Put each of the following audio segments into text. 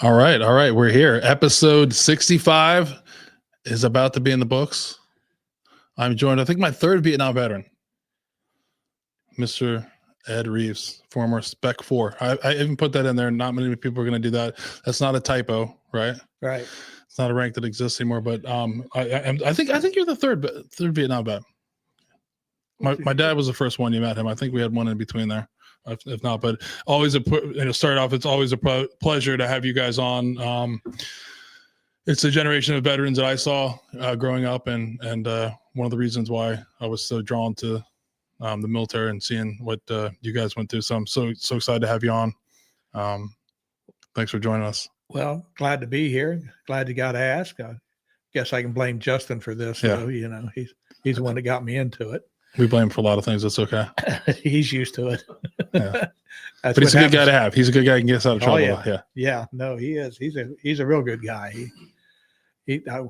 All right. All right. We're here. Episode 65 is about to be in the books. I'm joined, I think, my third Vietnam veteran, Mr. Ed Reeves, former SP4. I even put that in there. Not many people are going to do that. That's not a typo, right? Right. It's not a rank that exists anymore. But I think you're the third Vietnam vet. My dad was the first one you met him. I think we had one in between there, if not. But always start off. It's always a pleasure to have you guys on. It's a generation of veterans that I saw growing up, and one of the reasons why I was so drawn to the military and seeing what you guys went through. So I'm so excited to have you on. Thanks for joining us. Well, glad to be here. Glad you got to ask. I guess I can blame Justin for this, though. You know, he's the one that got me into it. We blame him for a lot of things. That's okay. He's used to it. Yeah. But he's a good guy to have. He's a good guy who can get us out of trouble. Oh, yeah. Yeah. No, he is. He's a real good guy. I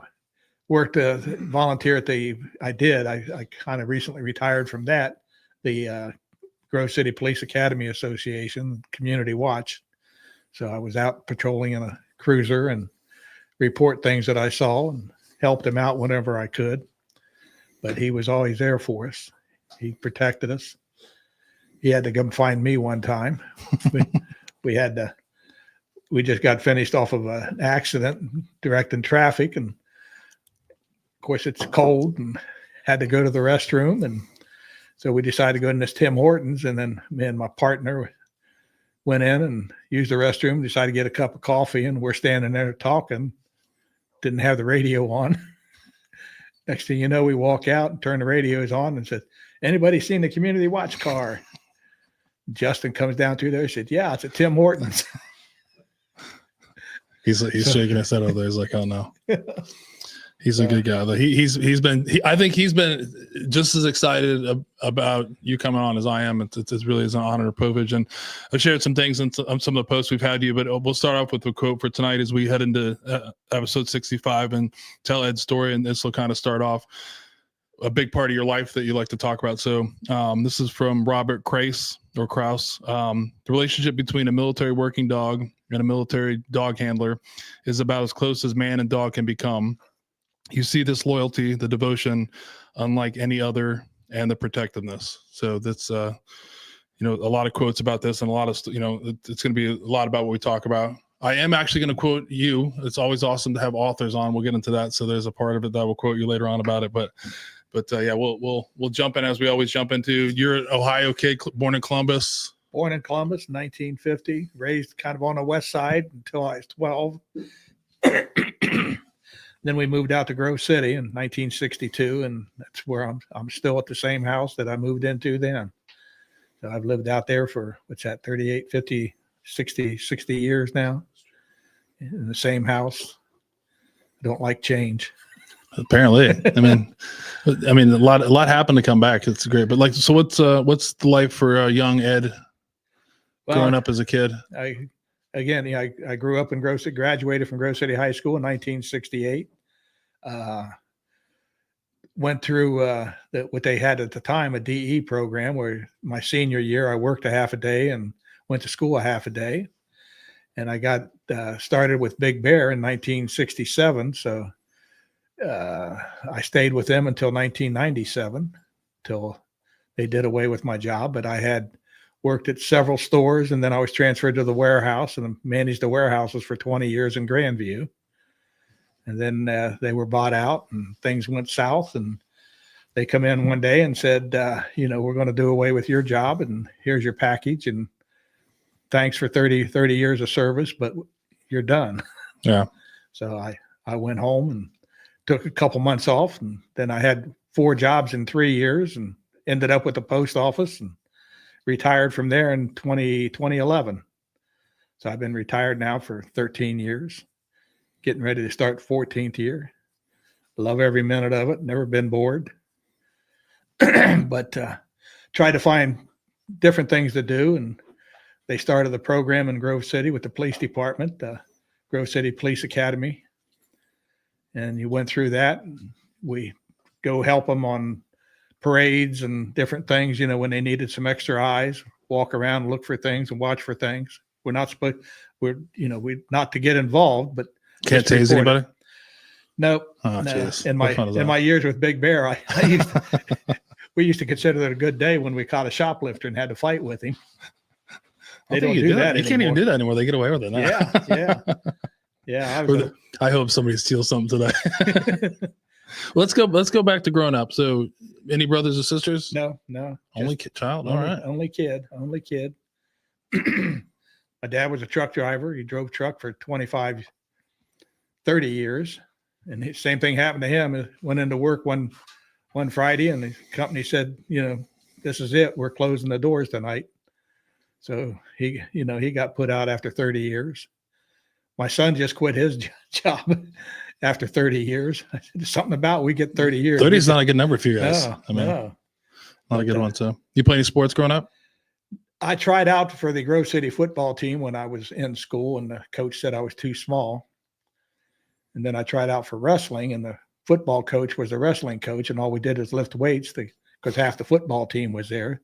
worked volunteer at I kind of recently retired from that, the Grove City Police Academy Association Community Watch. So I was out patrolling in a cruiser and report things that I saw and helped him out whenever I could. But he was always there for us. He protected us. He had to come find me one time. we just got finished off of an accident directing traffic. And of course it's cold and had to go to the restroom. And so we decided to go in this Tim Hortons. And then me and my partner went in and used the restroom, decided to get a cup of coffee. And we're standing there talking, didn't have the radio on. Next thing you know, we walk out and turn the radios on and said, "Anybody seen the community watch car?" Justin comes down through there. He said, "Yeah, it's a Tim Hortons." He's shaking his head over there. He's like, "Oh no." He's a good guy. I think he's been just as excited about you coming on as I am. It's really is an honor and privilege. And I've shared some things on some of the posts we've had you, but we'll start off with a quote for tonight as we head into episode 65 and tell Ed's story. And this will kind of start off a big part of your life that you like to talk about. So this is from Robert Kraus. The relationship between a military working dog and a military dog handler is about as close as man and dog can become. You see this loyalty, the devotion, unlike any other, and the protectiveness. So that's, a lot of quotes about this, and a lot of, it's going to be a lot about what we talk about. I am actually going to quote you. It's always awesome to have authors on. We'll get into that. So there's a part of it that we'll quote you later on about it. But yeah, we'll jump in as we always jump into. You're an Ohio kid, born in Columbus. Born in Columbus, 1950. Raised kind of on the west side until I was 12. Then we moved out to Grove City in 1962, and that's where I'm still at the same house that I moved into then. So I've lived out there for, 38, 50, 60 years now in the same house. I don't like change. Apparently. I mean, a lot happened to come back. It's great. But so what's the life for young Ed growing up as a kid? I grew up in Grove City, graduated from Grove City High School in 1968. Went through what they had at the time, a DE program, where my senior year I worked a half a day and went to school a half a day. And I got started with Big Bear in 1967. So I stayed with them until 1997, till they did away with my job. But I had worked at several stores, and then I was transferred to the warehouse and managed the warehouses for 20 years in Grandview. And then they were bought out and things went south, and they come in one day and said, we're going to do away with your job, and here's your package, and thanks for 30 years of service, but you're done. Yeah. So I went home and took a couple months off, and then I had 4 jobs in 3 years and ended up with the post office and retired from there in 2011. So I've been retired now for 13 years, getting ready to start 14th year. Love every minute of it. Never been bored. But try to find different things to do. And they started the program in Grove City with the police department, the Grove City Police Academy. And you went through that. We go help them on parades and different things, when they needed some extra eyes, walk around, look for things and watch for things. We're not supposed, we're not to get involved, but Can't just tase report it. anybody. Nope. Oh, No. jeez. In What fun is that? my years with Big Bear, we used to consider it a good day when we caught a shoplifter and had to fight with him. I They think don't you do that You can't even anymore. do that anymore. They get away with it now. Yeah. I hope somebody steals something today. Let's go back to growing up. So, any brothers or sisters? No. Only child. All right. Only kid. My dad was a truck driver. He drove truck for 25, 30 years. And the same thing happened to him. He went into work one Friday, and the company said, this is it. We're closing the doors tonight. So he got put out after 30 years. My son just quit his job after 30 years. I said, there's something about we get 30 years. 30 is not a good number for you guys. No. Not a good one. So, you play any sports growing up? I tried out for the Grove City football team when I was in school, and the coach said I was too small. And then I tried out for wrestling, and the football coach was the wrestling coach, and all we did is lift weights because half the football team was there.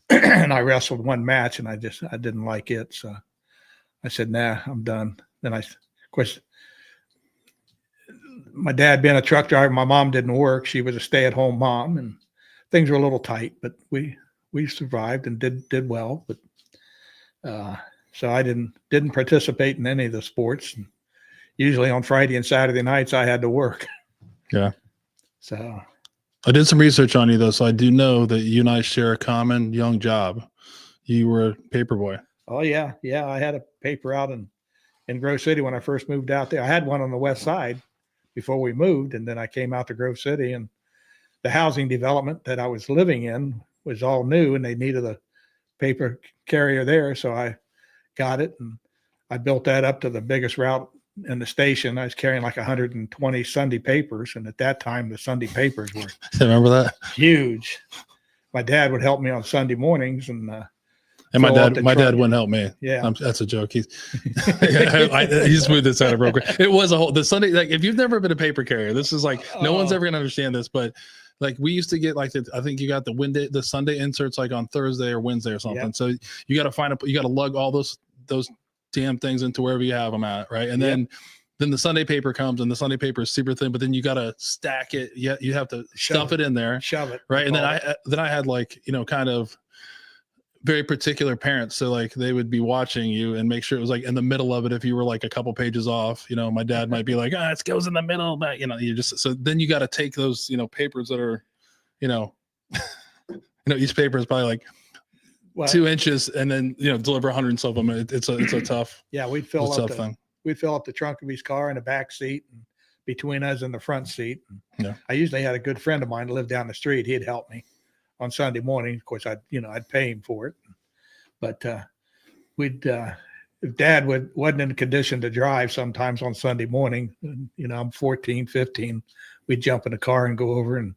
And I wrestled one match, and I didn't like it. So I said, nah, I'm done. Then of course, my dad being a truck driver, my mom didn't work. She was a stay-at-home mom, and things were a little tight, but we survived and did well. But so I didn't participate in any of the sports. And usually on Friday and Saturday nights, I had to work. Yeah. So I did some research on you though, so I do know that you and I share a common young job. You were a paper boy. Oh yeah. I had a paper out in Grove City when I first moved out there. I had one on the west side before we moved, and then I came out to Grove City, and the housing development that I was living in was all new, and they needed a paper carrier there. So I got it, and I built that up to the biggest route in the station. I was carrying like 120 Sunday papers. And at that time, the Sunday papers were Remember that? huge. My dad would help me on Sunday mornings, and my dad wouldn't help me. Yeah. That's a joke. He smoothed this out real quick. It was the Sunday, like if you've never been a paper carrier, this is like, no one's ever going to understand this, but like we used to get like I think you got the Sunday inserts like on Thursday or Wednesday or something. Yep. So you got to you got to lug all those damn things into wherever you have them at. Right. And then the Sunday paper comes, and the Sunday paper is super thin, but then you got to stack it. You have to stuff it in there. Shove it. Right. And then I had like, kind of very particular parents. So like they would be watching you and make sure it was like in the middle of it. If you were like a couple pages off, my dad might be like, it goes in the middle, but so then you got to take those, papers that are, each paper is probably like 2 inches, and then, deliver 100 and so of them. It's a tough, we'd fill up the trunk of his car in the back seat, and between us in the front seat. Yeah. I usually had a good friend of mine that lived down the street. He'd help me on Sunday morning. Of course, I'd pay him for it, but if Dad wasn't in a condition to drive sometimes on Sunday morning, I'm 14, 15, we'd jump in the car and go over, and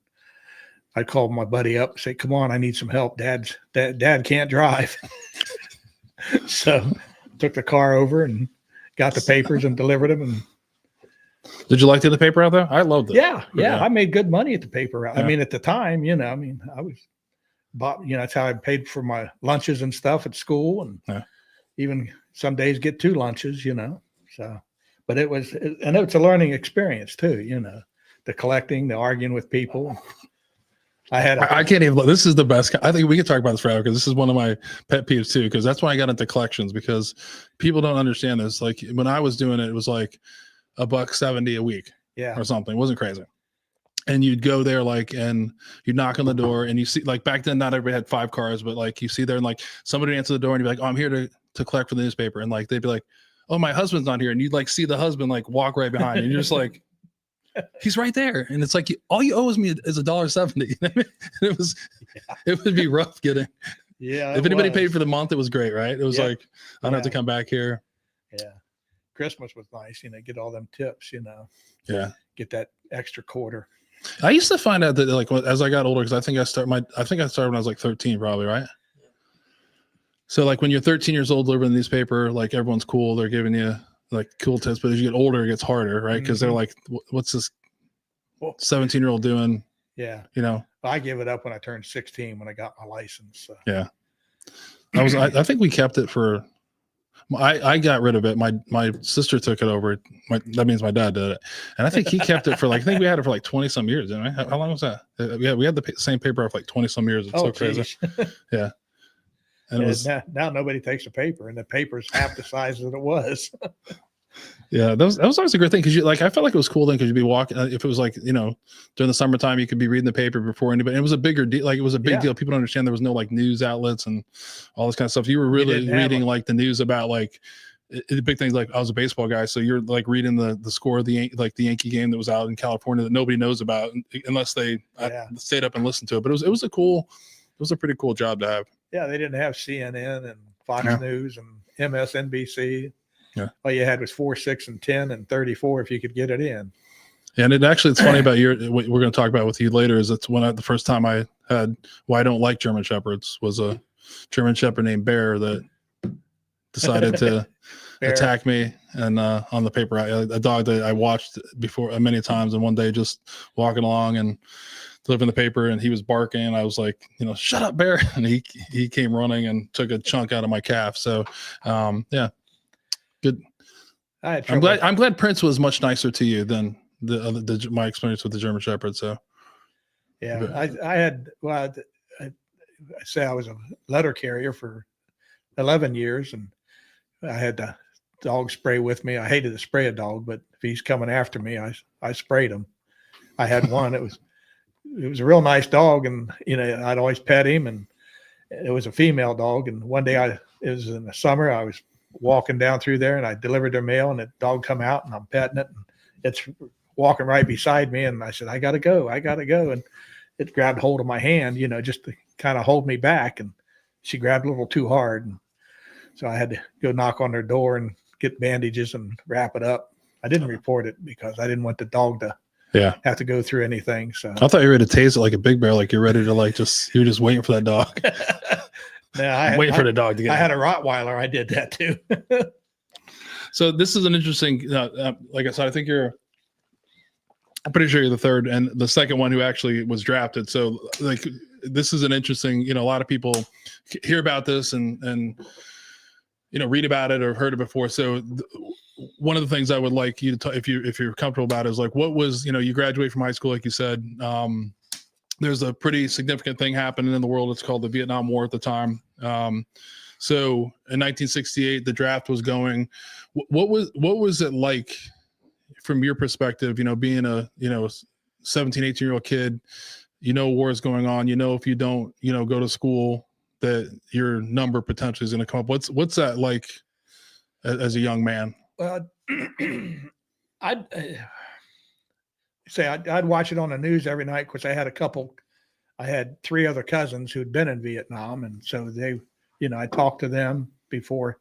I'd call my buddy up and say, come on, I need some help. Dad can't drive. So took the car over and got the papers and delivered them. And did you like the paper out there? I loved it. Yeah. I made good money at the paper route. Yeah. I mean, at the time, I was bought, that's how I paid for my lunches and stuff at school, and even some days get 2 lunches, so, but it's a learning experience too, the collecting, the arguing with people. I can't even, this is the best. I think we could talk about this forever, because this is one of my pet peeves too, because that's why I got into collections, because people don't understand this. Like when I was doing it, it was like $1.70 a week or something. It wasn't crazy. And you'd go there and you'd knock on the door, and you see, like back then, not everybody had 5 cars, but like you see there, and like somebody would answer the door, and you'd be like, oh, I'm here to collect for the newspaper. And like, they'd be like, oh, my husband's not here. And you'd like see the husband like walk right behind you. And you're just like, he's right there. And it's like, all you owe me is $1.70. It would be rough getting. Yeah. If anybody paid for the month, it was great, right? It was like, I don't have to come back here. Yeah. Christmas was nice, get all them tips, get that extra quarter. I used to find out that like as I got older, because I think I started when I was like 13, probably, right? So like when you're 13 years old delivering the newspaper, like everyone's cool, they're giving you like cool tips, but as you get older, it gets harder, right? Because they're like, what's this 17-year-old doing? Yeah. I gave it up when I turned 16, when I got my license. So. Yeah. I think we kept it for I got rid of it. My sister took it over. That means my dad did it, and I think he kept it for like, I think we had it for like 20 some years. Didn't we? How long was that? Yeah, we had the same paper for like 20 some years. It's so crazy. Yeah, and it was now nobody takes a paper, and the paper's half the size that it was. Yeah, that was always a great thing because you like I felt like it was cool then because you'd be walking if it was like during the summertime you could be reading the paper before anybody. It was a bigger deal, like it was a big deal. People don't understand there was no like news outlets and all this kind of stuff. You were really reading like the news about like the big things. Like I was a baseball guy, so you're like reading the score of the Yankee game that was out in California that nobody knows about unless they stayed up and listened to it. But it was a pretty cool job to have. Yeah, they didn't have CNN and Fox News and MSNBC. Yeah. All you had was 4, 6, and 10, and 34 if you could get it in. And it's funny about what we're going to talk about with you later is it's the first time I had why I don't like German Shepherds was a German Shepherd named Bear that decided to attack me and on the paper. A dog that I watched before many times, and one day just walking along and delivering the paper, and he was barking, and I was like, shut up, Bear, and he came running and took a chunk out of my calf. So, yeah. Good. I'm glad Prince was much nicer to you than my experience with the German Shepherd. So, yeah, I say I was a letter carrier for 11 years, and I had the dog spray with me. I hated to spray a dog, but if he's coming after me, I sprayed him. I had one. It was a real nice dog, and I'd always pet him, and it was a female dog. And one day it was in the summer. I was walking down through there, and I delivered their mail, and the dog come out, and I'm petting it, and it's walking right beside me, and I said, I gotta go, and it grabbed hold of my hand, just to kind of hold me back, and she grabbed a little too hard, and so I had to go knock on their door and get bandages and wrap it up. I didn't report it because I didn't want the dog to have to go through anything. So I thought you were ready to tase it like a big bear, like you're ready to you're just waiting for that dog. Yeah, waiting for the dog to get. I had a Rottweiler. I did that too. So this is an interesting. Like I said, I think I'm pretty sure you're the third and the second one who actually was drafted. So like this is an interesting. A lot of people hear about this and read about it or heard it before. So one of the things I would like you to if you're comfortable about it is like what was you graduate from high school like you said. There's a pretty significant thing happening in the world. It's called the Vietnam War at the time. So in 1968, the draft was going. What was it like from your perspective? Being a 17, 18-year-old kid, war is going on. If you don't go to school, that your number potentially is going to come up. What's that like as a young man? Well, I'd watch it on the news every night because I had 3 other cousins who'd been in Vietnam. And so they, I talked to them before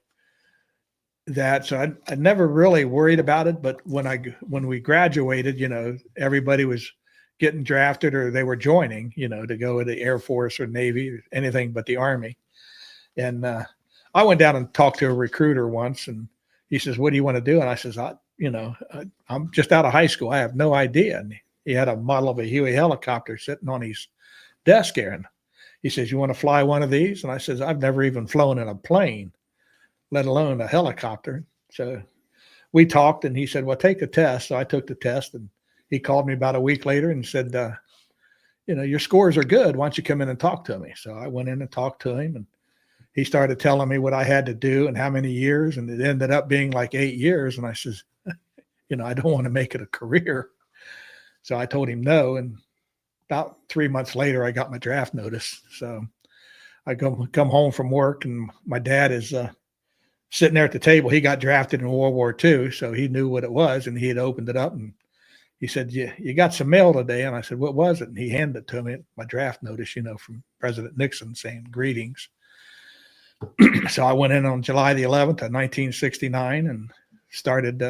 that. So I never really worried about it. But when we graduated, everybody was getting drafted or they were joining, to go to the Air Force or Navy, or anything but the Army. And I went down and talked to a recruiter once, and he says, what do you want to do? And I says, I'm just out of high school. I have no idea. And he had a model of a Huey helicopter sitting on his desk here. And he says, you want to fly one of these? And I says, I've never even flown in a plane, let alone a helicopter. So we talked, and he said, well, take the test. So I took the test, and he called me about a week later and said, your scores are good. Why don't you come in and talk to me? So I went in and talked to him, and he started telling me what I had to do and how many years. And it ended up being like 8 years. And I says, I don't want to make it a career. So I told him no. And about 3 months later, I got my draft notice. So I come home from work, and my dad is sitting there at the table. He got drafted in World War II, so he knew what it was, and he had opened it up, and he said, you got some mail today. And I said, what was it? And he handed it to me, my draft notice, from President Nixon saying greetings. So I went in on July the 11th of 1969 and started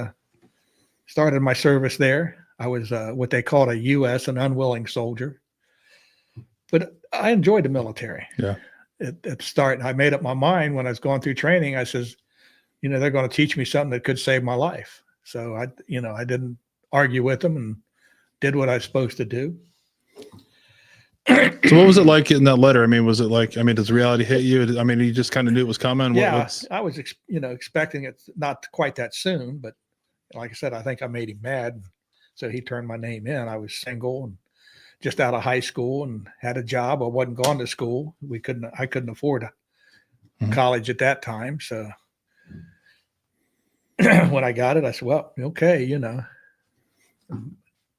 my service there. I was what they called a U.S. an unwilling soldier, but I enjoyed the military. Yeah. At the start, I made up my mind when I was going through training. I says, they're going to teach me something that could save my life. So I didn't argue with them and did what I was supposed to do. So what was it like in that letter? I mean, was it like, I mean, does reality hit you? I mean, you just kind of knew it was coming. Yeah, I was, expecting it not quite that soon, but like I said, I think I made him mad. So he turned my name in. I was single and just out of high school and had a job. I wasn't going to school. I couldn't afford college at that time. So when I got it, I said, well, okay,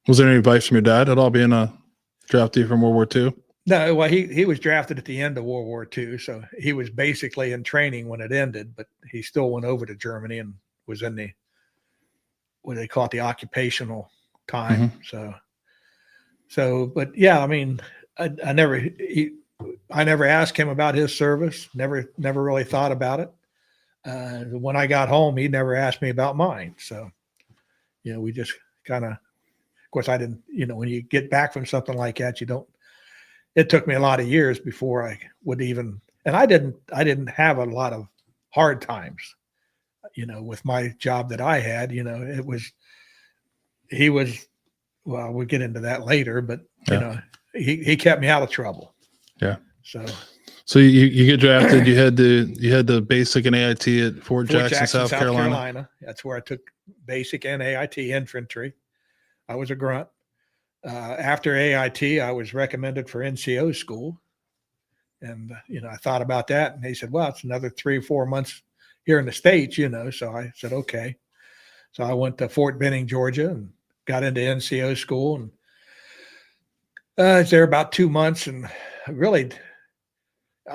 Was there any advice from your dad at all, being a draftee from World War II? No, well, he was drafted at the end of World War II. So he was basically in training when it ended, but he still went over to Germany and was in what they call it, the occupational time. But yeah, I mean, I never asked him about his service. Never really thought about it. When I got home, he never asked me about mine. So, we just kind of course, I didn't, when you get back from something like that, it took me a lot of years before I would even, and I didn't have a lot of hard times, with my job that I had, well, we'll get into that later, but he kept me out of trouble. Yeah. So you get drafted, you had the basic and AIT at Fort Jackson, South Carolina. That's where I took basic and AIT infantry. I was a grunt. After AIT, I was recommended for NCO school. And, I thought about that. And they said, well, it's another 3 or 4 months here in the States, So I said, okay. So I went to Fort Benning, Georgia, and got into NCO school. And I was there about 2 months. And I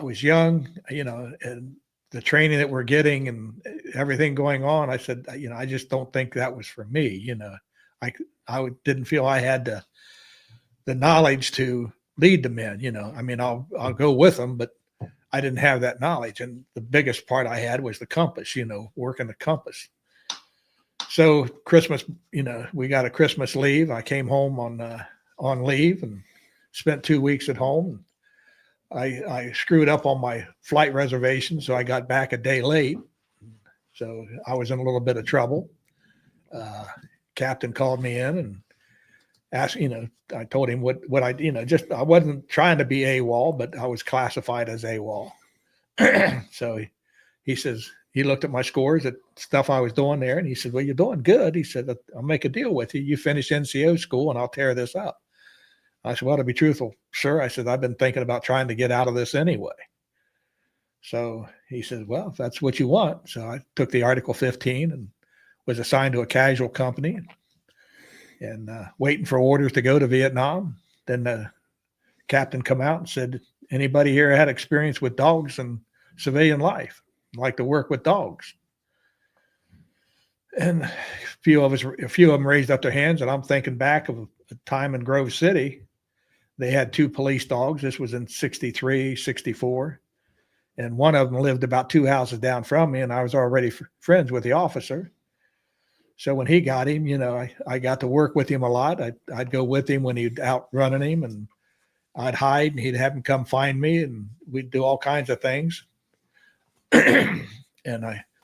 was young, and the training that we're getting and everything going on, I said, I just don't think that was for me. I didn't feel I had the knowledge to lead the men. I mean, I'll go with them, but I didn't have that knowledge. And the biggest part I had was the compass, working the compass. So Christmas, we got a Christmas leave. I came home on leave and spent 2 weeks at home. I screwed up on my flight reservation, so I got back a day late. So I was in a little bit of trouble. Captain called me in and asked, I told him what I, I wasn't trying to be AWOL, but I was classified as AWOL. So he says, he looked at my scores at stuff I was doing there. And he said, well, you're doing good. He said, I'll make a deal with you. You finish NCO school and I'll tear this up. I said, well, to be truthful, sir, I said, I've been thinking about trying to get out of this anyway. So he said, well, if that's what you want. So I took the Article 15 and was assigned to a casual company and waiting for orders to go to Vietnam. Then the captain come out and said, anybody here had experience with dogs in civilian life? I'd like to work with dogs. And a few of them raised up their hands, and I'm thinking back of a time in Grove City. They had 2 police dogs. This was in 63, 64. And one of them lived about 2 houses down from me, and I was already friends with the officer. So when he got him, I got to work with him a lot. I'd go with him when he'd out running him, and I'd hide, and he'd have him come find me, and we'd do all kinds of things. And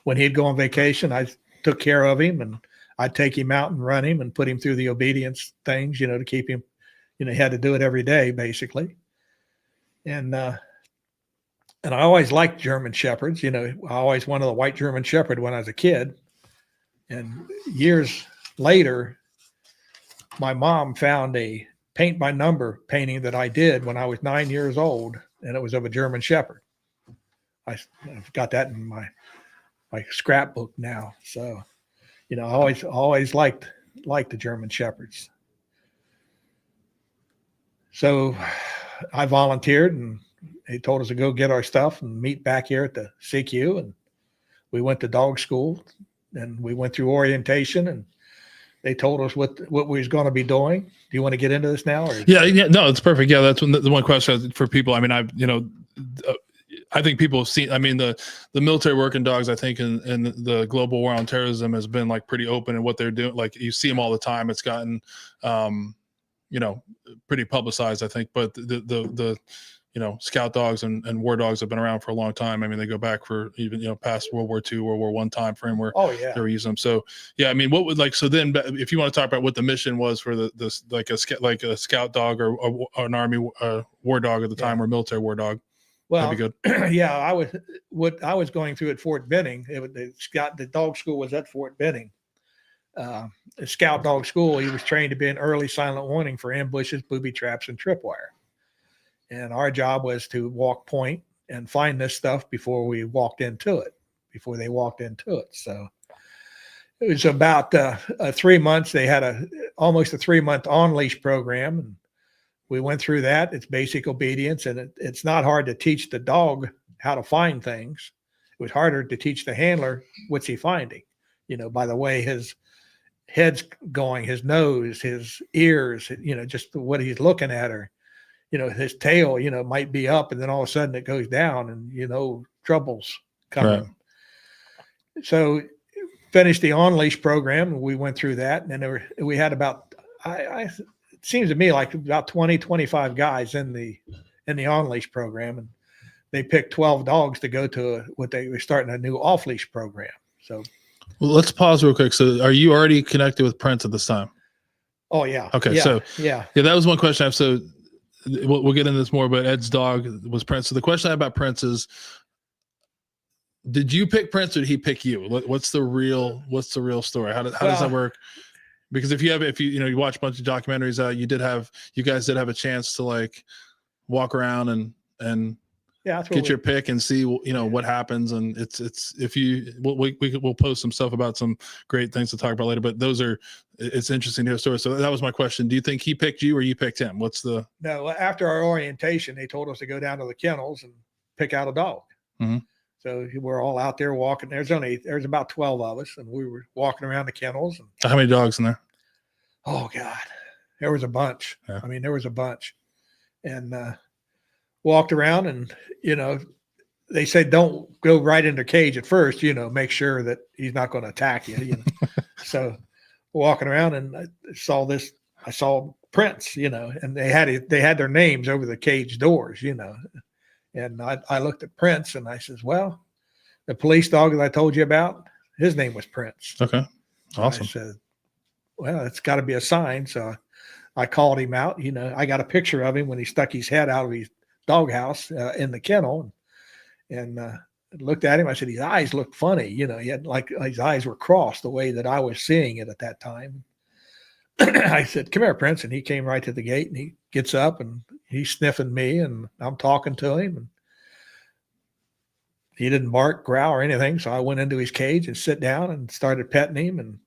when he'd go on vacation, I took care of him, and I'd take him out and run him and put him through the obedience things, to keep him, he had to do it every day, basically. And I always liked German Shepherds. I always wanted a white German Shepherd when I was a kid. And years later, my mom found a paint by number painting that I did when I was 9 years old, and it was of a German Shepherd. I've got that in my scrapbook now. So, I always liked the German Shepherds. So I volunteered, and they told us to go get our stuff and meet back here at the CQ. And we went to dog school, and we went through orientation, and they told us what we was going to be doing. Do you want to get into this now? Or? Yeah, no, it's perfect. Yeah, that's the one question for people. I mean, I think people have seen, I mean, the military working dogs, I think in the global war on terrorism has been like pretty open in what they're doing. Like you see them all the time. It's gotten, pretty publicized, I think, but the scout dogs and war dogs have been around for a long time. I mean, they go back for even, past World War II, World War I time frame where they were using them. So, yeah, I mean, what would so then if you want to talk about what the mission was for this, like a scout dog or an army war dog at the time or military war dog, well, that'd be good. Yeah, I was going through at Fort Benning. The dog school was at Fort Benning. The scout dog school, he was trained to be an early silent warning for ambushes, booby traps, and tripwire. And our job was to walk point and find this stuff before they walked into it. So it was about 3 months. They had almost a 3-month on-leash program. And we went through that. It's basic obedience. And it's not hard to teach the dog how to find things. It was harder to teach the handler what's he finding, by the way his head's going, his nose, his ears, just what he's looking at, or his tail, might be up and then all of a sudden it goes down and, trouble's coming. Right. So finished the on-leash program and we went through that. And then we had about, it seems to me like about 20, 25 guys in the on-leash program. And they picked 12 dogs to go to they were starting a new off-leash program. So. Well, let's pause real quick. So are you already connected with Prince at this time? Oh yeah. Okay. Yeah. Yeah, that was one question I have. So we'll get into this more, but Ed's dog was Prince. So the question I have about Prince is, did you pick Prince or did he pick you? What's the real story? How does that work? Because if you watch a bunch of documentaries out, you guys did have a chance to walk around and get your pick and see what happens. And we'll post some stuff about some great things to talk about later, but it's interesting to hear a story. So that was my question. Do you think he picked you or you picked him? No, after our orientation, they told us to go down to the kennels and pick out a dog. Mm-hmm. So we're all out there walking. There's about 12 of us, and we were walking around the kennels. And, how many dogs in there? Oh God, there was a bunch. Yeah. I mean, there was a bunch, and walked around, and they said don't go right into the cage at first. Make sure that he's not going to attack you. So walking around, and I saw Prince. And they had their names over the cage doors. And I looked at Prince and I says, well, the police dog that I told you about, his name was Prince. Okay. Awesome. I said, well, it's got to be a sign. So I called him out. I got a picture of him when he stuck his head out of his doghouse in the kennel and looked at him. I said, his eyes looked funny. He had his eyes were crossed the way that I was seeing it at that time. I said, come here, Prince. And he came right to the gate and he gets up and he's sniffing me and I'm talking to him. And he didn't bark, growl, or anything. So I went into his cage and sit down and started petting him. And,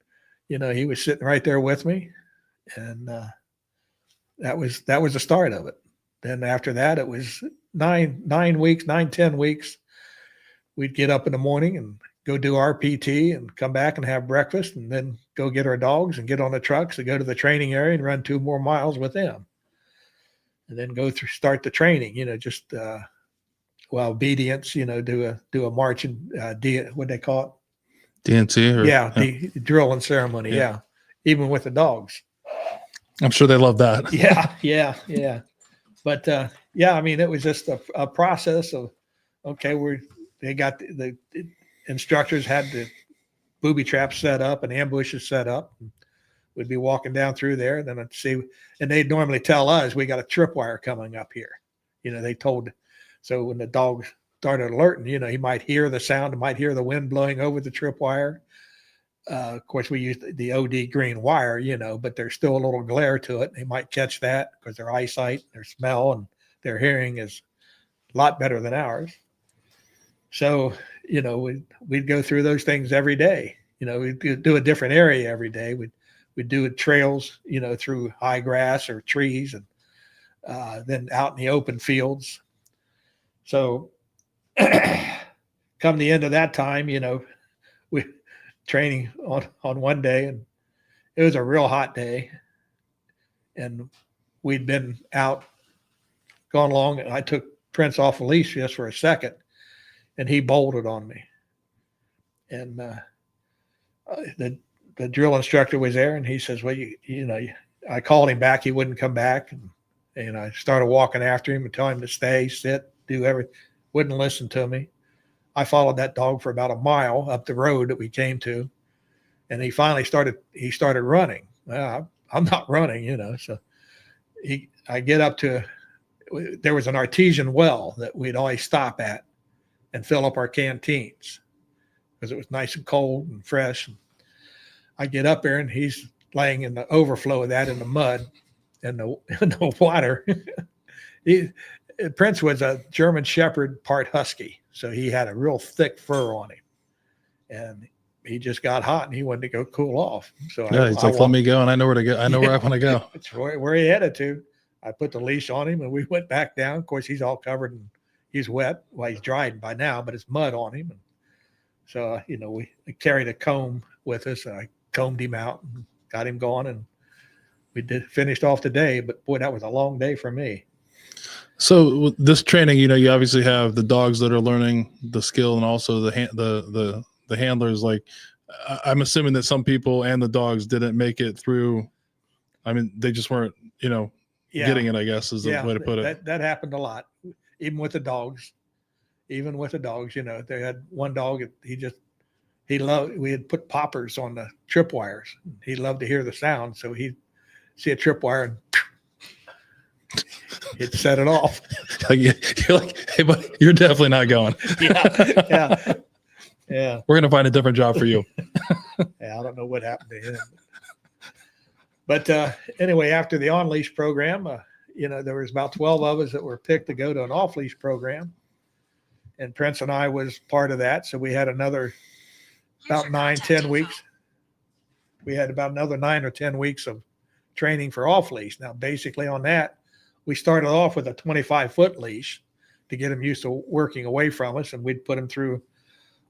he was sitting right there with me. And that was the start of it. Then after that, it was 10 weeks. We'd get up in the morning and go do our PT and come back and have breakfast and then go get our dogs and get on the trucks and go to the training area and run 2 more miles with them. And then start the training, obedience, do a march and what they call it? DNC? The drill and ceremony. Yeah. Even with the dogs. I'm sure they love that. Yeah. But I mean, it was just a process of, okay, they got the instructors had the booby traps set up and ambushes set up. We'd be walking down through there, and then I'd see, and they'd normally tell us we got a tripwire coming up here. So when the dog started alerting, he might hear the sound, he might hear the wind blowing over the tripwire. Of course, we use the OD green wire, but there's still a little glare to it. They might catch that because their eyesight, their smell, and their hearing is a lot better than ours. So, we'd go through those things every day. We'd do a different area every day. We'd do trails, through high grass or trees, and then out in the open fields. So come the end of that time, we training on one day, and it was a real hot day. And we'd been out, gone along, and I took Prince off a leash just for a second. And he bolted on me. And the drill instructor was there, and he says, well, I called him back. He wouldn't come back. And I started walking after him and telling him to stay, sit, do everything. Wouldn't listen to me. I followed that dog for about a mile up the road that we came to, and he finally started running. Well, I'm not running, you know. So I get up to, there was an artesian well that we'd always stop at and fill up our canteens because it was nice and cold and fresh. I get up there and he's laying in the overflow of that in the mud and the water. Prince was a German Shepherd, part Husky, so he had a real thick fur on him, and he just got hot and he wanted to go cool off. So yeah, he's like, let me go, and I know where to go. I know where I want to go. It's where he headed to. I put the leash on him and we went back down. Of course, he's all covered and he's wet. Well, he's dried by now, but it's mud on him. And so, you know, we carried a comb with us, and I combed him out and got him going, and we finished off the day. But boy, that was a long day for me. So this training, you know, you obviously have the dogs that are learning the skill, and also the handlers. Like, I'm assuming that some people and the dogs didn't make it through. I mean, they just weren't, you know, getting it, I guess, is the way to put it. That happened a lot, even with the dogs. Even with the dogs, you know, they had one dog, he loved, we had put poppers on the tripwires. He loved to hear the sound, so he'd see a tripwire and he'd set it off. You're like, hey, buddy, you're definitely not going. Yeah. We're gonna find a different job for you. Yeah, I don't know what happened to him. But anyway, after the on-leash program, you know, there was about 12 of us that were picked to go to an off-leash program. And Prince and I was part of that. So we had another about 9-10 weeks. We had about another 9 or 10 weeks of training for off-leash. Now, basically on that, we started off with a 25-foot leash to get them used to working away from us. And we'd put them through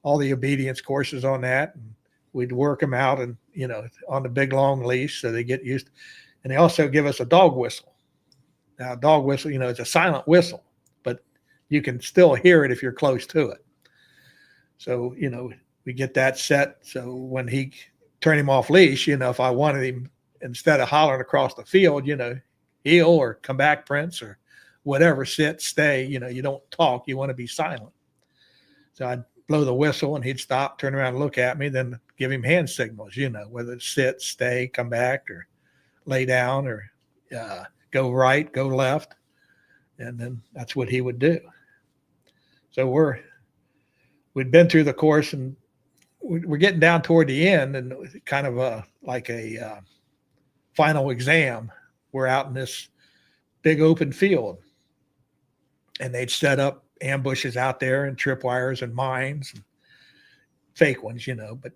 all the obedience courses on that. And we'd work them out and, you know, on the big long leash so they get used. And they also give us a dog whistle. Now, a dog whistle, you know, it's a silent whistle, but you can still hear it if you're close to it. So, you know, we get that set. So when he turn him off leash, you know, if I wanted him, instead of hollering across the field, you know, heel or come back, Prince, or whatever, sit, stay, you know, you don't talk, you want to be silent. So I'd blow the whistle and he'd stop, turn around and look at me, then give him hand signals, you know, whether it's sit, stay, come back, or lay down, or go right, go left. And then that's what he would do. So we'd been through the course, and we're getting down toward the end, and kind of like a final exam. We're out in this big open field, and they'd set up ambushes out there and tripwires and mines, and fake ones, you know, but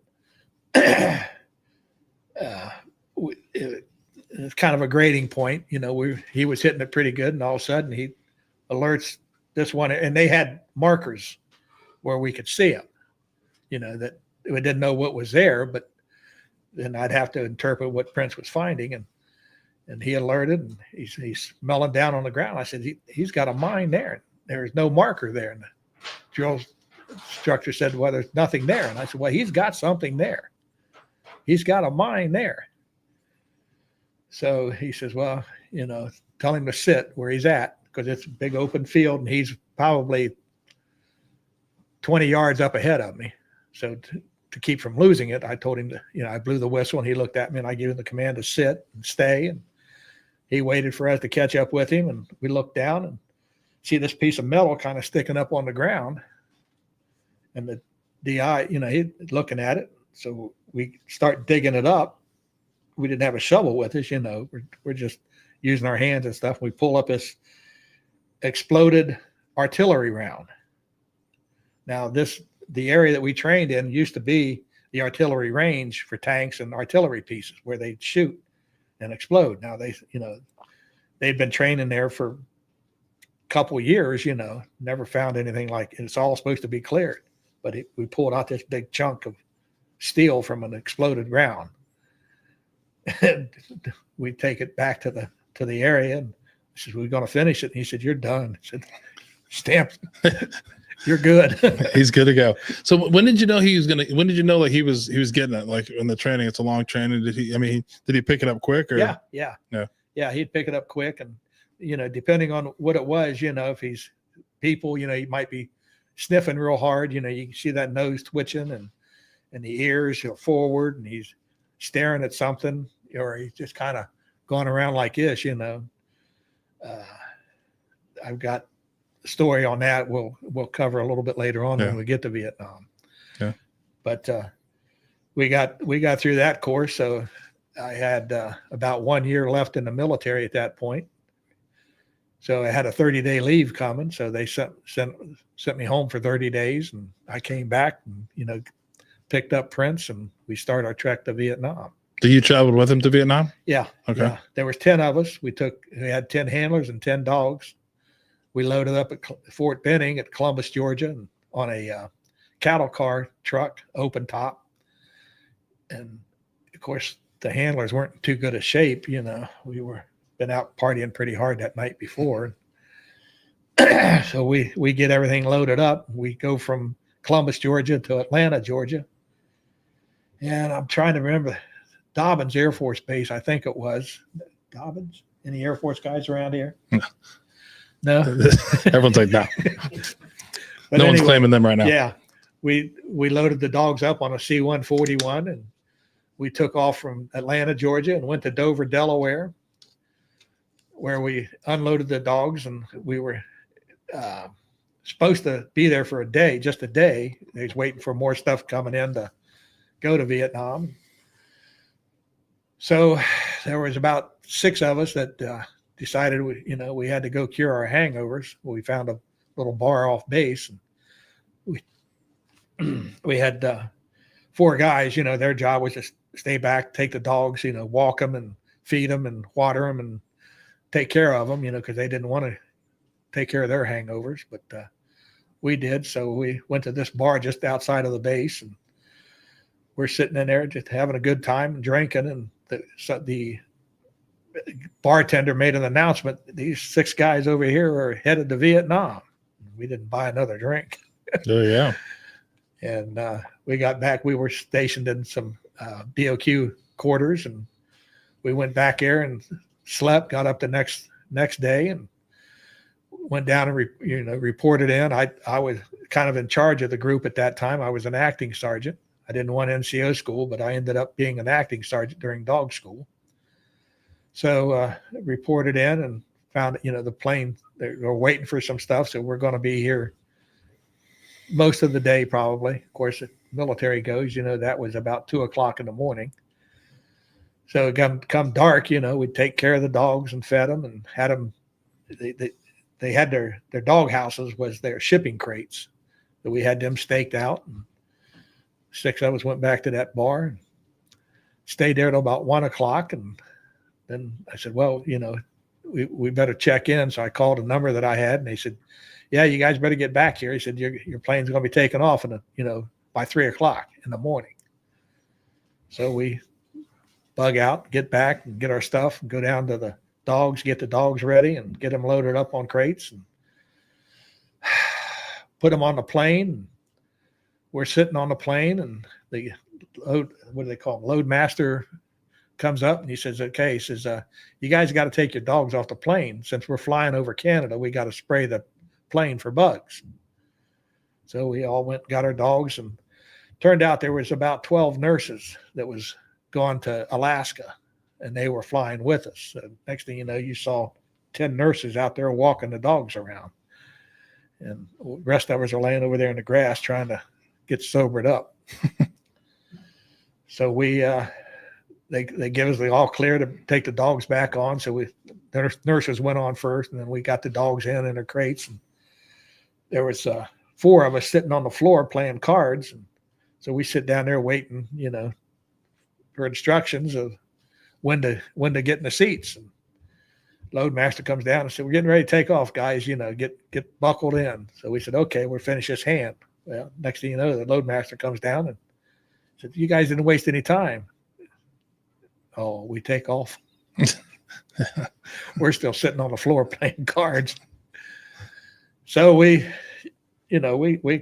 it's kind of a grading point, you know. He was hitting it pretty good, and all of a sudden he alerts this one, and they had markers where we could see them, you know, that we didn't know what was there, but then I'd have to interpret what Prince was finding, and he alerted, and he's smelling down on the ground. I said, he's got a mine there. There's no marker there. And the drill instructor said, well, there's nothing there. And I said, well, he's got something there. He's got a mine there. So he says, well, you know, tell him to sit where he's at, because it's a big open field, and he's probably 20 yards up ahead of me. So to keep from losing it, I told him to, you know, I blew the whistle, and he looked at me, and I gave him the command to sit and stay. And he waited for us to catch up with him, and we looked down and see this piece of metal kind of sticking up on the ground. And the DI, you know, he's looking at it. So we start digging it up. We didn't have a shovel with us, you know, we're just using our hands and stuff. We pull up this exploded artillery round. Now the area that we trained in used to be the artillery range for tanks and artillery pieces where they'd shoot and explode. Now they'd been training there for a couple of years, you know, never found anything like it. It's all supposed to be cleared, but we pulled out this big chunk of steel from an exploded round. And we take it back to the area, and I said, we're going to finish it. And he said, you're done. I said, stamp. You're good. He's good to go. So when did you know when did you know like he was getting it? Like in the training, it's a long training. Did he pick it up quick, or? Yeah. He'd pick it up quick. And depending on what it was, if he's people, he might be sniffing real hard. You can see that nose twitching and the ears forward, and he's staring at something, or he's just kind of going around like this. I've got a story on that. We'll cover a little bit later on when we get to Vietnam. Yeah. But we got through that course. So I had about 1 year left in the military at that point. So I had a 30-day leave coming. So they sent me home for 30 days, and I came back and picked up Prince, and we started our trek to Vietnam. Did you travel with him to Vietnam? Yeah. Okay. Yeah. There was 10 of us. We had 10 handlers and 10 dogs. We loaded up at Fort Benning at Columbus, Georgia, and on a cattle car truck, open top. And of course, the handlers weren't in too good a shape. We were been out partying pretty hard that night before. So we get everything loaded up. We go from Columbus, Georgia to Atlanta, Georgia. And I'm trying to remember Dobbins Air Force Base, I think it was. Dobbins? Any Air Force guys around here? No. Everyone's like, no. No one's claiming them right now. Yeah. We loaded the dogs up on a C-141, and we took off from Atlanta, Georgia, and went to Dover, Delaware, where we unloaded the dogs, and we were supposed to be there for just a day. They was waiting for more stuff coming in to go to Vietnam. So there was about 6 of us that decided we had to go cure our hangovers. We found a little bar off base, and we had 4 guys. Their job was to stay back, take the dogs, walk them and feed them and water them and take care of them, because they didn't want to take care of their hangovers, but we did. So we went to this bar just outside of the base, and we're sitting in there just having a good time and drinking, and the bartender made an announcement. These 6 guys over here are headed to Vietnam. We didn't buy another drink. Oh, yeah. And we got back. We were stationed in some BOQ quarters, and we went back there and slept, got up the next day, and went down and reported in. I was kind of in charge of the group at that time. I was an acting sergeant. I didn't want NCO school, but I ended up being an acting sergeant during dog school. So reported in and found the plane, they were waiting for some stuff. So we're going to be here most of the day, probably. Of course, the military goes, that was about 2:00 in the morning. So it come dark, we'd take care of the dogs and fed them and had them. They had their dog houses was their shipping crates. So we had them staked out, and 6 of us went back to that bar and stayed there till about 1:00. And then I said, well, we better check in. So I called a number that I had, and they said, yeah, you guys better get back here. He said, your plane's going to be taking off by 3:00 in the morning. So we bug out, get back and get our stuff and go down to the dogs, get the dogs ready and get them loaded up on crates and put them on the plane. We're sitting on the plane, and the what do they call them? Load master comes up and he says, okay, he says, you guys got to take your dogs off the plane. Since we're flying over Canada, we got to spray the plane for bugs. So we all went, got our dogs, and turned out there was about 12 nurses that was gone to Alaska, and they were flying with us. So next thing you know, you saw 10 nurses out there walking the dogs around, and the rest of us are laying over there in the grass trying to get sobered up. So they give us the all clear to take the dogs back on. So the nurses went on first, and then we got the dogs in their crates, and there was 4 of us sitting on the floor playing cards. And so we sit down there waiting, for instructions of when to get in the seats. And loadmaster comes down and said, we're getting ready to take off, guys, get buckled in. So we said, okay, we'll finish this hand. Well, next thing you know, the loadmaster comes down and said, you guys didn't waste any time. Oh, we take off. We're still sitting on the floor playing cards. So we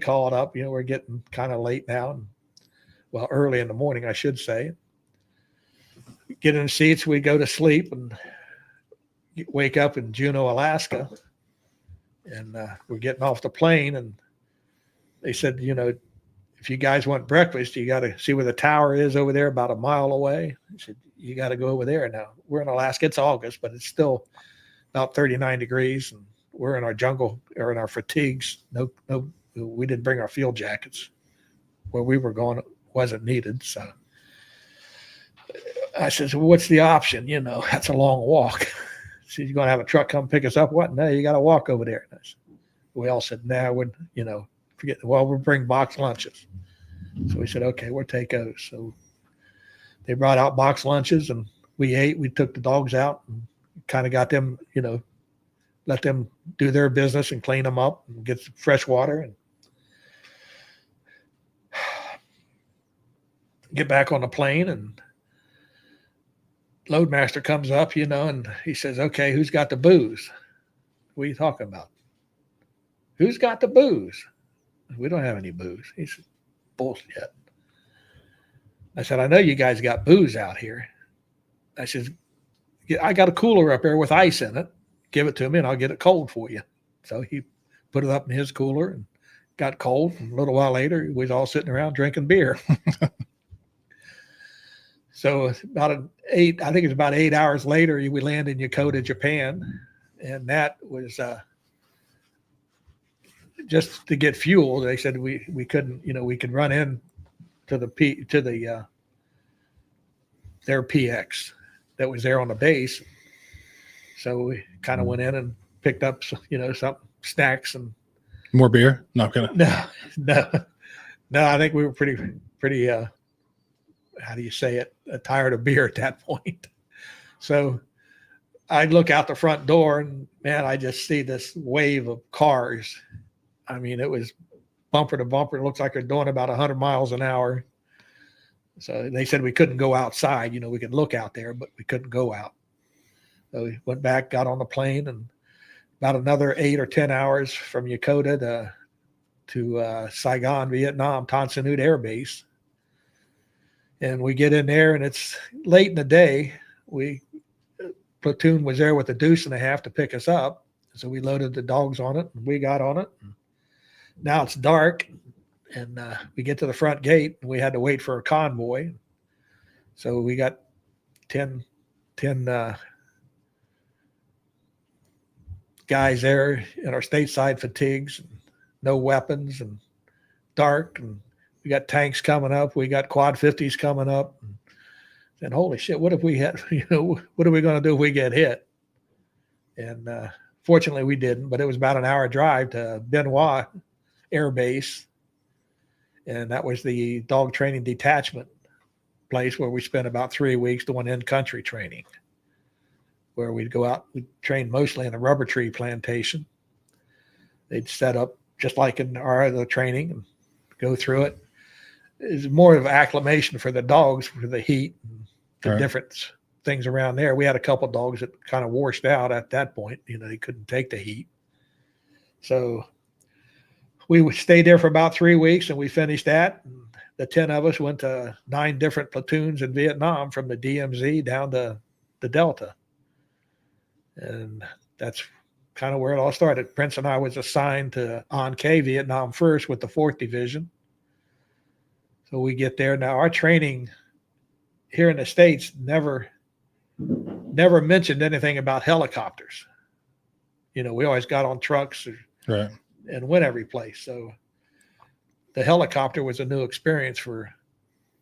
call it up, we're getting kind of late now. And, well, early in the morning, I should say. Get in the seats, we go to sleep and wake up in Juneau, Alaska, and we're getting off the plane, and they said, if you guys want breakfast, you got to see where the tower is over there, about a mile away. I said, you got to go over there. Now, we're in Alaska. It's August, but it's still about 39 degrees, and we're in our jungle or in our fatigues. No, we didn't bring our field jackets. Where we were going, it wasn't needed. So I said, well, what's the option? That's a long walk. So you're going to have a truck come pick us up? What? No, you got to walk over there. And we all said, nah, forget. Well, we'll bring box lunches. So we said, okay, we'll take those. So they brought out box lunches, and we ate. We took the dogs out and kind of got them, let them do their business and clean them up and get some fresh water and get back on the plane. And Loadmaster comes up, and he says, okay, who's got the booze? What are you talking about? Who's got the booze? We don't have any booze. He said, bullshit. I said, I know you guys got booze out here. I said, I got a cooler up there with ice in it. Give it to me and I'll get it cold for you. So he put it up in his cooler and got cold. And a little while later, we was all sitting around drinking beer. So about 8 hours later, we land in Yokota, Japan. And that was just to get fuel. They said we couldn't, we could run in to their PX that was there on the base. So we kind of went in and picked up, some snacks and more beer. Not gonna. No. I think we were pretty. How do you say it? Tired of beer at that point. So I look out the front door, and man, I just see this wave of cars. I mean, it was bumper to bumper. It looks like they're doing about 100 miles an hour. So they said we couldn't go outside. We could look out there, but we couldn't go out. So we went back, got on the plane, and about another 8 or 10 hours from Yokota to Saigon, Vietnam, Tan Son Nhut Air Base. And we get in there, and it's late in the day. Platoon was there with a deuce and a half to pick us up. So we loaded the dogs on it, and we got on it. Now it's dark, and we get to the front gate, and we had to wait for a convoy. So we got 10 guys there in our stateside fatigues, and no weapons, and dark, and we got tanks coming up. We got quad 50s coming up. And holy shit, what if we had, what are we going to do if we get hit? And fortunately we didn't, but it was about an hour drive to Benoit Air Base. And that was the dog training detachment place where we spent about 3 weeks doing in-country training, where we'd go out, we'd train mostly in a rubber tree plantation. They'd set up just like in our other training and go through it. It's more of acclimation for the dogs for the heat and the different things around there. We had a couple of dogs that kind of washed out at that point. They couldn't take the heat. So we stayed there for about 3 weeks, and we finished that. And the 10 of us went to 9 different platoons in Vietnam, from the DMZ down to the Delta. And that's kind of where it all started. Prince and I was assigned to An Khê, Vietnam first, with the 4th Division. So we get there. Now, our training here in the States never mentioned anything about helicopters. We always got on trucks and went every place. So the helicopter was a new experience for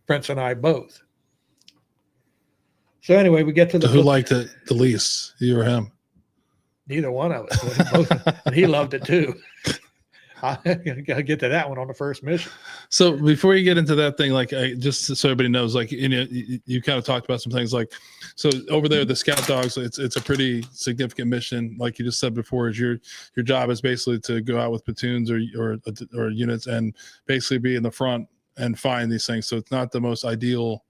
Prince and I both. So anyway, we get to who liked it the least, you or him? Neither one of us. Both, and he loved it too. I'll get to that one on the first mission. So before you get into that thing, just so everybody knows, you kind of talked about some things so over there, the scout dogs, it's a pretty significant mission. Like you just said before, is your job is basically to go out with platoons or units and basically be in the front and find these things. So it's not the most ideal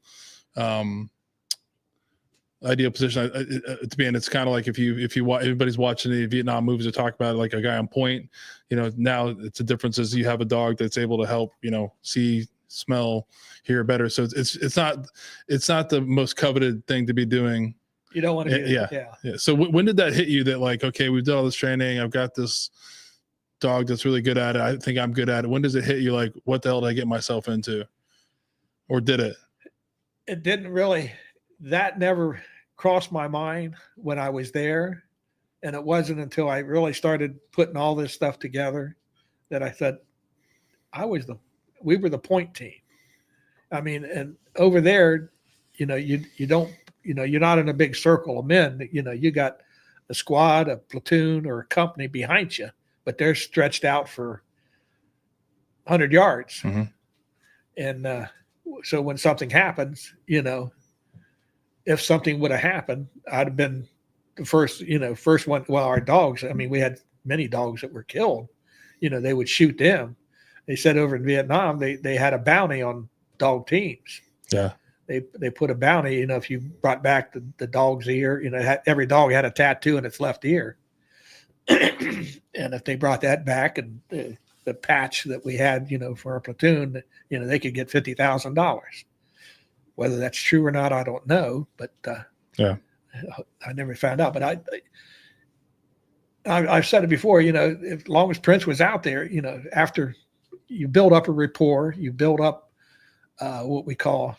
position to be in. It's kind of like if you everybody's watching the Vietnam movies that talk about it, like a guy on point. Now it's a difference is you have a dog that's able to help see, smell, hear better. So it's not the most coveted thing to be doing You don't want to do Yeah. Yeah. So when did that hit you that like, okay, we've done all this training. I've got this dog that's really good at it. I think I'm good at it. When does it hit you like, what the hell did I get myself into? Or did it? It didn't really, that never crossed my mind when I was there. And it wasn't until I really started putting all this stuff together that I said, we were the point team. I mean, and over there, you don't, you're not in a big circle of men. You got a squad, a platoon, or a company behind you, but they're stretched out for 100 yards. Mm-hmm. And so when something happens, if something would have happened, I'd have been the first one. Well, our dogs, I mean, we had many dogs that were killed. They would shoot them. They said over in Vietnam, they had a bounty on dog teams. Yeah. They put a bounty, if you brought back the dog's ear, every dog had a tattoo in its left ear. And if they brought that back and the patch that we had, for our platoon, they could get $50,000. Whether that's true or not, I don't know, but yeah, I never found out. But I've said it before, as long as Prince was out there, after you build up a rapport, you build up what we call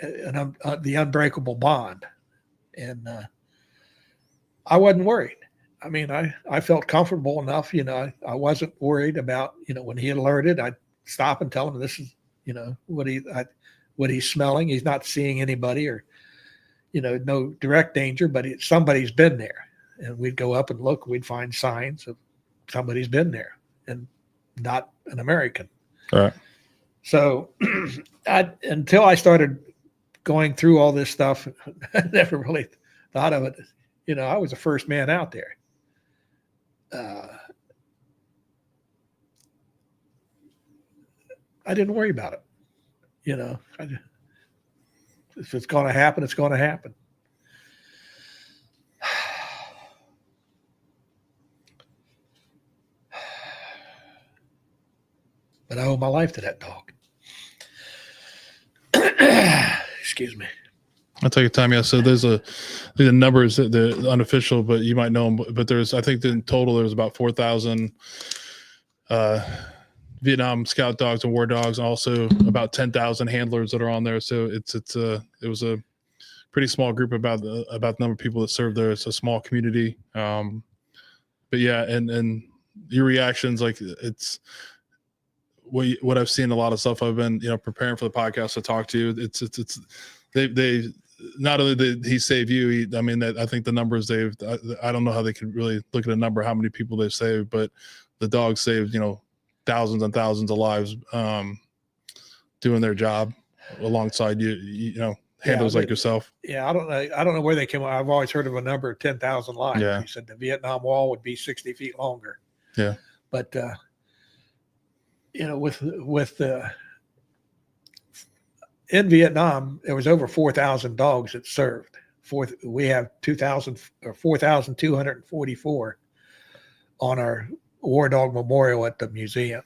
the unbreakable bond. And I wasn't worried. I mean, I felt comfortable enough, I wasn't worried about, when he alerted, I'd stop and tell him this is, what he's smelling. He's not seeing anybody or, no direct danger, but somebody's been there. And we'd go up and look, we'd find signs of somebody's been there and not an American. All right. So until I started going through all this stuff, I never really thought of it. I was the first man out there. I didn't worry about it. If it's going to happen, it's going to happen. But I owe my life to that dog. Excuse me. I'll take your time. Yeah. So there's the numbers that the unofficial, but you might know them. But I think in total, there's about 4,000 Vietnam scout dogs and war dogs, and also about 10,000 handlers that are on there. So it was a pretty small group about the number of people that serve there. It's a small community. But yeah, and your reactions, like it's what I've seen a lot of stuff. I've been preparing for the podcast to talk to you. It's they not only did he save you, I think the numbers I don't know how they could really look at a number, how many people they've saved, but the dogs saved, thousands and thousands of lives doing their job alongside handlers like yourself. Yeah. I don't know where they came up. I've always heard of a number of 10,000 lives. Yeah. He said the Vietnam Wall would be 60 feet longer. Yeah. But, in Vietnam, there was over 4,000 dogs that served. We have 4,244 on our War Dog Memorial at the museum.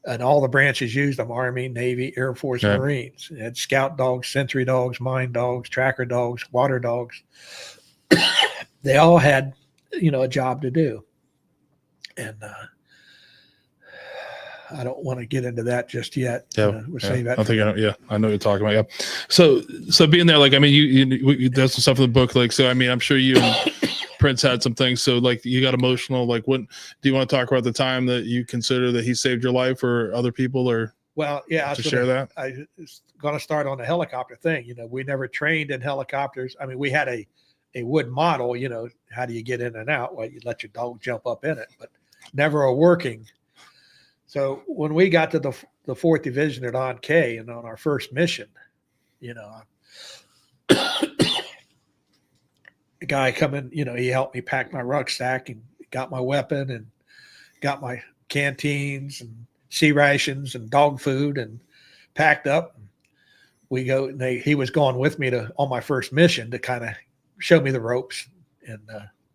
And all the branches used them: Army, Navy, Air Force, yeah. Marines. It had scout dogs, sentry dogs, mine dogs, tracker dogs, water dogs. They all had, a job to do. And I don't want to get into that just yet. Yeah, we'll save that. I know what you're talking about. Yeah. So being there, like, you there's some stuff in the book, like, so, I'm sure you and Prince had some things. So like you got emotional, like what, do you want to talk about the time that you consider that he saved your life or other people or? Well, yeah. To share that? I was going to start on the helicopter thing. We never trained in helicopters. We had a wood model, how do you get in and out? Well, you let your dog jump up in it, but never a working. So when we got to the 4th Division at On K and on our first mission, the guy come in, he helped me pack my rucksack and got my weapon and got my canteens and sea rations and dog food and packed up. We go, and he was going with me on my first mission to kind of show me the ropes and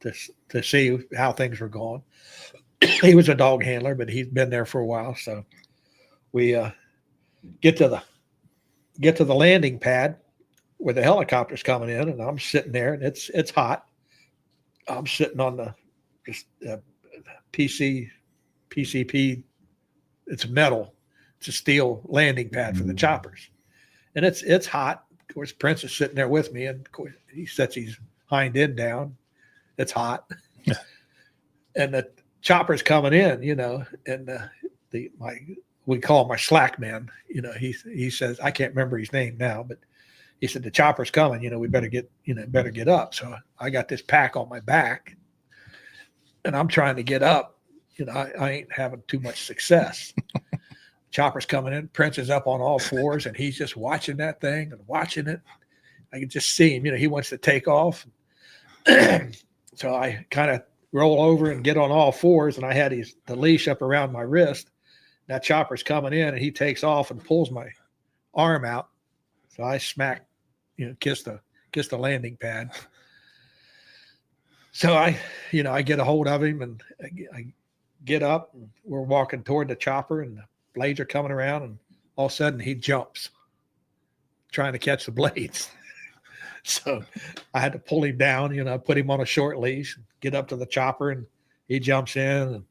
to see how things were going. He was a dog handler, but he's been there for a while. So we get to the landing pad, where the helicopter's coming in, and I'm sitting there, and it's hot. I'm sitting on the just PCP. It's metal. It's a steel landing pad for the choppers, and it's hot. Of course, Prince is sitting there with me, and of course he sets his hind end down. It's hot, and the chopper's coming in, and we call him my slack man. He says, I can't remember his name now, but he said the chopper's coming. We better get up. So I got this pack on my back, and I'm trying to get up. I ain't having too much success. Chopper's coming in. Prince is up on all fours, and he's just watching that thing and watching it. I can just see him. He wants to take off. So I kind of roll over and get on all fours, and I had the leash up around my wrist. That chopper's coming in, and he takes off and pulls my arm out. So I smack, kiss the landing pad. So I get a hold of him, and I get up, and we're walking toward the chopper, and the blades are coming around, and all of a sudden he jumps, trying to catch the blades. So I had to pull him down, put him on a short leash, get up to the chopper, and he jumps in, and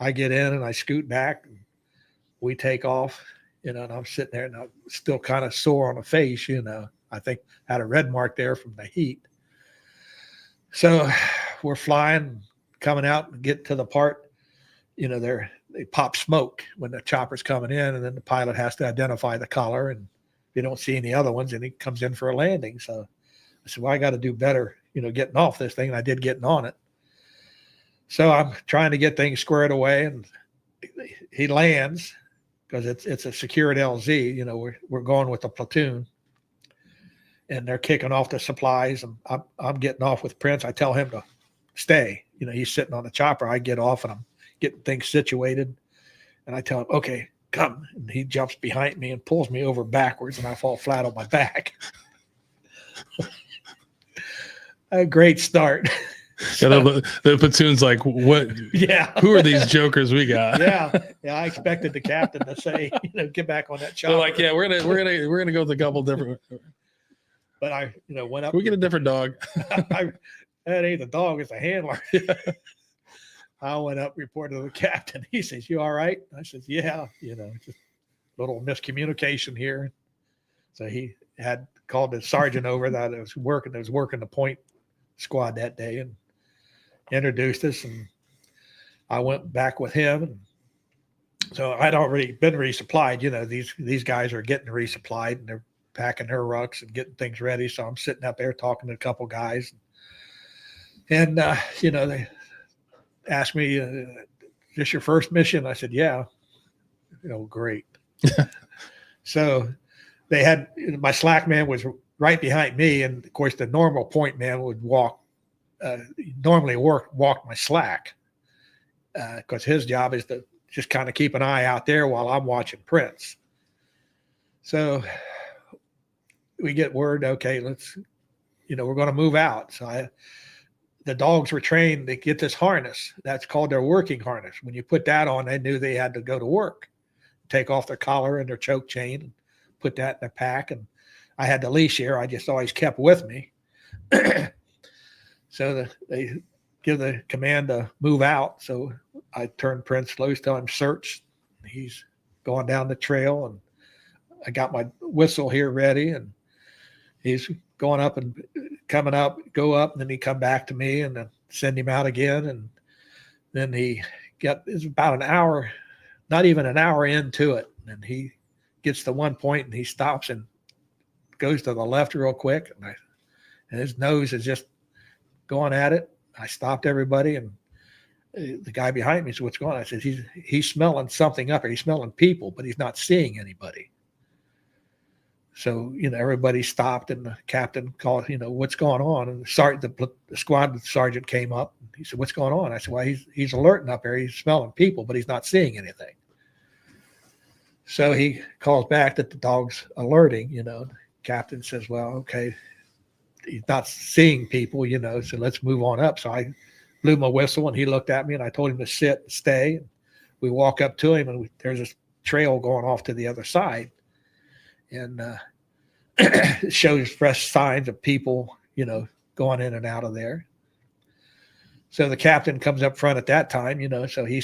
I get in, and I scoot back, and we take off, and I'm sitting there, and I'm still kind of sore on the face, I think I had a red mark there from the heat. So we're flying, coming out, and get to the part, they pop smoke when the chopper's coming in, and then the pilot has to identify the color, and if you don't see any other ones, and he comes in for a landing. So I said, well, I got to do better, getting off this thing, and I did getting on it. So I'm trying to get things squared away, and he lands because it's a secured LZ. We're going with the platoon, and they're kicking off the supplies, and I'm getting off with Prince. I tell him to stay. He's sitting on the chopper. I get off, and I'm getting things situated, and I tell him, okay, come. And he jumps behind me and pulls me over backwards, and I fall flat on my back. A great start. The platoon's like, what? Yeah. Who are these jokers we got? Yeah. I expected the captain to say, get back on that chopper. They're like, yeah, we're gonna go with a couple different. But I, went up. Can we get a different dog? That ain't the dog; it's a handler. I went up, reported to the captain. He says, "You all right?" I said, "Yeah." Just a little miscommunication here. So he had called the sergeant over that was working the point squad that day, and introduced us, and I went back with him. And so I'd already been resupplied. These guys are getting resupplied, and they're packing their rucks and getting things ready. So I'm sitting up there talking to a couple guys, and they asked me, "Is this your first mission?" I said, "Yeah." Great. So they had my slack man was right behind me, and of course the normal point man would walk my slack because his job is to just kind of keep an eye out there while I'm watching Prince. So we get word, okay, let's, we're going to move out. So the dogs were trained to get this harness. That's called their working harness. When you put that on, they knew they had to go to work, take off their collar and their choke chain, and put that in their pack. And I had the leash here. I just always kept with me. So they give the command to move out. So I turned Prince loose, tell him search. He's going down the trail, and I got my whistle here ready, and he's going up and coming up, go up, and then he come back to me, and then send him out again. And then it's about an hour, not even an hour into it. And he gets to one point, and he stops and goes to the left real quick. And his nose is just going at it. I stopped everybody, and the guy behind me said, "What's going on?" I said, he's smelling something up here. He's smelling people, but he's not seeing anybody. So, everybody stopped, and the captain called, "What's going on?" And the squad sergeant came up. And he said, "What's going on?" I said, "Well, he's alerting up there. He's smelling people, but he's not seeing anything." So he calls back that the dog's alerting, The captain says, "Well, okay, he's not seeing people, so let's move on up." So I blew my whistle, and he looked at me, and I told him to sit and stay. We walk up to him, and there's this trail going off to the other side. And it shows fresh signs of people, going in and out of there. So the captain comes up front at that time, so he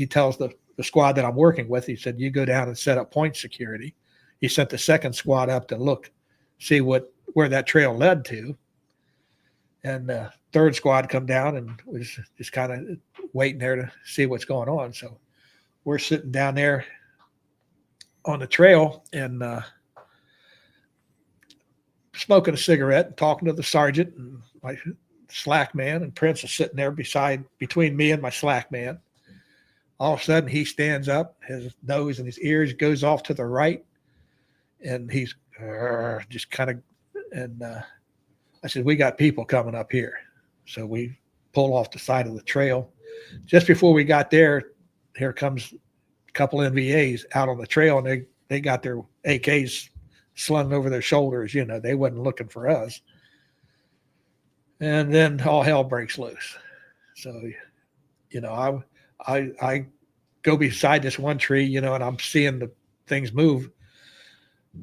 tells the squad that I'm working with, he said, you go down and set up point security. He sent the second squad up to see where that trail led to. And the third squad come down and was just kind of waiting there to see what's going on. So we're sitting down there on the trail and smoking a cigarette and talking to the sergeant, and my slack man, and Prince is sitting there between me and my slack man. All of a sudden he stands up, his nose and his ears goes off to the right, and he's just kind of, and I said, we got people coming up here. So we pull off the side of the trail. Just before we got there, here comes a couple NVAs out on the trail, and they got their AKs slung over their shoulders. They wasn't looking for us. And then all hell breaks loose. So, I go beside this one tree, and I'm seeing the things move.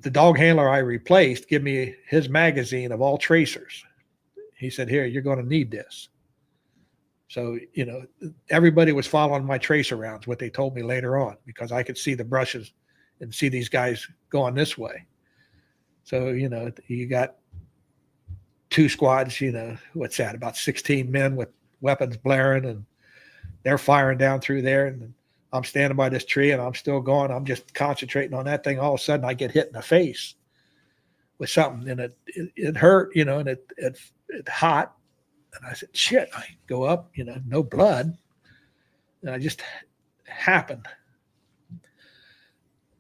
The dog handler I replaced gave me his magazine of all tracers. He said, here, you're going to need this. So, everybody was following my tracer rounds, what they told me later on, because I could see the brushes and see these guys going this way. So, you got two squads, what's that, about 16 men with weapons blaring, and they're firing down through there. And I'm standing by this tree and I'm still going. I'm just concentrating on that thing. All of a sudden I get hit in the face with something, and it hurt, and it hot. And I said, shit. I go up, no blood. And I just happened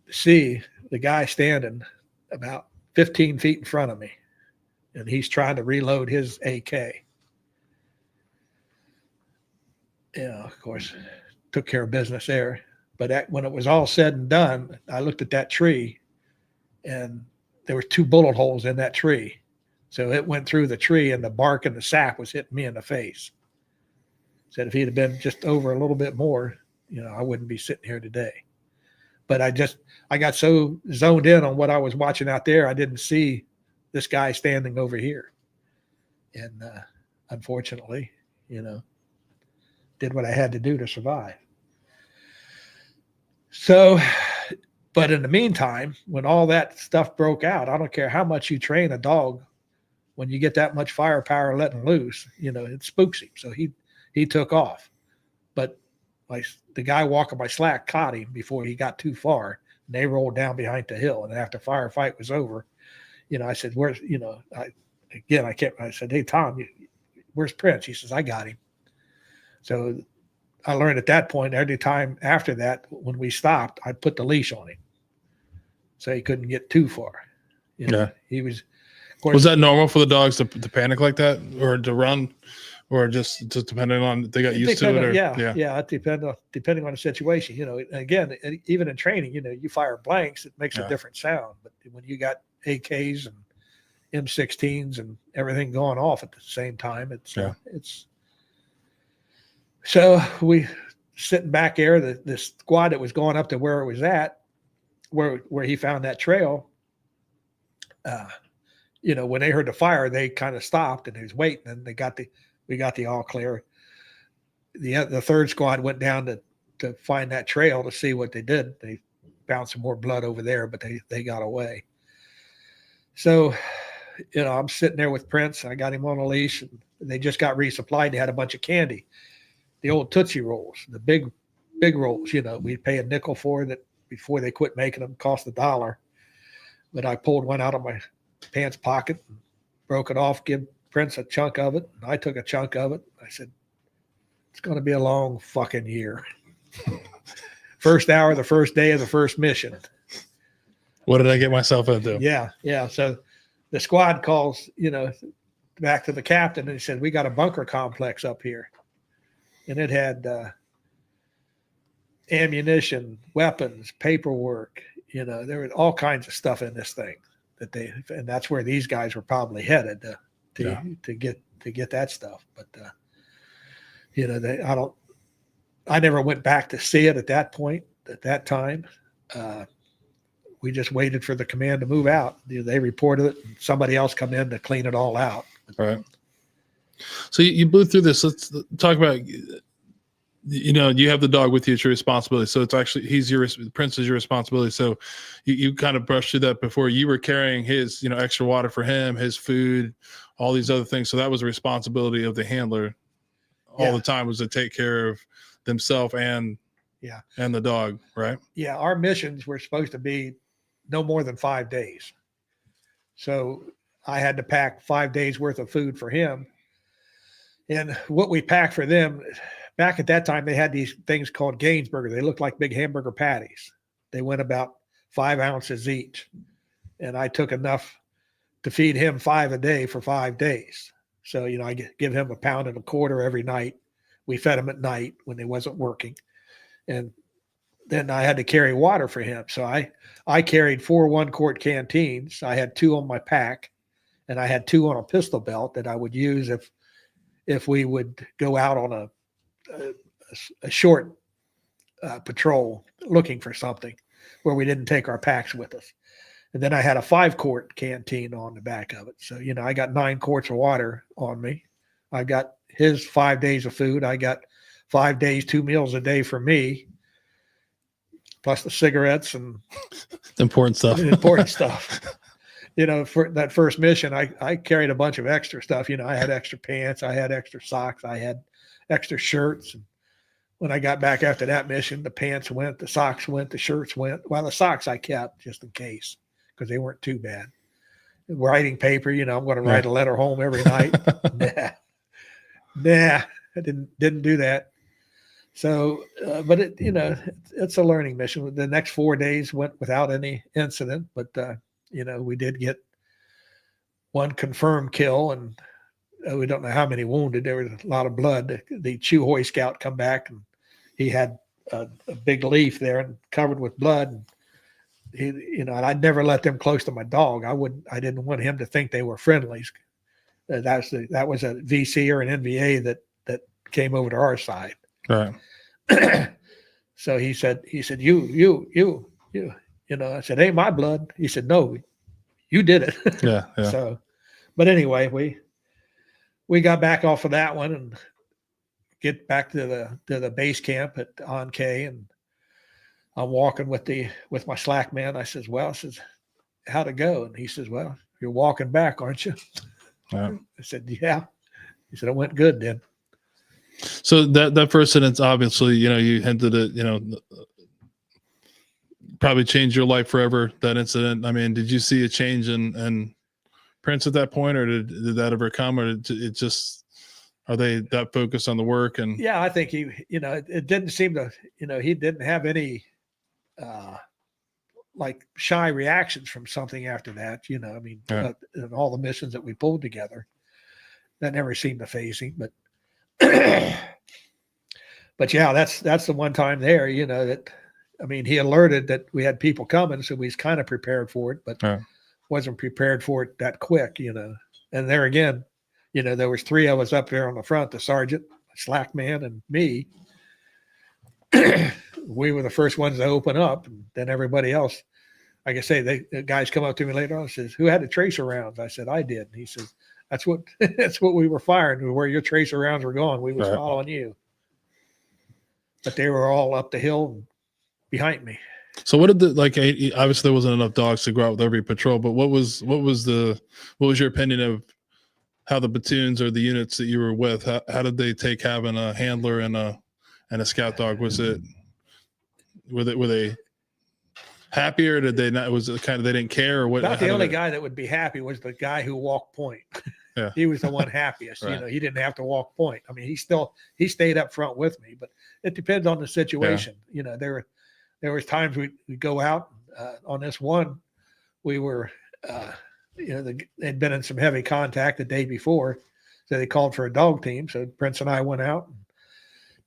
to see the guy standing about 15 feet in front of me, and he's trying to reload his AK. Of course, took care of business there. But when it was all said and done, I looked at that tree, and there were 2 bullet holes in that tree. So it went through the tree, and the bark and the sap was hitting me in the face. Said if he'd have been just over a little bit more, I wouldn't be sitting here today. But I got so zoned in on what I was watching out there, I didn't see this guy standing over here. And unfortunately, did what I had to do to survive. So, but in the meantime, when all that stuff broke out, I don't care how much you train a dog, when you get that much firepower letting loose, it spooks him. So he took off. But the guy walking my slack caught him before he got too far, and they rolled down behind the hill. And after firefight was over, I said, where's, I said, hey, Tom, where's Prince? He says, I got him. So I learned at that point, every time after that, when we stopped, I put the leash on him so he couldn't get too far. He was, of course. Was that normal for the dogs to panic like that, or to run, or just depending on they got used to it? Or, it depending on the situation. Again, even in training, you fire blanks, it makes a different sound. But when you got AKs and M16s and everything going off at the same time, it's. So we sitting back there, the squad that was going up to where it was at, where he found that trail. When they heard the fire, they kind of stopped and he was waiting, and we got the all clear. The third squad went down to find that trail to see what they did. They found some more blood over there, but they got away. So, I'm sitting there with Prince. I got him on a leash, and they just got resupplied. They had a bunch of candy, the old Tootsie Rolls, the big rolls. We'd pay a nickel for that before they quit making them, cost $1. But I pulled one out of my pants pocket, and broke it off, give Prince a chunk of it, and I took a chunk of it. I said, it's going to be a long fucking year. First hour, the first day of the first mission. What did I get myself into? Yeah. So the squad calls, back to the captain, and he said, we got a bunker complex up here. And it had ammunition, weapons, paperwork. There was all kinds of stuff in this thing and that's where these guys were probably headed to get that stuff. But I never went back to see it at that point, at that time. we just waited for the command to move out. They reported it, and somebody else come in to clean it all out. All right. So you blew through this. Let's talk about, you have the dog with you. It's your responsibility. So it's actually, Prince is your responsibility. So you kind of brushed through that before. You were carrying his, extra water for him, his food, all these other things. So that was a responsibility of the handler all the time, was to take care of themselves and the dog, right? Yeah. Our missions were supposed to be no more than 5 days. So I had to pack 5 days worth of food for him. And what we packed for them, back at that time, they had these things called Gainsburger. They looked like big hamburger patties. They went about 5 ounces each. And I took enough to feed him 5 a day for 5 days. So, I give him 1.25 pounds every night. We fed him at night when he wasn't working. And then I had to carry water for him. So I carried 4 1-quart canteens. I had 2 on my pack, and I had 2 on a pistol belt that I would use if we would go out on a short patrol looking for something where we didn't take our packs with us. And then I had a 5-quart canteen on the back of it. So, I got 9 quarts of water on me. I got his 5 days of food. I got 5 days, 2 meals a day for me, plus the cigarettes and important stuff. For that first mission, I carried a bunch of extra stuff. I had extra pants, I had extra socks, I had extra shirts. And when I got back after that mission, the pants went, the socks went, the shirts went. Well, the socks I kept just in case, because they weren't too bad. Writing paper, I'm going to write a letter home every night. Nah, I didn't do that. So, but it's a learning mission. The next 4 days went without any incident, but we did get 1 confirmed kill, and we don't know how many wounded. There was a lot of blood. The Chuhoy scout come back, and he had a big leaf there and covered with blood. And he, and I'd never let them close to my dog. I didn't want him to think they were friendlies. That was a VC or an NVA that came over to our side. Right. So he said, you. I said, ain't my blood. He said, no, you did it. Yeah. So, but anyway, we got back off of that one and get back to the base camp at On K, and I'm walking with my slack man. I says, how'd it go? And he says, well, you're walking back, aren't you? Yeah. I said, yeah. He said, it went good then. So that first incident, obviously, you hinted at, probably changed your life forever, that incident. I mean, did you see a change in Prince at that point, or did that ever come, or it just, are they that focused on the work? And yeah, I think he, it didn't seem to, he didn't have any like shy reactions from something after that, and all the missions that we pulled together, that never seemed to faze him. But yeah, that's the one time there, that, he alerted that we had people coming, so we was kind of prepared for it, but wasn't prepared for it that quick, And there again, there was 3 of us up there on the front, the sergeant, slack man, and me. We were the first ones to open up, and then everybody else. Like I say, the guys come up to me later on and says, who had the tracer rounds? I said, I did. And he says, that's what we were firing. Where your tracer rounds were going, we was following you. But they were all up the hill behind me. So what did obviously there wasn't enough dogs to go out with every patrol, but what was your opinion of how the platoons or the units that you were with, how did they take having a handler and a scout dog? Were they happy, or did they not? Was it kind of, they didn't care, or what? About the only guy that would be happy was the guy who walked point. Yeah. He was the one happiest. Right. He didn't have to walk point. He stayed up front with me, but it depends on the situation. Yeah. There was times we'd go out on this one. We were, they'd been in some heavy contact the day before, so they called for a dog team. So Prince and I went out.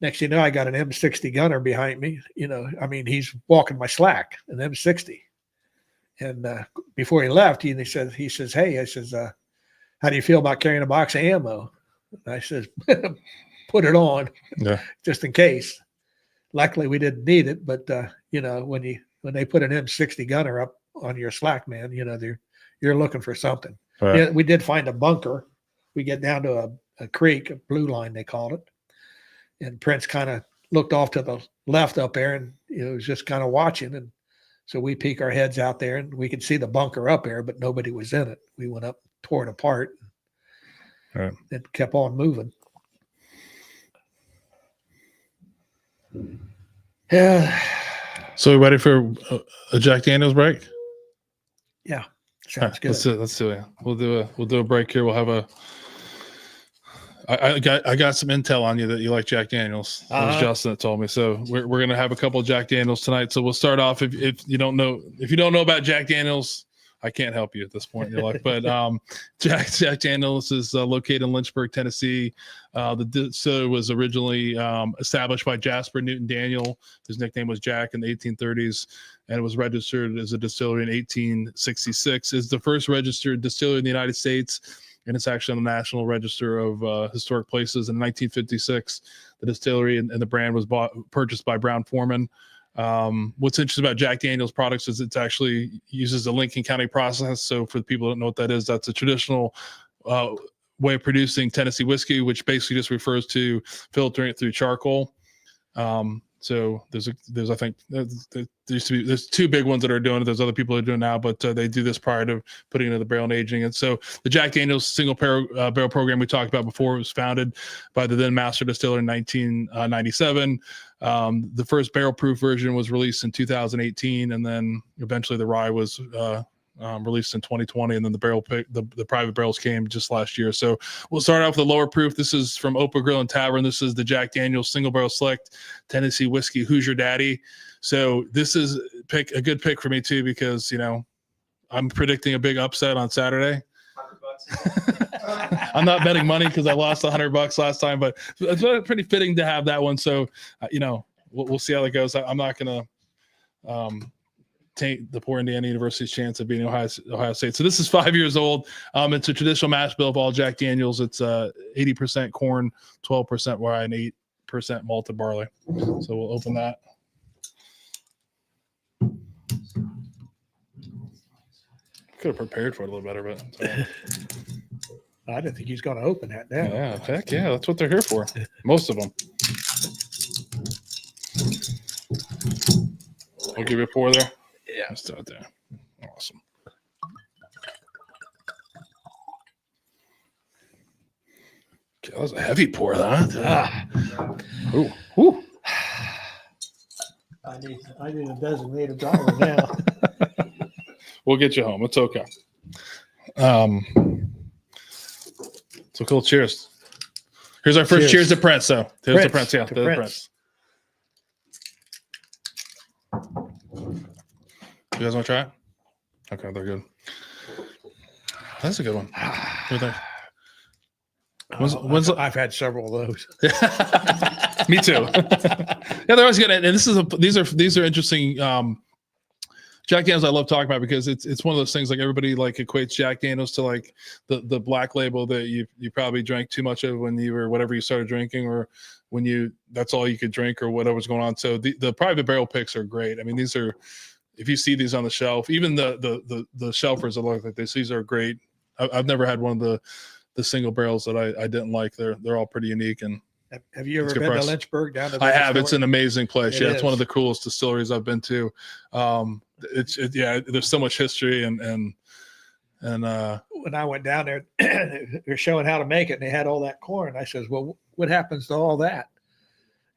Next thing you know, I got an M60 gunner behind me. He's walking my slack, an M60. And before he left, he says, hey, I says, how do you feel about carrying a box of ammo? And I says, put it on, just in case. Luckily, we didn't need it, but when they put an M60 gunner up on your slack, man. You know, you're looking for something. Right. Yeah, we did find a bunker. We get down to a creek, a blue line they called it, and Prince kind of looked off to the left up there, and was just kind of watching. And so we peek our heads out there, and we could see the bunker up there, but nobody was in it. We went up, tore it apart, Right. and kept on moving. Yeah. So we ready for a Jack Daniels break? Yeah. Sounds good. Let's do it. We'll do a break here. We'll have I got some intel on you that you like Jack Daniels. It was Justin that told me. So we're gonna have a couple of Jack Daniels tonight. So we'll start off. If you don't know about Jack Daniels, I can't help you at this point in your life. But Jack Daniels is located in Lynchburg, Tennessee. The distillery was originally established by Jasper Newton Daniel. His nickname was Jack in the 1830s, and it was registered as a distillery in 1866. It's the first registered distillery in the United States, and it's actually on the National Register of Historic Places. In 1956, the distillery and the brand was purchased by Brown-Forman. What's interesting about Jack Daniel's products is it actually uses the Lincoln County process. So for the people who don't know what that is, that's a traditional way of producing Tennessee whiskey, which basically just refers to filtering it through charcoal. So there's I think there's two big ones that are doing it. There's other people that are doing it now, but they do this prior to putting it into the barrel and aging it. So the Jack Daniel's single barrel program we talked about before was founded by the then master distiller in 1997. The first barrel proof version was released in 2018, and then eventually the rye was released in 2020, and then the private barrels came just last year. So we'll start off with the lower proof. This is from Opa Grill and Tavern. This is the Jack Daniel's Single Barrel Select Tennessee Whiskey Who's Your Daddy. So this is a good pick for me too, because I'm predicting a big upset on Saturday. I'm not betting money because I lost $100 last time, but it's pretty fitting to have that one. So we'll see how that goes. I'm not gonna taint the poor Indiana University's chance of beating Ohio State. So this is 5 years old. It's a traditional mash bill of all Jack Daniels. It's 80% corn, 12% rye, and 8% malted barley. So we'll open that. Could have prepared for it a little better, but I didn't think he's going to open that now. Yeah, heck yeah, that's what they're here for. Most of them. I'll give you a pour there. Yeah, let's do it there. Awesome. Okay, that was a heavy pour, huh? Ooh, ooh. I need a designated driver now. We'll get you home. It's okay. So cool. Cheers. Here's our first cheers to Prince. So there's the Prince. Yeah, there's the Prince. You guys want to try it? Okay, they're good. That's a good one. I've had several of those. Me too. Yeah, they're always good. And these are interesting. Jack Daniels I love talking about because it's one of those things like everybody like equates Jack Daniels to like the black label that you probably drank too much of when you were whatever you started drinking, or when that's all you could drink or whatever's going on. So the private barrel picks are great. I mean, these are, if you see these on the shelf, even the shelfers that look like this, these are great. I've never had one of the single barrels that I didn't like. They're all pretty unique. And have you ever been to Lynchburg down to? I have. It's an amazing place. It's one of the coolest distilleries I've been to. There's so much history and when I went down there, they're showing how to make it, and they had all that corn. I says, well, what happens to all that?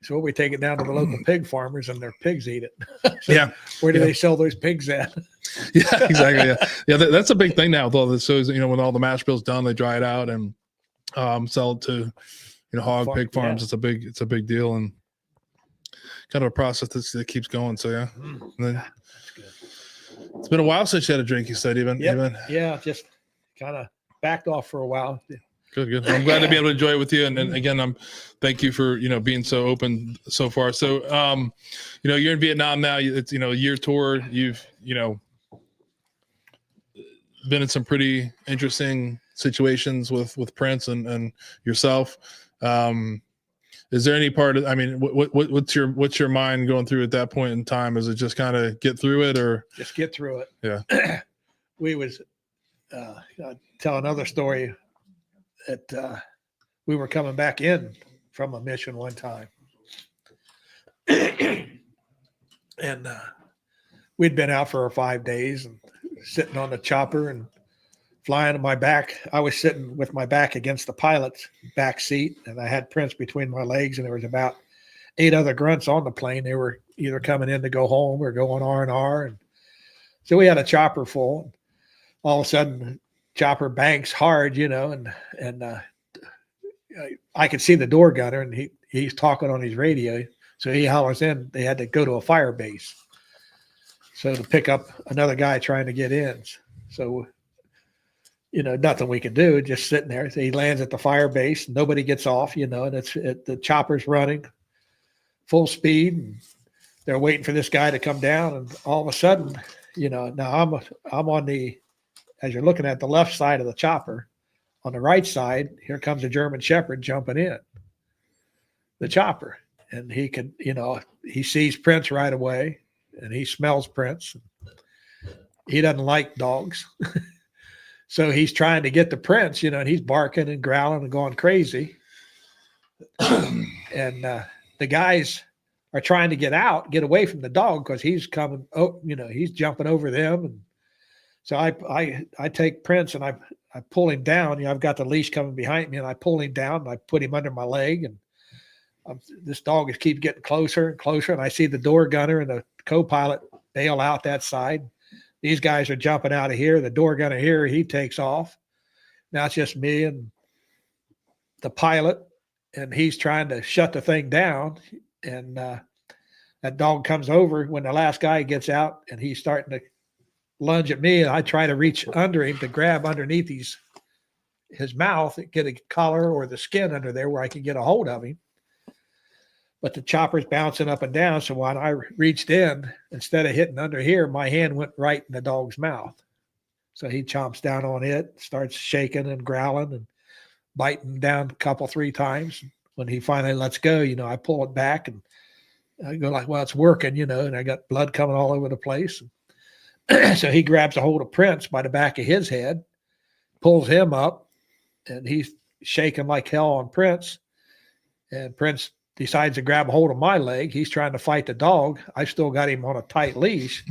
So we take it down to the local pig farmers, and their pigs eat it. So where do they sell those pigs at? Yeah, exactly. Yeah. That's a big thing now. Though, so when all the mash bill's done, they dry it out and sell it to hog pig farms. Yeah. It's a big deal, and kind of a process that keeps going. So yeah. Then, that's good. It's been a while since you had a drink, you said, even. Yeah, just kind of backed off for a while. Good. I'm glad to be able to enjoy it with you. And again, thank you for, being so open so far. So, you're in Vietnam now. It's, a year tour. You've, been in some pretty interesting situations with Prince and yourself. Is there any part of, I mean, what's your mind going through at that point in time? Is it just kind of get through it, or just get through it? Yeah. We was, I'll tell another story that we were coming back in from a mission one time. And we'd been out for 5 days and sitting on the chopper and flying on my back. I was sitting with my back against the pilot's back seat, and I had Prince between my legs, and there was about 8 other grunts on the plane. They were either coming in to go home or going R&R. And so we had a chopper full. All of a sudden, chopper banks hard, and I could see the door gunner, and he's talking on his radio. So he hollers in, they had to go to a fire base. So to pick up another guy trying to get in. So, nothing we could do, just sitting there. So he lands at the fire base, nobody gets off, and the chopper's running full speed, and they're waiting for this guy to come down. And all of a sudden, now I'm on the, as you're looking at the left side of the chopper, on the right side, here comes a German Shepherd jumping in the chopper. And he could, he sees Prince right away, and he smells Prince. He doesn't like dogs. So he's trying to get the Prince, and he's barking and growling and going crazy. And the guys are trying to get away from the dog, because he's coming, he's jumping over them. And so I take Prince and I pull him down. I've got the leash coming behind me, and I pull him down and I put him under my leg. And this dog keeps getting closer and closer. And I see the door gunner and the co-pilot bail out that side. These guys are jumping out of here. The door gunner here, he takes off. Now it's just me and the pilot, and he's trying to shut the thing down. And that dog comes over when the last guy gets out, and he's starting to lunge at me. And I try to reach under him to grab underneath his mouth and get a collar or the skin under there where I can get a hold of him. But the chopper's bouncing up and down. So when I reached in, instead of hitting under here, my hand went right in the dog's mouth. So he chomps down on it, starts shaking and growling and biting down a couple, 3 times. When he finally lets go, I pull it back and I go like, well, it's working, and I got blood coming all over the place. So he grabs a hold of Prince by the back of his head, pulls him up, and he's shaking like hell on Prince. And Prince decides to grab a hold of my leg. He's trying to fight the dog. I still got him on a tight leash.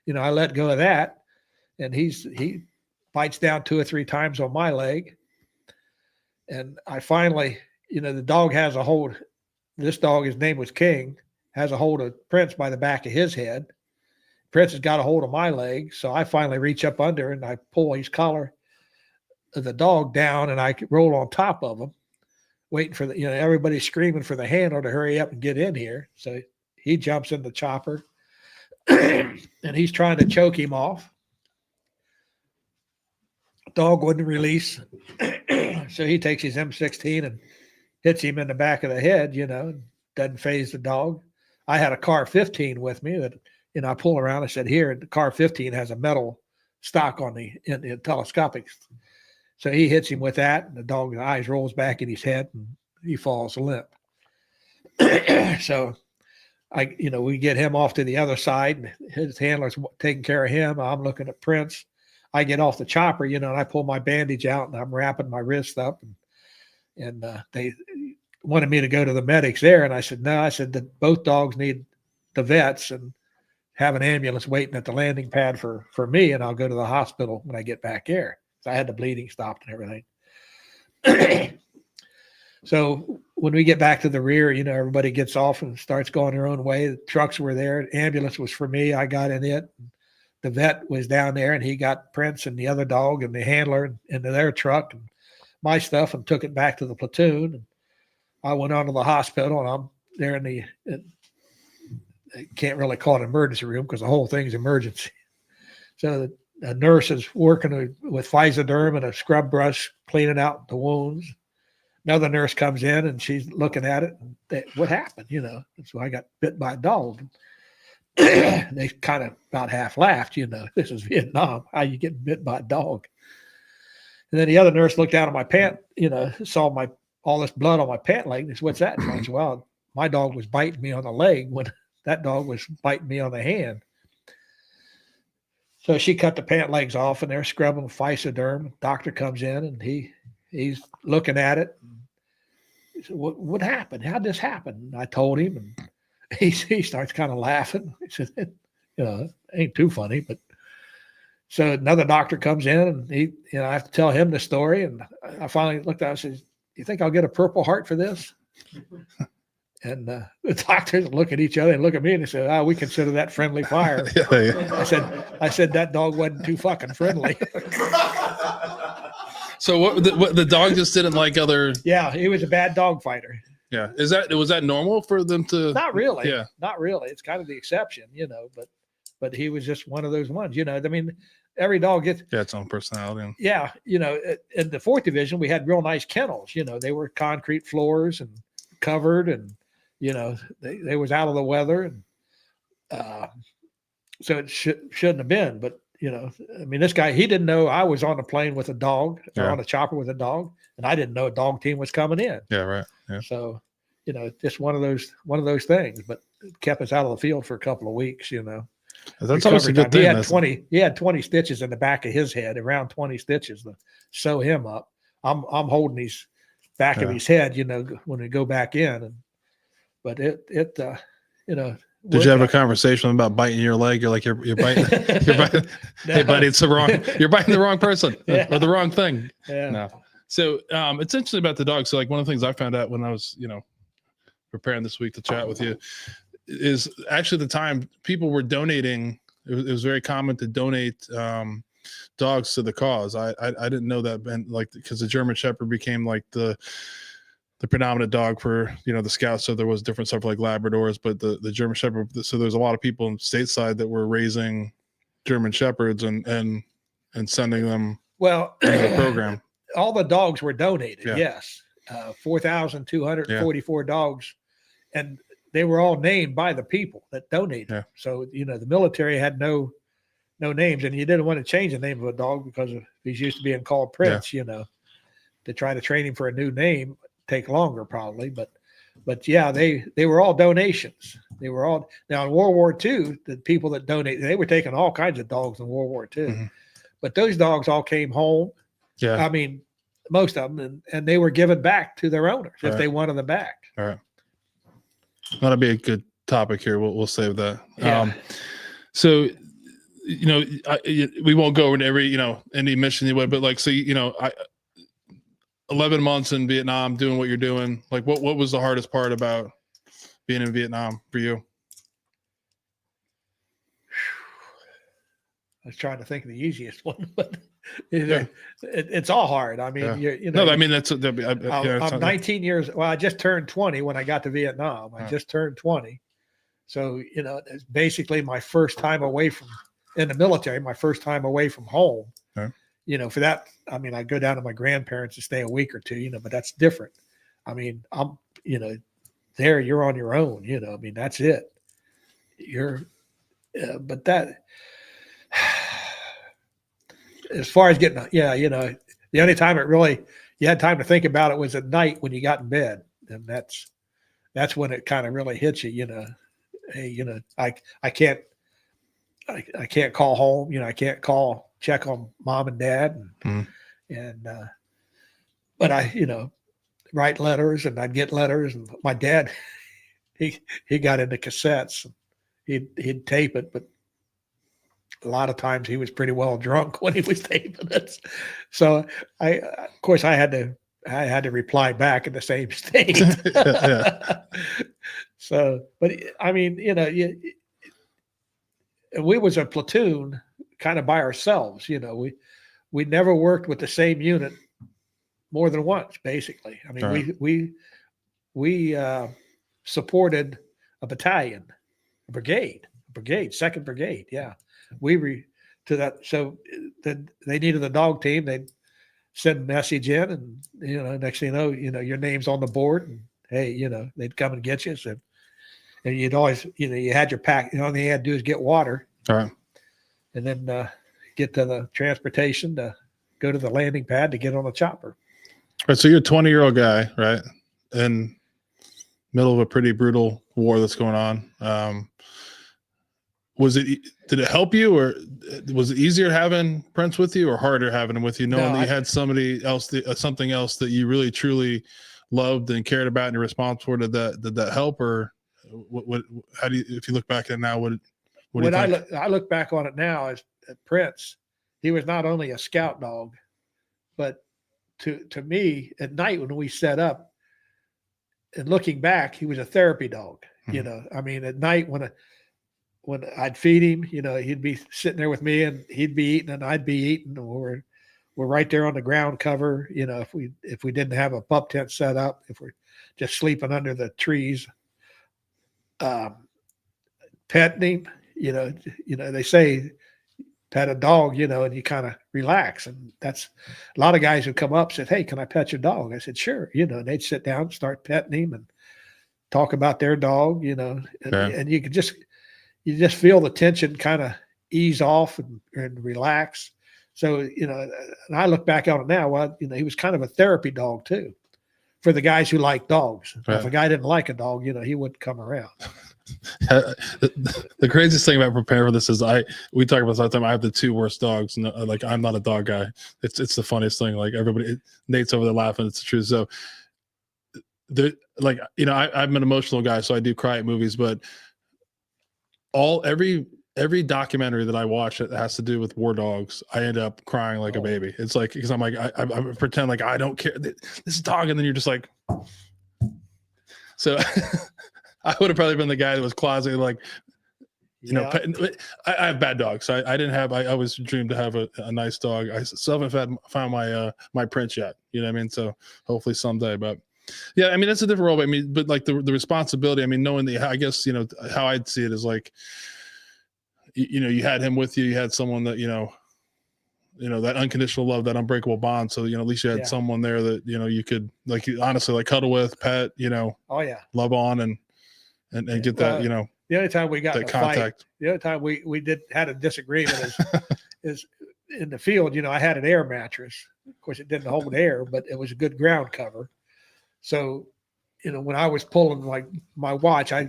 I let go of that, and he bites down 2 or 3 times on my leg. And I finally, the dog has a hold. This dog, his name was King, has a hold of Prince by the back of his head. Prince has got a hold of my leg. So I finally reach up under and I pull his collar of the dog down, and I roll on top of him, waiting for everybody's screaming for the handler to hurry up and get in here. So he jumps in the chopper and he's trying to choke him off. Dog wouldn't release. So he takes his M16 and hits him in the back of the head, doesn't faze the dog. I had a car 15 with me that, I pull around. I said, here, the car 15 has a metal stock on the telescopic. So he hits him with that, and the dog's eyes rolls back in his head, and he falls limp. So we get him off to the other side. His handler's taking care of him. I'm looking at Prince. I get off the chopper, and I pull my bandage out, and I'm wrapping my wrist up. And they wanted me to go to the medics there. And I said, no, I said that both dogs need the vets and have an ambulance waiting at the landing pad for me. And I'll go to the hospital when I get back there. So I had the bleeding stopped and everything. So when we get back to the rear, everybody gets off and starts going their own way. The trucks were there. The ambulance was for me. I got in it. The vet was down there, and he got Prince and the other dog and the handler into their truck and my stuff and took it back to the platoon. And I went on to the hospital, and I'm there I can't really call it an emergency room because the whole thing's emergency. So the nurse is working with Physoderm and a scrub brush, cleaning out the wounds. Another nurse comes in, and she's looking at it. And what happened? So I got bit by a dog. They kind of about half laughed. This is Vietnam. How you getting bit by a dog? And then the other nurse looked down at my pant, saw my all this blood on my pant leg. He said, what's that? And I said, well, my dog was biting me on the leg when that dog was biting me on the hand. So she cut the pant legs off, and they're scrubbing with Physoderm. Doctor comes in, and he's looking at it. He said, what happened? How'd this happen? And I told him, and he starts kind of laughing. He said, it ain't too funny, but so another doctor comes in, and I have to tell him the story. And I finally looked at him and said, you think I'll get a Purple Heart for this? And the doctors look at each other and look at me, and they said, we consider that friendly fire. I said, that dog wasn't too fucking friendly. So what the dog just didn't like other. Yeah, he was a bad dog fighter. Yeah. Was that normal for them to? Not really. Yeah. Not really. It's kind of the exception, but he was just one of those ones, I mean, every dog gets its own personality. Yeah. In the 4th division, we had real nice kennels, they were concrete floors and covered, and, they was out of the weather. And so it shouldn't have been, but, I mean, this guy, he didn't know I was on a plane with a dog or on a chopper with a dog, and I didn't know a dog team was coming in. Yeah. Right. Yeah. So, just one of those things, but it kept us out of the field for a couple of weeks, That's always a good thing. He had 20 stitches in the back of his head, around 20 stitches to sew him up. I'm holding his back of his head, when we go back in, but it Did you have a conversation about biting your leg? You're like, you're biting. No. Hey, buddy, you're biting the wrong person or the wrong thing. Yeah. No. So it's interesting about the dog. So like one of the things I found out when I was, preparing this week to chat with you is actually the time people were donating. It was very common to donate dogs to the cause. I didn't know that, because the German Shepherd became like the predominant dog for the Scouts. So there was different stuff like Labradors, but the German Shepherd. So there's a lot of people in stateside that were raising German Shepherds and sending them into the program. All the dogs were donated. Yeah. Yes, 4,244 dogs, and they were all named by the people that donated. Yeah. So the military had no names, and you didn't want to change the name of a dog because he's used to being called Prince. To try to train him for a new name take longer probably, but yeah, they were all donations. They were all, now in World War II, the people that donated, they were taking all kinds of dogs in World War II. Mm-hmm. But those dogs all came home. Yeah. I mean, most of them, and they were given back to their owners if they wanted them back. All right. That'll be a good topic here. We'll save that. Yeah. So, we won't go into every, any mission you would, but like, so, 11 months in Vietnam doing what you're doing. Like what was the hardest part about being in Vietnam for you? I was trying to think of the easiest one, but it's all hard. I mean, no, I mean, that's, I'm 19 years. Well, I just turned 20 when I got to Vietnam. I just turned 20. So, it's basically my first time away in the military, my first time away from home. For that, I mean, I go down to my grandparents to stay a week or two, but that's different. I mean, I'm, there you're on your own, I mean, that's it. But that, as far as getting, the only time you had time to think about it was at night when you got in bed. And that's when it kind of really hits you, hey, I can't call home, I can't check on mom and dad, but I, write letters, and I'd get letters, and my dad, he got into cassettes. He'd tape it, but a lot of times he was pretty well drunk when he was taping it. So of course I had to reply back in the same state. So, but I mean, we was a platoon kind of by ourselves. We never worked with the same unit more than once, basically. I mean, we supported a battalion, a brigade, 2nd Brigade. Yeah. So that they needed a dog team. They'd send a message in, and, next thing you know, your name's on the board, and hey, they'd come and get you. So, and you'd always, you had your pack, all you had to do is get water. All right. And then get to the transportation to go to the landing pad to get on the chopper. Right. So you're a 20-year-old guy, right? In middle of a pretty brutal war that's going on. Did it help you, or was it easier having Prince with you, or harder having him with you, knowing that you had somebody else, something else that you really truly loved and cared about and you're responsible for? Did that help, or what how do you, if you look back at it now, what do you think? I look back on it now as Prince, he was not only a scout dog, but to me at night when we set up and looking back, he was a therapy dog. You know, I mean, at night when I'd feed him, you know, he'd be sitting there with me and he'd be eating and I'd be eating. We're right there on the ground cover. You know, if we didn't have a pup tent set up, if we're just sleeping under the trees, petting him, you know, they say pet a dog, you know, and you kind of relax. And that's a lot of guys who come up said, "Hey, can I pet your dog?" I said, "Sure." You know, and they'd sit down and start petting him and talk about their dog, you know, and you could just feel the tension kind of ease off and relax. So, you know, and I look back on it now, well, you know, he was kind of a therapy dog too for the guys who like dogs. Right. If a guy didn't like a dog, you know, he wouldn't come around. The craziest thing about preparing for this is we talk about this all the time. I have the two worst dogs. And like, I'm not a dog guy. It's the funniest thing. Like Nate's over there laughing. It's the truth. So like, you know, I'm an emotional guy, so I do cry at movies, but every documentary that I watch that has to do with war dogs, I end up crying like a baby. It's like, because I'm like, I pretend like I don't care this dog. And then you're just like, so I would have probably been the guy that was closeted, like, you know, I have bad dogs. So I always dreamed to have a nice dog. I still haven't found my Prince yet. You know what I mean? So hopefully someday, but yeah, I mean, that's a different role. I mean, but like the responsibility, I mean, knowing I guess, you know, how I'd see it is like, you know, you had him with you, you had someone that, you know, that unconditional love, that unbreakable bond. So, you know, at least you had someone there that, you know, you could like, honestly, like cuddle with, pet, you know, love on and get that, you know, the only time we got that in a contact. Fight, the other time we had a disagreement is in the field. You know, I had an air mattress. Of course, it didn't hold air, but it was a good ground cover. So, you know, when I was pulling like my watch, I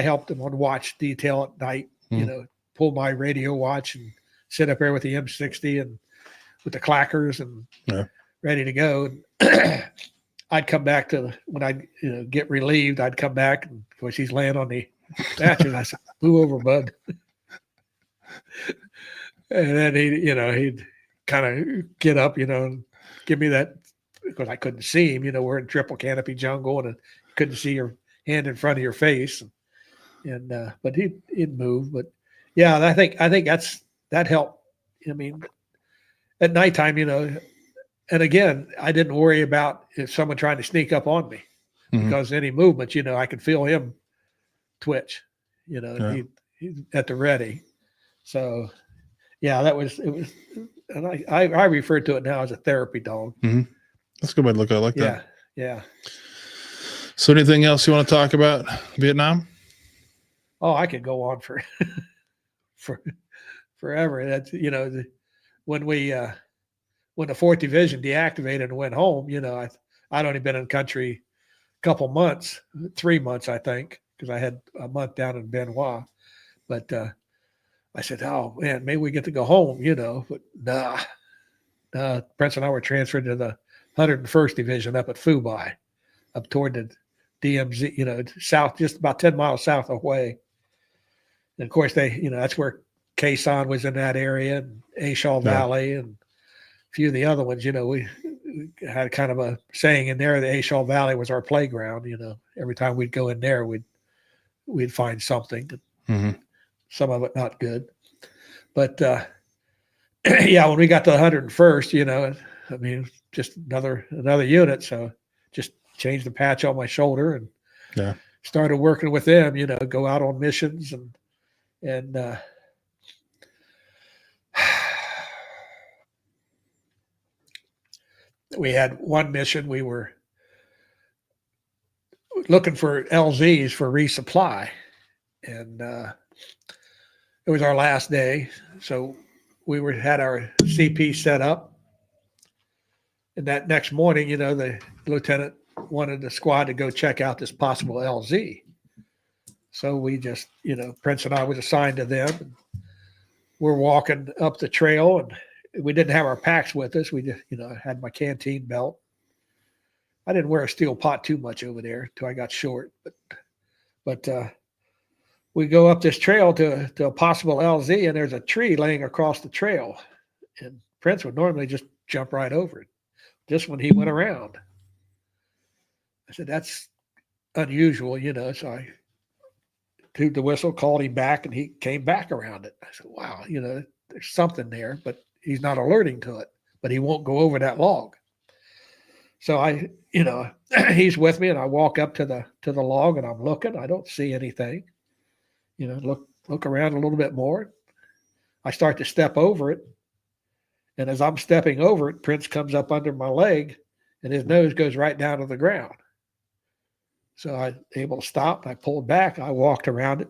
helped him on watch detail at night. You know, pull my radio watch and sit up there with the M60 and with the clackers and ready to go. I'd come back to when I get relieved. I'd come back and of course he's laying on the mattress. I said, "Move over, bud." And then he'd kind of get up, you know, and give me that, because I couldn't see him. You know, we're in triple canopy jungle and you couldn't see your hand in front of your face. And but he'd move. But yeah, I think that helped. I mean, at nighttime, you know, and again, I didn't worry about if someone trying to sneak up on me, because any movement, you know, I could feel him twitch, you know, and he's at the ready. So yeah, it was, and I refer to it now as a therapy dog. That's a good way to look at it. I like that. Yeah. So anything else you want to talk about Vietnam? Oh, I could go on for forever. That's, you know, when the 4th Division deactivated and went home, you know, I'd only been in the country a couple months, 3 months, I think, because I had a month down in Benoit. But I said, "Oh man, maybe we get to go home," you know. But nah. Prince and I were transferred to the 101st Division up at Phu Bai, up toward the DMZ, you know, south, just about 10 miles south of Hue. And of course, that's where Khe Sanh was in that area, and A Shaw Valley, and a few of the other ones. You know, we had kind of a saying in there, the A Shaw Valley was our playground. You know, every time we'd go in there, we'd find something. Some of it not good, but yeah, when we got to the 101st, you know, I mean, just another unit. So just changed the patch on my shoulder and started working with them. You know, go out on missions and we had one mission. We were looking for LZs for resupply, and it was our last day. So we had our CP set up, And that next morning, the lieutenant wanted the squad to go check out this possible LZ. So we just, Prince and I was assigned to them. And we're walking up the trail, and we didn't have our packs with us. We just, I had my canteen belt. I didn't wear a steel pot too much over there until I got short. But we go up this trail to a possible LZ, and there's a tree laying across the trail. And Prince would normally just jump right over it. This one, he went around. I said, that's unusual, so I tooted the whistle, called him back, and he came back around it. I said, wow, there's something there, but he's not alerting to it, but he won't go over that log. So I, he's with me, and I walk up to the log, and I'm looking. I don't see anything. Look around a little bit more. I start to step over it. And as I'm stepping over it, Prince comes up under my leg, and his nose goes right down to the ground. So I was able to stop. I pulled back. I walked around it,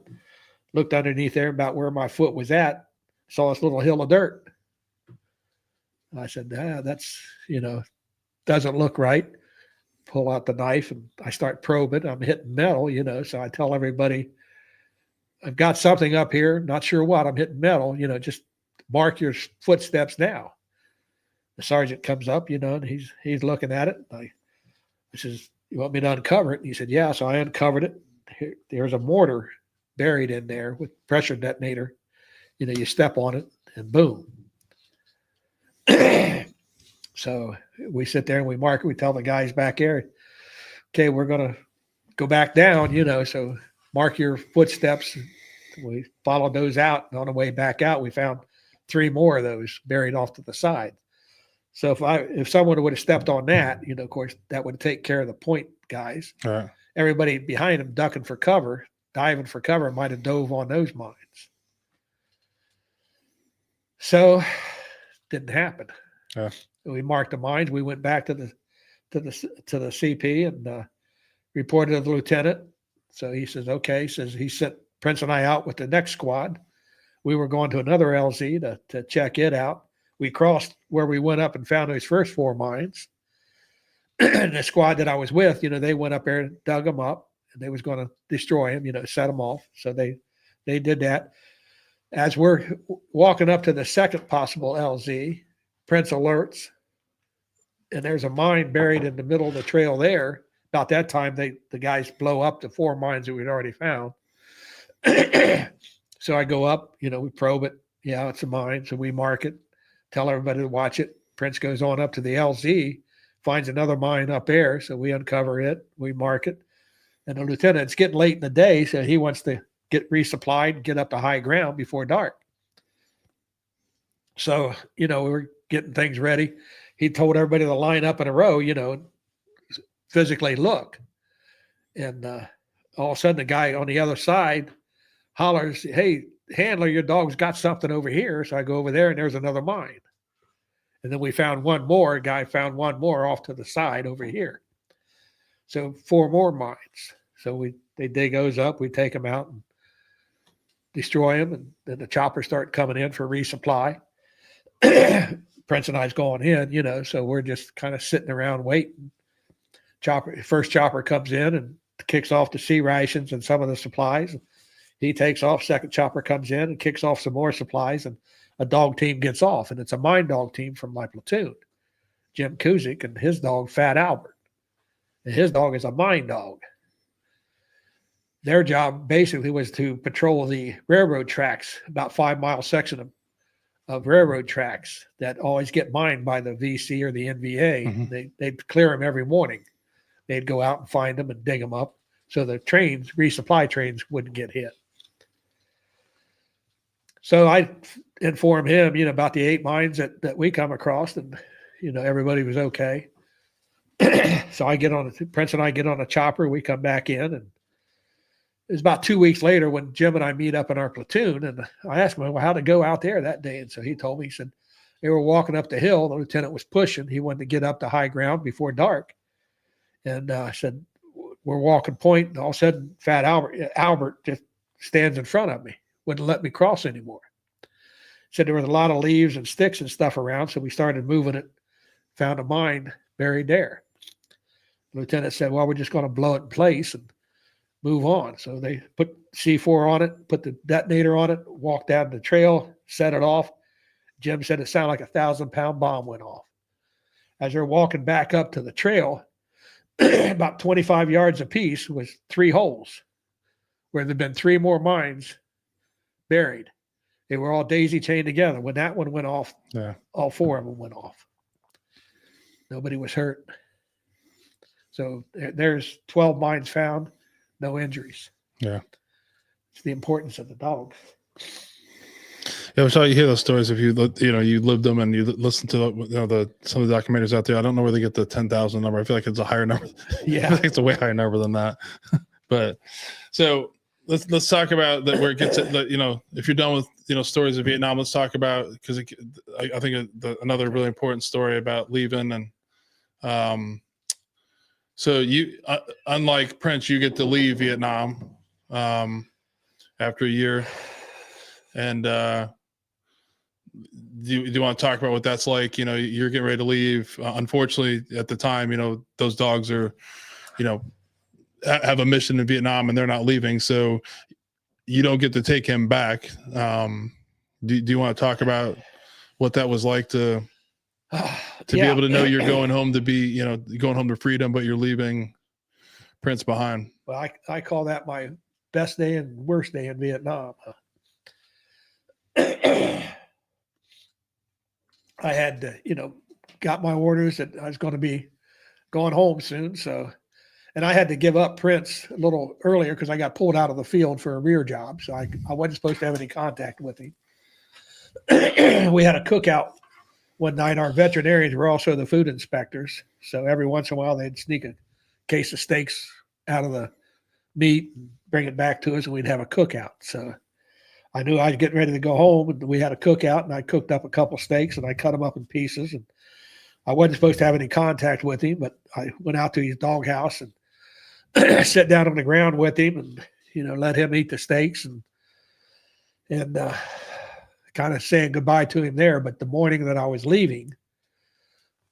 looked underneath there about where my foot was at, saw this little hill of dirt. I said, that's, doesn't look right. Pull out the knife, and I start probing. I'm hitting metal, so I tell everybody, I've got something up here. Not sure what. I'm hitting metal, just mark your footsteps now. The sergeant comes up, and he's looking at it. I says, you want me to uncover it? And he said, yeah. So I uncovered it. There's a mortar buried in there with pressure detonator. You step on it and boom. So we sit there and we mark it. We tell the guys back there, okay, we're going to go back down, so mark your footsteps. We followed those out. And on the way back out, we found 3 more of those buried off to the side. So if someone would have stepped on that, of course, that would take care of the point guys. Right. Everybody behind them ducking for cover, diving for cover, might have dove on those mines. So didn't happen. Yeah. We marked the mines. We went back to the CP and reported to the lieutenant. So he says, okay. He sent Prince and I out with the next squad. We were going to another LZ to check it out. We crossed where we went up and found those first 4 mines. And the squad that I was with, they went up there and dug them up, and they was going to destroy them, set them off. So they did that. As we're walking up to the second possible LZ, Prince alerts, and there's a mine buried in the middle of the trail there. About that time, the guys blow up the 4 mines that we'd already found. So I go up, we probe it. Yeah, it's a mine. So we mark it, tell everybody to watch it. Prince goes on up to the LZ, finds another mine up there. So we uncover it, we mark it. And the lieutenant, it's getting late in the day, so he wants to get resupplied, get up to high ground before dark. So, we were getting things ready. He told everybody to line up in a row, physically look. And all of a sudden, the guy on the other side hollers, hey, handler, your dog's got something over here. So I go over there, and there's another mine. And then we found one more. A guy found one more off to the side over here. So 4 more mines. So they dig those up. We take them out and destroy them. And then the choppers start coming in for resupply. Prince and I's going in, so we're just kind of sitting around waiting. First chopper comes in and kicks off the sea rations and some of the supplies. He takes off. Second chopper comes in and kicks off some more supplies, and a dog team gets off, and it's a mine dog team from my platoon, Jim Kuzik, and his dog, Fat Albert. And his dog is a mine dog. Their job basically was to patrol the railroad tracks, about 5-mile section of railroad tracks that always get mined by the VC or the NVA. Mm-hmm. They'd clear them every morning. They'd go out and find them and dig them up so the trains, resupply trains, wouldn't get hit. So I informed him, about the 8 mines that we come across, and, everybody was okay. So Prince and I get on a chopper. We come back in, and it was about 2 weeks later when Jim and I meet up in our platoon, and I asked him, well, how'd it go out there that day? And so he told me, he said, they were walking up the hill. The lieutenant was pushing. He wanted to get up to high ground before dark. And I said, we're walking point, and all of a sudden, Fat Albert just stands in front of me, wouldn't let me cross anymore. Said there was a lot of leaves and sticks and stuff around, so we started moving it found a mine buried there. The lieutenant said, well, we're just going to blow it in place and move on. So they put C4 on it, put the detonator on it, walked down the trail, set it off. Jim said it sounded like 1,000-pound bomb went off. As they're walking back up to the trail, about 25 yards apiece was 3 holes where there'd been 3 more mines buried. They were all daisy chained together. When that one went off, all 4 of them went off. Nobody was hurt. So there's 12 mines found, no injuries. Yeah. It's the importance of the dog. Yeah, I'm sorry you hear those stories if you lived them and you listen to some of the documentaries out there. I don't know where they get the 10,000 number. I feel like it's a higher number. Yeah, I think it's a way higher number than that. But so let's talk about that where it gets if you're done with stories of Vietnam, let's talk about, because I think another really important story about leaving. And so you unlike Prince, you get to leave Vietnam after a year. And do you want to talk about what that's like? You're getting ready to leave. Unfortunately, at the time, those dogs are, have a mission in Vietnam and they're not leaving. So you don't get to take him back. Do you want to talk about what that was like to be able to know you're going home to be, going home to freedom, but you're leaving Prince behind? Well, I call that my best day and worst day in Vietnam. I had, got my orders that I was going to be going home soon. So, and I had to give up Prince a little earlier because I got pulled out of the field for a rear job. So I wasn't supposed to have any contact with him. We had a cookout one night. Our veterinarians were also the food inspectors. So every once in a while they'd sneak a case of steaks out of the meat and bring it back to us, and we'd have a cookout. So I knew I was getting ready to go home, and we had a cookout, and I cooked up a couple steaks, and I cut them up in pieces. And I wasn't supposed to have any contact with him, but I went out to his doghouse and sat down on the ground with him and, let him eat the steaks and kind of saying goodbye to him there. But the morning that I was leaving,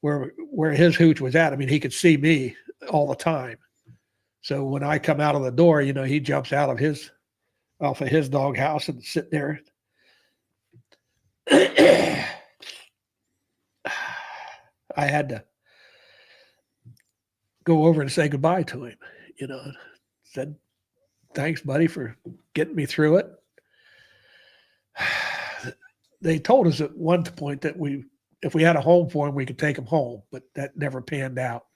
where his hooch was at, I mean, he could see me all the time. So when I come out of the door, he jumps out of his doghouse and sit there. I had to go over and say goodbye to him, said, thanks, buddy, for getting me through it. They told us at one point that if we had a home for him, we could take him home, but that never panned out.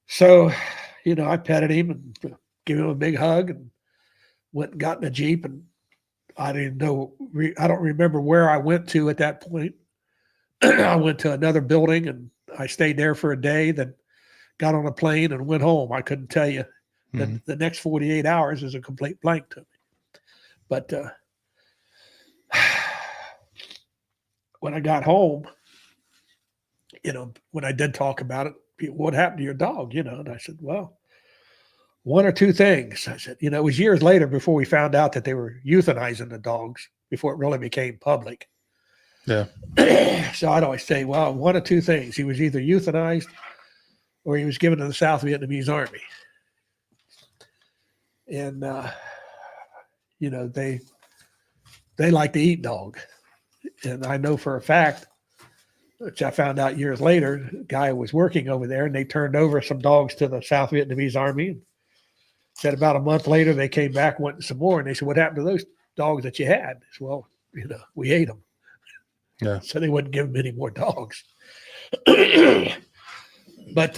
So, I petted him and gave him a big hug and went and got in a Jeep, and I don't remember where I went to at that point. I went to another building and I stayed there for a day, then got on a plane and went home. I couldn't tell you. Mm-hmm. The next 48 hours is a complete blank to me. But when I got home, when I did talk about it, what happened to your dog? And I said, well, one or two things. I said, it was years later before we found out that they were euthanizing the dogs, before it really became public. Yeah. So I'd always say, well, one or two things. He was either euthanized or he was given to the South Vietnamese Army. And, they like to eat dog. And I know for a fact, which I found out years later, a guy was working over there and they turned over some dogs to the South Vietnamese Army. Said about a month later, they came back, wanting some more. And they said, what happened to those dogs that you had? I said, well, we ate them. Yeah. So they wouldn't give them any more dogs. But,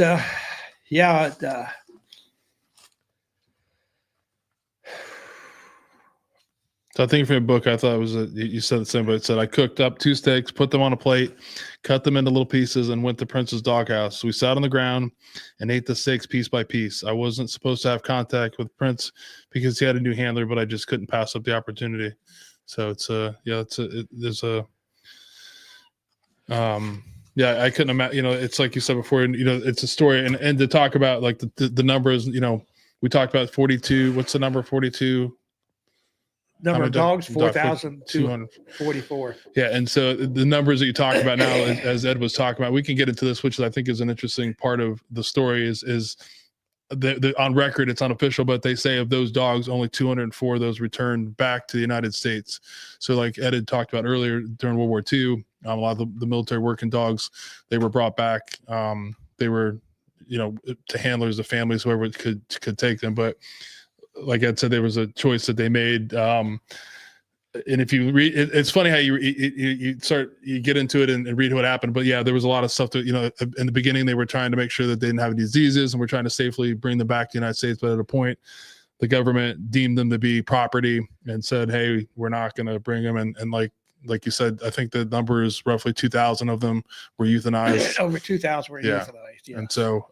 So I think from your book, I thought it was you said the same, but it said, I cooked up 2 steaks, put them on a plate, cut them into little pieces, and went to Prince's doghouse. We sat on the ground and ate the steaks piece by piece. I wasn't supposed to have contact with Prince because he had a new handler, but I just couldn't pass up the opportunity. So I couldn't imagine, it's like you said before, it's a story and to talk about like the numbers, we talked about 42. What's the number? 42. Number of dogs, 200. 4,244. Yeah, and so the numbers that you talk about now, as Ed was talking about, we can get into this, which I think is an interesting part of the story. Is on record, it's unofficial, but they say of those dogs, only 204 of those returned back to the United States. So, like Ed had talked about earlier, during World War II, a lot of the military working dogs, they were brought back. They were, to handlers, the families, whoever could take them, but like Ed said, there was a choice that they made. And if you read, it's funny how you get into it and read what happened. But yeah, there was a lot of stuff that, in the beginning, they were trying to make sure that they didn't have diseases and we're trying to safely bring them back to the United States. But at a point, the government deemed them to be property and said, hey, we're not going to bring them. And like you said, I think the number is roughly 2,000 of them were euthanized. Over 2,000 were euthanized. Yeah. And so,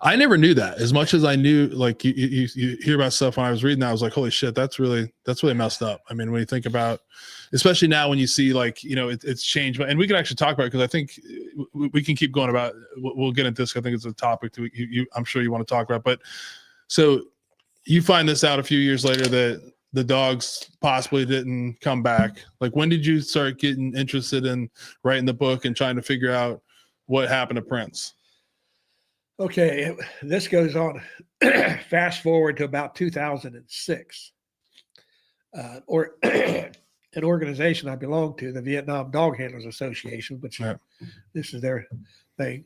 I never knew that. As much as I knew, like you hear about stuff when I was reading that, I was like, holy shit, that's really messed up. I mean, when you think about, especially now when you see like, it's changed, and we can actually talk about it because I think we can keep going about, we'll get into this. I think it's a topic that I'm sure you want to talk about, but so you find this out a few years later that the dogs possibly didn't come back. Like, when did you start getting interested in writing the book and trying to figure out what happened to Prince? Okay, this goes on. Fast forward to about 2006, or an organization I belong to, the Vietnam Dog Handlers Association, which this is their thing.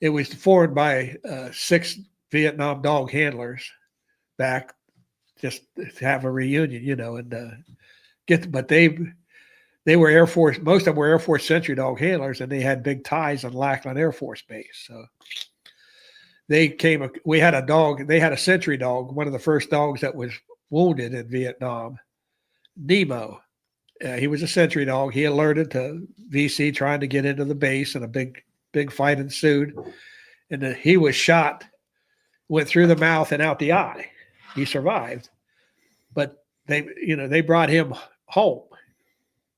It was formed by 6 Vietnam dog handlers back, just to have a reunion, and but they were Air Force. Most of them were Air Force Sentry dog handlers, and they had big ties on Lackland Air Force Base. So we had a dog, they had a sentry dog, one of the first dogs that was wounded in Vietnam, Nemo. He was a sentry dog. He alerted to VC trying to get into the base, and a big fight ensued. And he was shot, went through the mouth and out the eye. He survived, but they brought him home,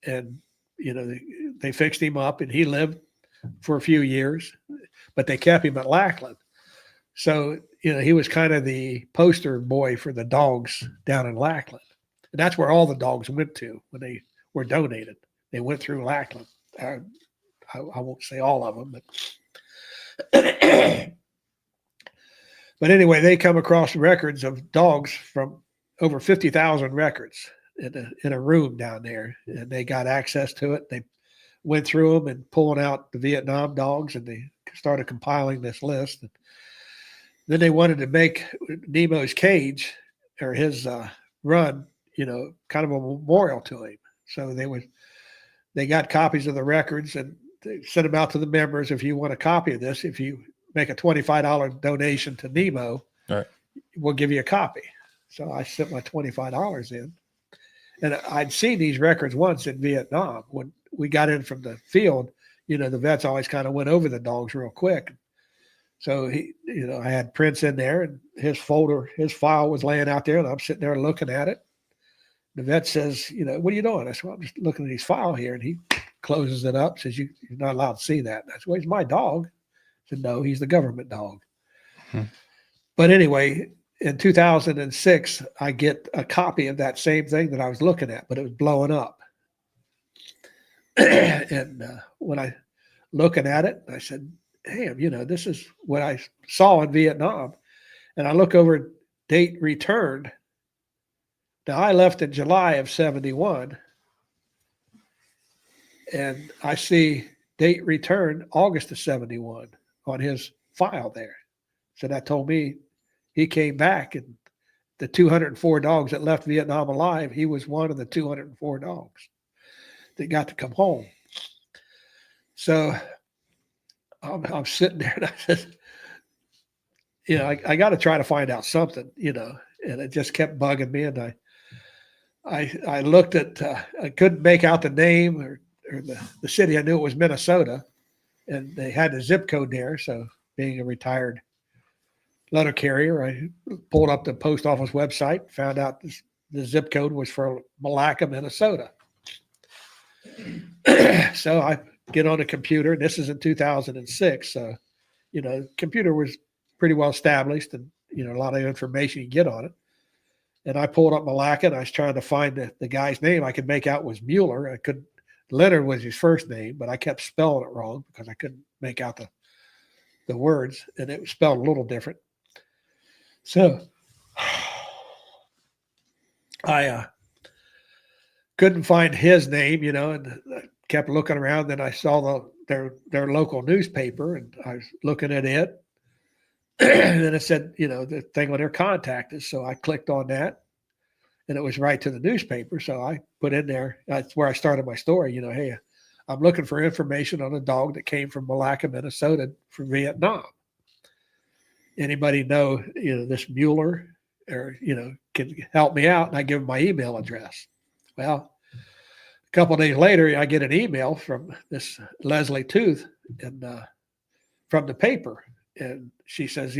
and they fixed him up, and he lived for a few years, but they kept him at Lackland. So, he was kind of the poster boy for the dogs down in Lackland. And that's where all the dogs went to when they were donated. They went through Lackland. I won't say all of them, but but anyway, they come across records of dogs from over 50,000 records in a room down there, and they got access to it. They went through them and pulling out the Vietnam dogs, and they started compiling this list. And then they wanted to make Nemo's cage, or his run, kind of a memorial to him. So they got copies of the records, and they sent them out to the members. If you want a copy of this, if you make a $25 donation to Nemo, we'll give you a copy. So I sent my $25 in, and I'd seen these records once in Vietnam. When we got in from the field, the vets always kind of went over the dogs real quick. So I had Prince in there, and his file was laying out there, and I'm sitting there looking at it. The vet says, what are you doing? I said, well, I'm just looking at his file here. And he closes it up, says, you're not allowed to see that. I said, well, he's my dog. I said, no, he's the government dog. But anyway, in 2006, I get a copy of that same thing that I was looking at, but it was blowing up. And when I looking at it, I said, damn, this is what I saw in Vietnam. And I look over date returned. Now, I left in July of 71, and I see date returned August of 71 on his file there. So that told me he came back, and the 204 dogs that left Vietnam alive, he was one of the 204 dogs that got to come home. So I'm sitting there, and I said, I got to try to find out something, and it just kept bugging me. And I looked at, I couldn't make out the name or the city. I knew it was Minnesota, and they had the zip code there. So being a retired letter carrier, I pulled up the post office website, found out the zip code was for Malacca, Minnesota. So I get on the computer, and this is in 2006. So, computer was pretty well established, and, a lot of information you get on it. And I pulled up Malacca, and I was trying to find the guy's name. I could make out was Mueller. I couldn't. Leonard was his first name, but I kept spelling it wrong because I couldn't make out the words, and it was spelled a little different. So I couldn't find his name, and I kept looking around. Then I saw their local newspaper, and I was looking at it. And then it said, the thing on their contact us. So I clicked on that, and it was right to the newspaper. So I put in there, that's where I started my story, hey, I'm looking for information on a dog that came from Malacca, Minnesota from Vietnam. Anybody know, this Mueller or, can help me out? And I give him my email address. Well, a couple of days later, I get an email from this Leslie Tooth and from the paper. And she says,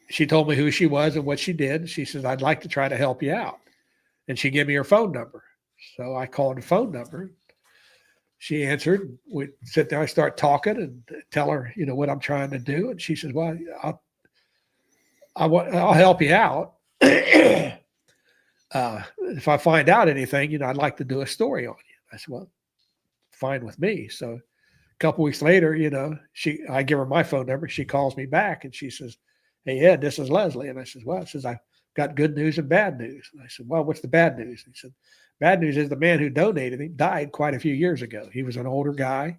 she told me who she was and what she did. She says, I'd like to try to help you out. And she gave me her phone number. So I called the phone number. She answered. We sit there, I start talking and tell her, what I'm trying to do. And she says, well, I'll help you out. If I find out anything, I'd like to do a story on you. I said, well, fine with me. So a couple weeks later, I give her my phone number. She calls me back and she says, hey, Ed, this is Leslie. And I said, well, I've got good news and bad news. And I said, well, what's the bad news? And he said, bad news is the man who donated him died quite a few years ago. He was an older guy,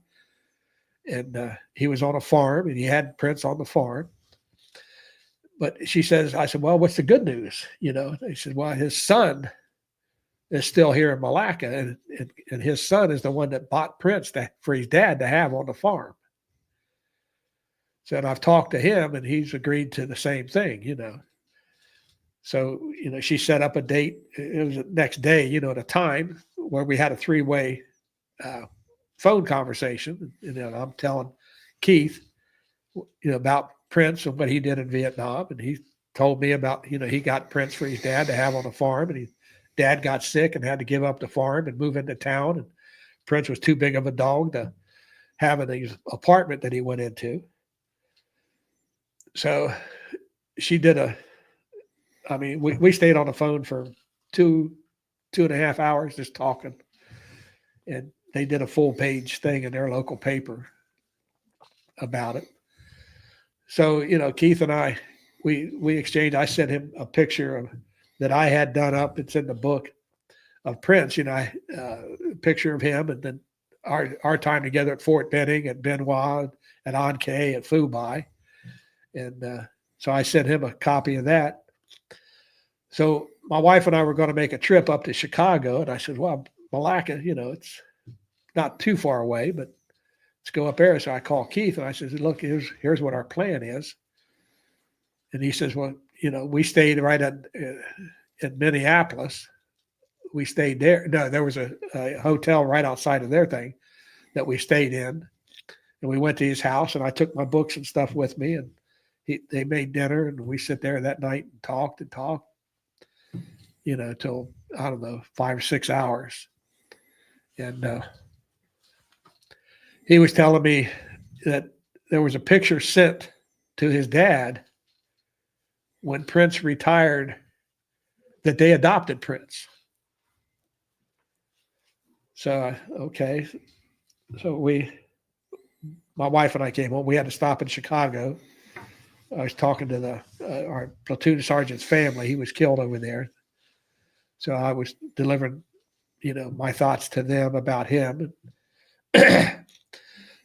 and he was on a farm, and he had Prince on the farm. But she says, I said, well, what's the good news? They said, well, his son is still here in Malacca, and his son is the one that bought Prince for his dad to have on the farm. So, and I've talked to him, and he's agreed to the same thing, So, she set up a date. It was the next day, at a time where we had a three-way phone conversation. And I'm telling Keith, about Prince and what he did in Vietnam. And he told me about, he got Prince for his dad to have on a farm. And his dad got sick and had to give up the farm and move into town. And Prince was too big of a dog to have in his apartment that he went into. So she did we stayed on the phone for two and a half hours just talking. And they did a full page thing in their local paper about it. So, Keith and I, we exchanged. I sent him a picture that I had done up. It's in the book of Prince, a picture of him. And then our time together at Fort Benning, at Benoit, at Ankh, at Phu Bai. And so I sent him a copy of that. So my wife and I were going to make a trip up to Chicago. And I said, well, Malacca, it's not too far away, but let's go up there. So I called Keith and I said, look, here's what our plan is. And he says, well, we stayed right in Minneapolis. We stayed there. No, there was a hotel right outside of their thing that we stayed in. And we went to his house, and I took my books and stuff with me, and they made dinner, and we sit there that night and talked, till, I don't know, 5 or 6 hours. And he was telling me that there was a picture sent to his dad when Prince retired, that they adopted Prince. So, okay. So my wife and I came home. We had to stop in Chicago. I was talking to our platoon sergeant's family. He was killed over there. So I was delivering, my thoughts to them about him.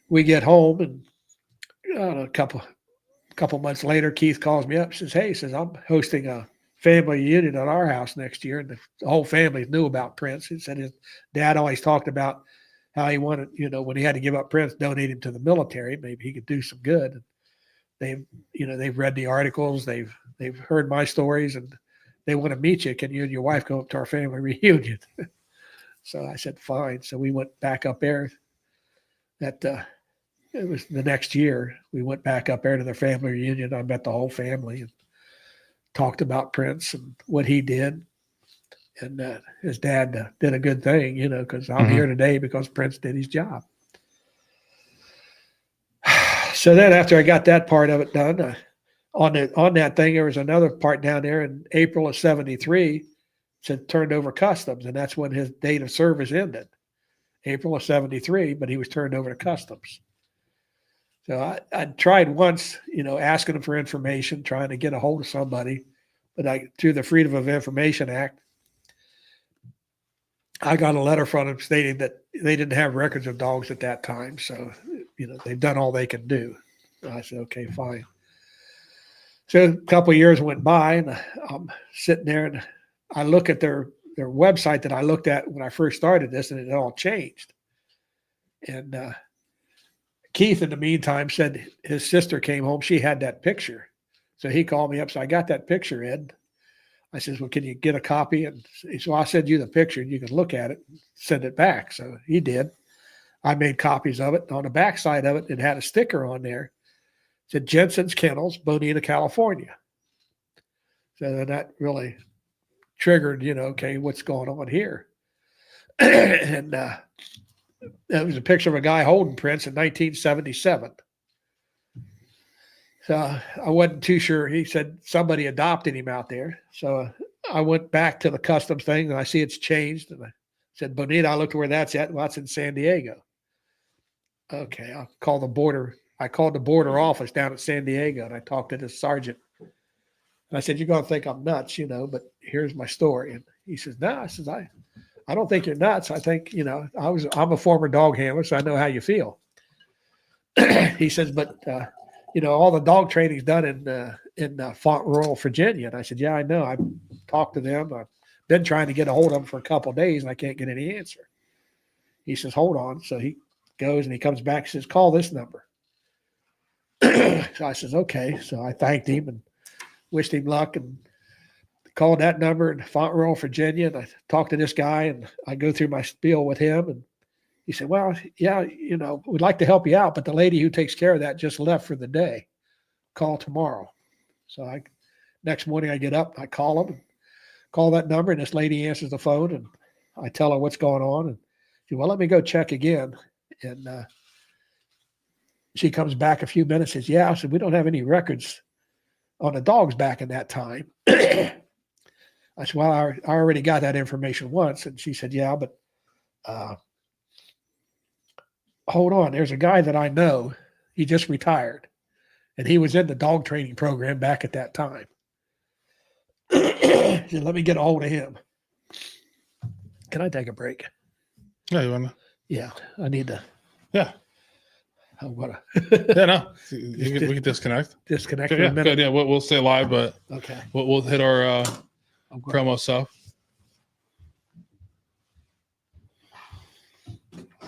We get home, and a couple months later, Keith calls me up and says, hey, I'm hosting a family reunion at our house next year. And the whole family knew about Prince. He said his dad always talked about how he wanted, when he had to give up Prince, donate him to the military. Maybe he could do some good. And they've read the articles. They've heard my stories, and they want to meet you. Can you and your wife go up to our family reunion? So I said, fine. So we went back up there. It was the next year. We went back up there to their family reunion. I met the whole family and talked about Prince and what he did. And his dad did a good thing, because I'm here today because Prince did his job. So then after I got that part of it done, on that thing, there was another part down there in April of 73, said turned over customs, and that's when his date of service ended, April of 73, but he was turned over to customs. So I tried once, asking him for information, trying to get a hold of somebody, but through the Freedom of Information Act, I got a letter from him stating that they didn't have records of dogs at that time. So, they've done all they can do. So I said, okay, fine. So a couple of years went by, and I'm sitting there, and I look at their website that I looked at when I first started this, and it all changed. And Keith, in the meantime, said his sister came home. She had that picture. So he called me up. So I got that picture, Ed. I says, well, can you get a copy? And he said, well, I'll send you the picture and you can look at it and send it back. So he did. I made copies of it. On the back side of it, it had a sticker on there. It said Jensen's Kennels, Bonita, California. So then that really triggered, okay, what's going on here? And that was a picture of a guy holding prints in 1977. So I wasn't too sure. He said somebody adopted him out there. So I went back to the customs thing, and I see it's changed. And I said, Bonita, I looked where that's at. Well, that's in San Diego. Okay, I'll call the border. I called the border office down at San Diego, and I talked to the sergeant. And I said, you're going to think I'm nuts, but here's my story. And he says, no. I says, I don't think you're nuts. I think, I'm a former dog handler, so I know how you feel. He says, but all the dog training's done in Font Rural, Virginia. And I said, yeah, I know. I've talked to them. I've been trying to get a hold of them for a couple of days, and I can't get any answer. He says, hold on. So he goes and he comes back and says, call this number. So I says, okay. So I thanked him and wished him luck and called that number in Font Rural, Virginia. And I talked to this guy, and I go through my spiel with him. And he said, well, yeah, we'd like to help you out, but the lady who takes care of that just left for the day. Call tomorrow. So next morning I get up, I call him, and call that number, and this lady answers the phone, and I tell her what's going on. And she said, well, let me go check again. And she comes back a few minutes, says, yeah. I said, we don't have any records on the dogs back in that time. I said, well, I already got that information once. And she said, yeah, but hold on. There's a guy that I know. He just retired, and he was in the dog training program back at that time. She said, let me get a hold of him. Can I take a break? Yeah, you want to? Yeah, I need to. Yeah. I want to. Yeah, no. We can disconnect. Disconnect for a minute. Good, yeah, we'll stay live, but okay, we'll hit our promo stuff.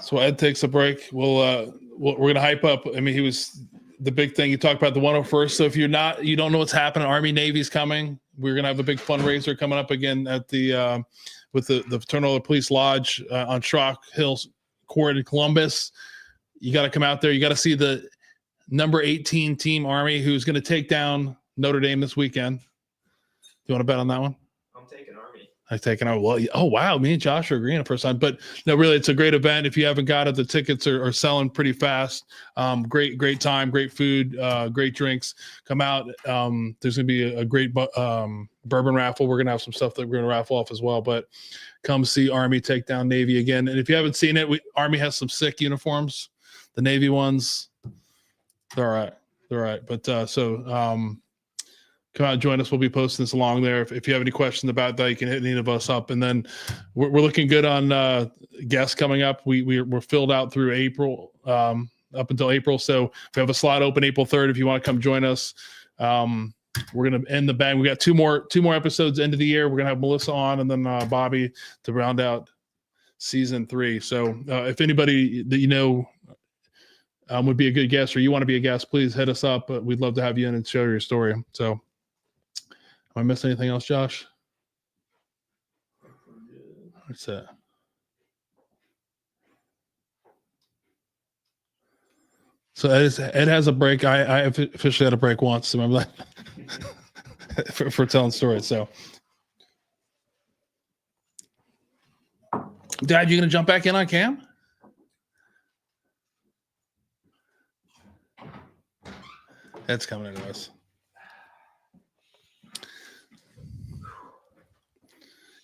So Ed takes a break. We're gonna hype up. I mean, he was the big thing. You talked about the 101st. So if you don't know what's happening, Army Navy's coming. We're gonna have a big fundraiser coming up again at the with the Fraternal Police Lodge on Schrock Hills Court in Columbus. You got to come out there. You got to see the number 18 Team Army, who's going to take down Notre Dame this weekend. Do you want to bet on that one? I'm taking Army. I'm taking our. Well, oh wow, me and Josh are agreeing the first time. But no, really, it's a great event. If you haven't got it, the tickets are selling pretty fast. Great time, great food, great drinks. Come out. There's going to be a great bourbon raffle. We're going to have some stuff that we're going to raffle off as well. But come see Army take down Navy again. And if you haven't seen it, Army has some sick uniforms. The Navy ones, they're all right. But come out and join us. We'll be posting this along there. If you have any questions about that, you can hit any of us up. And then we're looking good on guests coming up. We're filled out through April, up until April. So we have a slot open April 3rd if you want to come join us. We're going to end the bang. We got two more episodes end of the year. We're going to have Melissa on and then Bobby to round out season 3. So if anybody that would be a good guest, or you want to be a guest, please hit us up. We'd love to have you in and share your story. So, am I missing anything else, Josh? What's that? So Ed has a break. I officially had a break once. Remember that for telling stories. So, Dad, you gonna jump back in on cam? Ed's coming into us.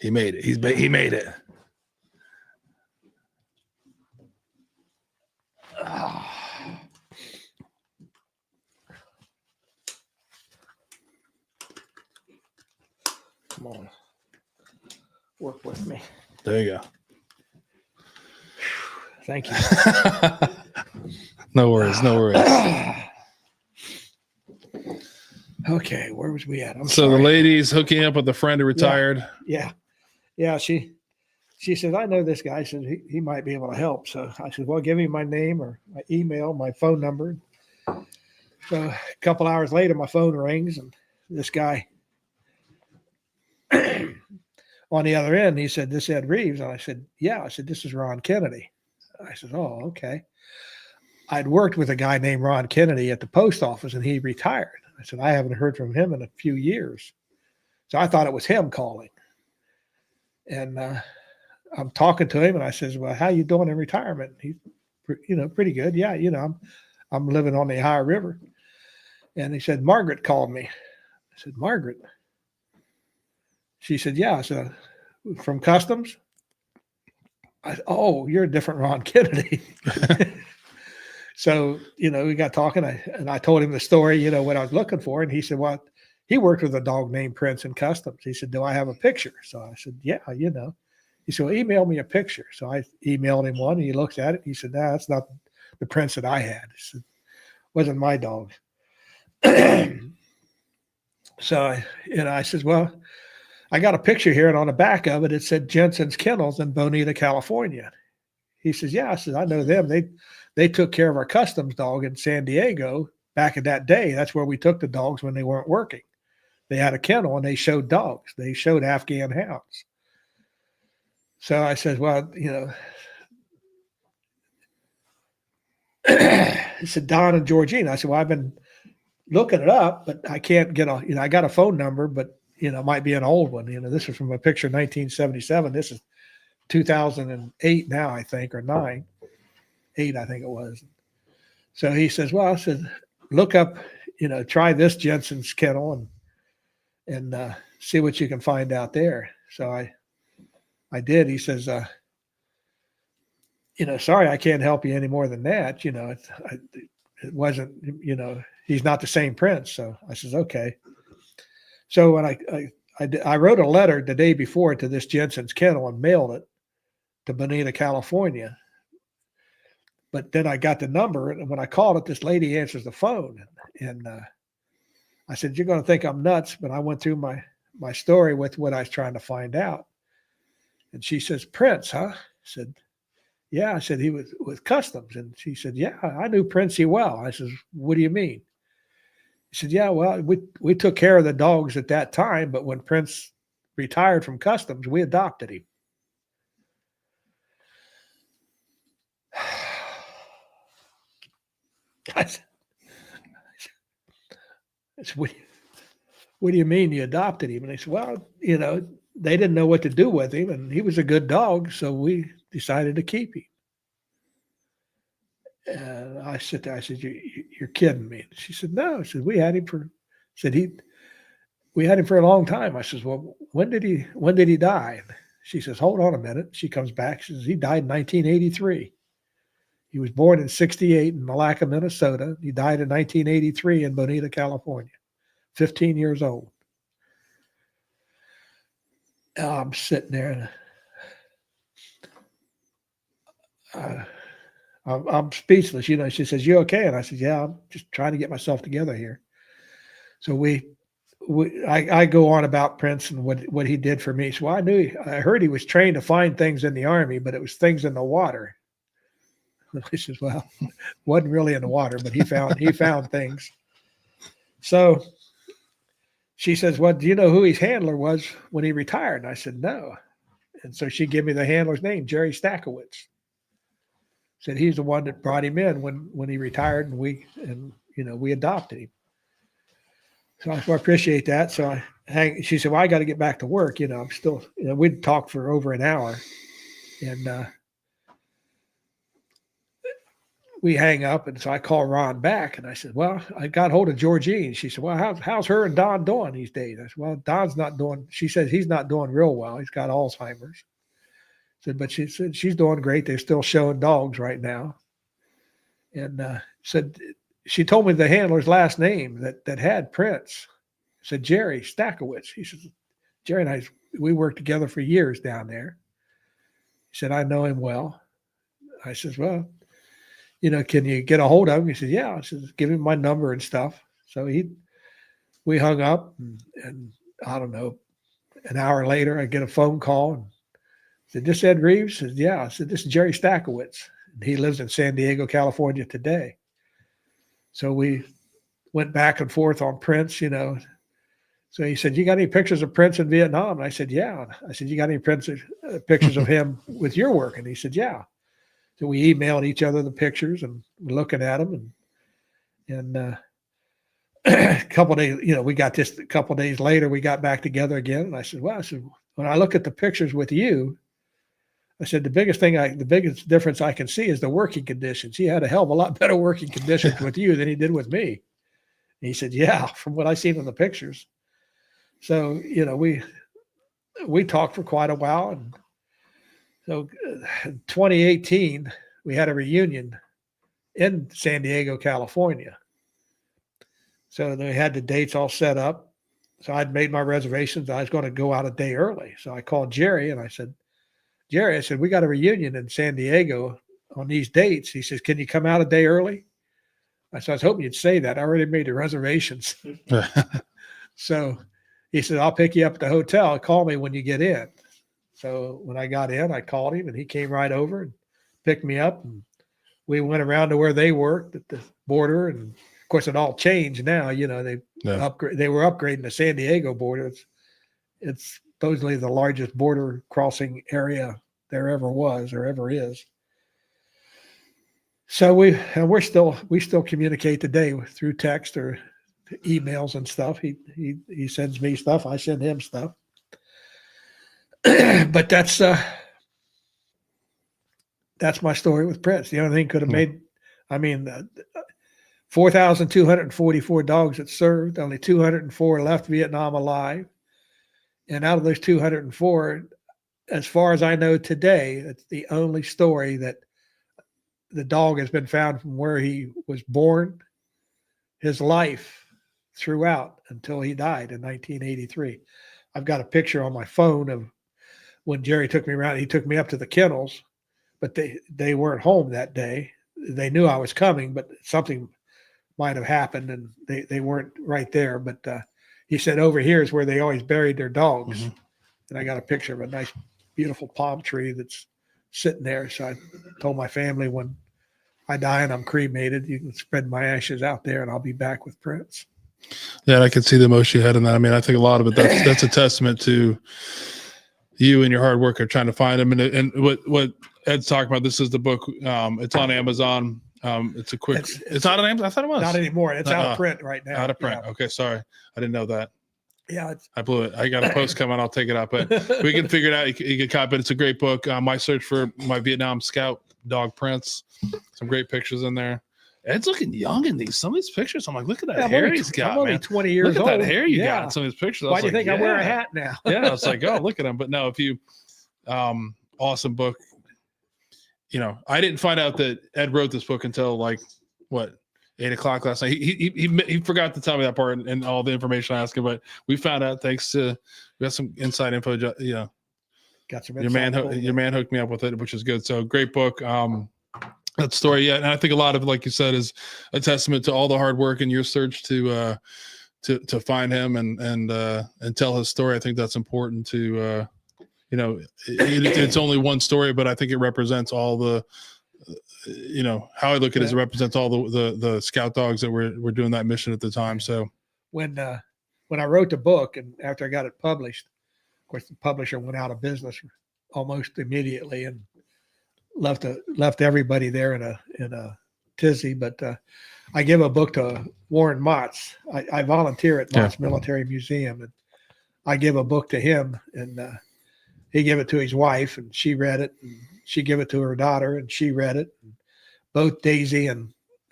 He made it. He made it. Come on. Work with me. There you go. Thank you. No worries. No worries. Okay, where was we at? So the lady's hooking up with a friend who retired. Yeah. She says, I know this guy. Says he might be able to help. So I said, well, give me my name or my email, my phone number. So a couple hours later, my phone rings, and this guy on the other end, he said, this Ed Reeves. And I said, yeah. I said, this is Ron Kennedy. I said, oh, okay. I'd worked with a guy named Ron Kennedy at the post office, and he retired. I said, I haven't heard from him in a few years. So I thought it was him calling. And I'm talking to him, and I says, well, how you doing in retirement? He's, pretty good. Yeah, I'm living on the Ohio River. And he said, Margaret called me. I said, Margaret? She said, yeah. So from Customs? I said, oh, you're a different Ron Kennedy. So, we got talking, and I told him the story, what I was looking for. And he said, well, he worked with a dog named Prince in Customs. He said, do I have a picture? So I said, yeah, He said, well, email me a picture. So I emailed him one, and he looked at it. He said, that's not the Prince that I had. He said, wasn't my dog. So, I said, well, I got a picture here, and on the back of it, it said Jensen's Kennels in Bonita, California. He says, yeah. I said, I know them. They took care of our Customs dog in San Diego back in that day. That's where we took the dogs when they weren't working. They had a kennel, and they showed dogs. They showed Afghan hounds. So I said, well, he said, Don and Georgina. I said, well, I've been looking it up, but I can't get I got a phone number, but, it might be an old one. This is from a picture in 1977. This is 2008 now, I think, or 8, I think it was. So he says, well, I said, look up, try this Jensen's kennel and see what you can find out there. So I did. He says, sorry, I can't help you any more than that. It wasn't, he's not the same Prince. So I says, okay. So when I wrote a letter the day before to this Jensen's kennel and mailed it to Bonita, California. But then I got the number, and when I called it, this lady answers the phone. And I said, you're going to think I'm nuts, but I went through my story with what I was trying to find out. And she says, Prince, huh? I said, yeah. I said, he was with Customs. And she said, yeah, I knew Princey well. I said, what do you mean? He said, yeah, well, we took care of the dogs at that time, but when Prince retired from Customs, we adopted him. I said, what do you mean you adopted him? And they said, well, they didn't know what to do with him, and he was a good dog, so we decided to keep him. And I sit there. I said, "You're kidding me." And she said, "No." I said, "We had him for." We had him for a long time. I says, "Well, when did he die?" And she says, "Hold on a minute." She comes back. She says, "He died in 1983. He was born in '68 in Malacca, Minnesota. He died in 1983 in Bonita, California. 15 years old." I'm sitting there, and I'm speechless. She says, "You okay?" And I said, "Yeah, I'm just trying to get myself together here." So I go on about Prince and what he did for me. So I heard he was trained to find things in the Army, but it was things in the water. I says, well, wasn't really in the water, but he found things. So she says, "Well, do you know who his handler was when he retired?" And I said, "No." And so she gave me the handler's name, Jerry Stakowitz. Said he's the one that brought him in when he retired, and we adopted him. So I appreciate that. So she said, "Well, I got to get back to work. I'm still." We'd talked for over an hour, and we hang up, and so I call Ron back, and I said, well, I got hold of Georgine. She said, well, how's her and Don doing these days? I said, well, Don's not doing, she says he's not doing real well. He's got Alzheimer's. Said, but she said she's doing great. They're still showing dogs right now. And said, she told me the handler's last name that had Prince. Said, Jerry Stackowitz. He says, Jerry and I, we worked together for years down there. He said, I know him well. I says, well, can you get a hold of him? He said, yeah. I said, give him my number and stuff. So we hung up, and I don't know, an hour later, I get a phone call and said, this Ed Reeves? I said, yeah. I said, this is Jerry Stackowitz. He lives in San Diego, California today. So we went back and forth on Prince, So he said, you got any pictures of Prince in Vietnam? And I said, yeah. I said, you got any pictures of him with your work? And he said, yeah. So we emailed each other the pictures, and we're looking at them. And a couple of days, we got this a couple of days later, we got back together again. And I said, well, when I look at the pictures with you, I said, the biggest difference I can see is the working conditions. He had a hell of a lot better working conditions with you than he did with me. And he said, yeah, from what I seen in the pictures. So, we talked for quite a while. And so in 2018, we had a reunion in San Diego, California. So they had the dates all set up. So I'd made my reservations. I was going to go out a day early. So I called Jerry and I said, Jerry, I said, we got a reunion in San Diego on these dates. He says, can you come out a day early? I said, I was hoping you'd say that. I already made the reservations. So he said, I'll pick you up at the hotel. Call me when you get in. So when I got in, I called him, and he came right over and picked me up. And we went around to where they worked at the border. And of course, it all changed now. They were upgrading the San Diego border. It's supposedly the largest border crossing area there ever was or ever is. So we still communicate today through text or emails and stuff. He sends me stuff. I send him stuff. But that's my story with Prince. The only thing could have made, 4,244 dogs that served, only 204 left Vietnam alive. And out of those 204, as far as I know today, it's the only story that the dog has been found from where he was born, his life throughout until he died in 1983. I've got a picture on my phone of when Jerry took me around. He took me up to the kennels, but they weren't home that day. They knew I was coming, but something might have happened and they weren't right there. But he said, over here is where they always buried their dogs. Mm-hmm. And I got a picture of a nice, beautiful palm tree that's sitting there. So I told my family, when I die and I'm cremated, you can spread my ashes out there and I'll be back with Prince. Yeah, and I can see the emotion you had in that. I think a lot of it, that's a testament to you and your hard work of trying to find him. And what Ed's talking about, this is the book. It's on Amazon. It's a quick. It's not on Amazon. I thought it was. Not anymore. It's out of print right now. Out of print. Yeah. Okay, sorry, I didn't know that. Yeah, I blew it. I got a post coming. I'll take it up, but we can figure it out. You can copy it. It's a great book. My search for my Vietnam Scout dog Prince. Some great pictures in there. Ed's looking young in some of these pictures. I'm like, look at that hair he's got. I'm only 20 years old. Look at that hair you got in some of these pictures. Why do you think I wear a hat now? Yeah, it's like, oh, look at him. But no, if you, awesome book. I didn't find out that Ed wrote this book until 8:00 last night. He forgot to tell me that part and all the information I asked him, but we found out thanks to, we got some inside info. Got some. Your man hooked me up with it, which is good. So great book. That story, yeah, and I think a lot of it, like you said, is a testament to all the hard work in your search to find him and tell his story. I think that's important to, it's only one story, but I think it represents all the, how I look at it is it represents all the scout dogs that were doing that mission at the time. So when I wrote the book and after I got it published, of course the publisher went out of business almost immediately and left everybody there in a tizzy. But I give a book to Warren Motts. I volunteer at Motts Military Museum, and I give a book to him, and he gave it to his wife, and she read it, and she gave it to her daughter, and she read it. And both Daisy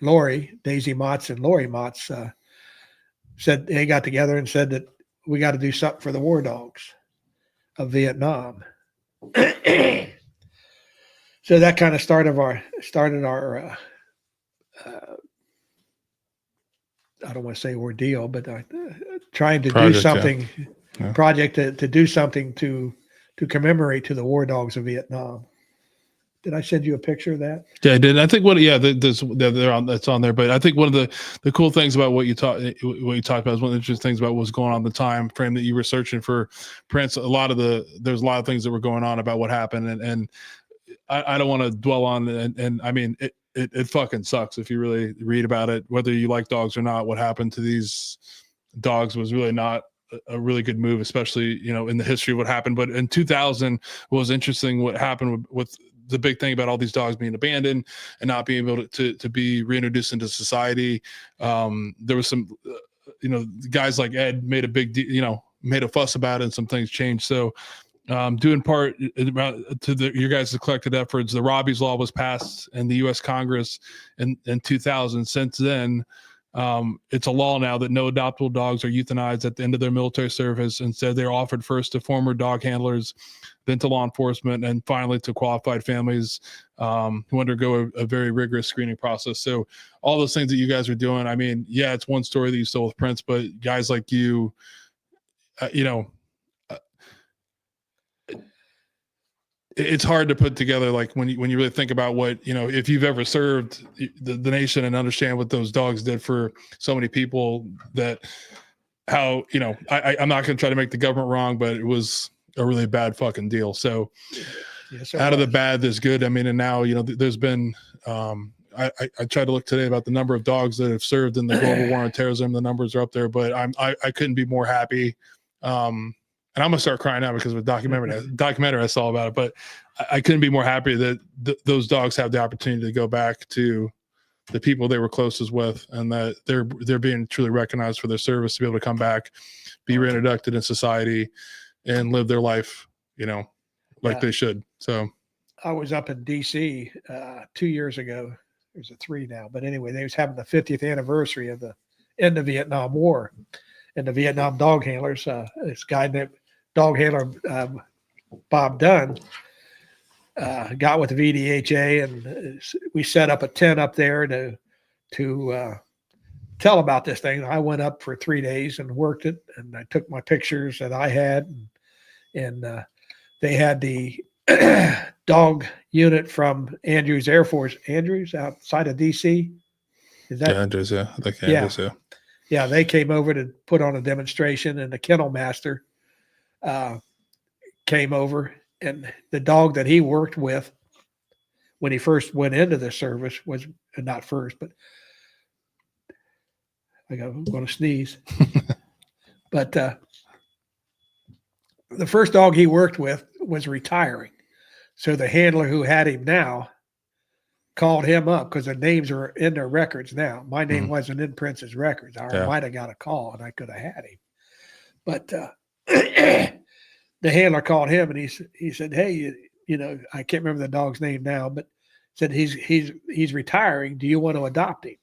Motts and Lori Motts, said they got together and said that we got to do something for the war dogs of Vietnam. So that kind of started our I don't want to say ordeal, but trying to Project, do something, yeah. project to do something to commemorate to the war dogs of Vietnam. Did I send you a picture of that? Yeah, I did. I think that's on there. But I think one of the cool things about what you talked about is one of the interesting things about what's going on the time frame that you were searching for prints. There's a lot of things that were going on about what happened, and I don't want to dwell on and I mean it fucking sucks if you really read about it, whether you like dogs or not. What happened to these dogs was really not a really good move, especially in the history of what happened. But in 2000 was interesting what happened with the big thing about all these dogs being abandoned and not being able to be reintroduced into society. There was some guys like Ed made a big made a fuss about it, and some things changed. So due in part to your guys' collected efforts, the Robbie's Law was passed in the U.S. Congress in 2000. Since then, it's a law now that no adoptable dogs are euthanized at the end of their military service. Instead, they're offered first to former dog handlers, then to law enforcement, and finally to qualified families who undergo a very rigorous screening process. So all those things that you guys are doing, I mean, yeah, it's one story that you stole with Prince, but guys like you, it's hard to put together, like when you really think about what, if you've ever served the nation and understand what those dogs did for so many people, that how, I'm not going to try to make the government wrong, but it was a really bad fucking deal. So yes, out of the bad, there's good. I mean, and now, there's been, I tried to look today about the number of dogs that have served in the global war on terrorism. The numbers are up there, but I couldn't be more happy. And I'm gonna start crying now because of a documentary I saw about it. But I couldn't be more happy that those dogs have the opportunity to go back to the people they were closest with, and that they're being truly recognized for their service, to be able to come back, be reintroduced in society, and live their life, like they should. So I was up in D.C. 2 years ago. There's a 3 now, but anyway, they was having the 50th anniversary of the end of the Vietnam War, and the Vietnam dog handlers. This guy named dog handler Bob Dunn got with the VDHA, and we set up a tent up there to tell about this thing. I went up for 3 days and worked it, and I took my pictures that I had, and they had the dog unit from Andrews Air Force, Andrews outside of DC. Is that Andrews? Yeah, I think Andrews. Yeah. Yeah, they came over to put on a demonstration, and the kennel master came over, and the dog that he worked with when he first went into the service was not first, but I'm going to sneeze. But the first dog he worked with was retiring. So the handler who had him now called him up, because the names are in their records now. My name wasn't in Prince's records. I might have got a call and I could have had him. But the handler called him, and he said, "Hey, I can't remember the dog's name now, but said he's retiring. Do you want to adopt him?"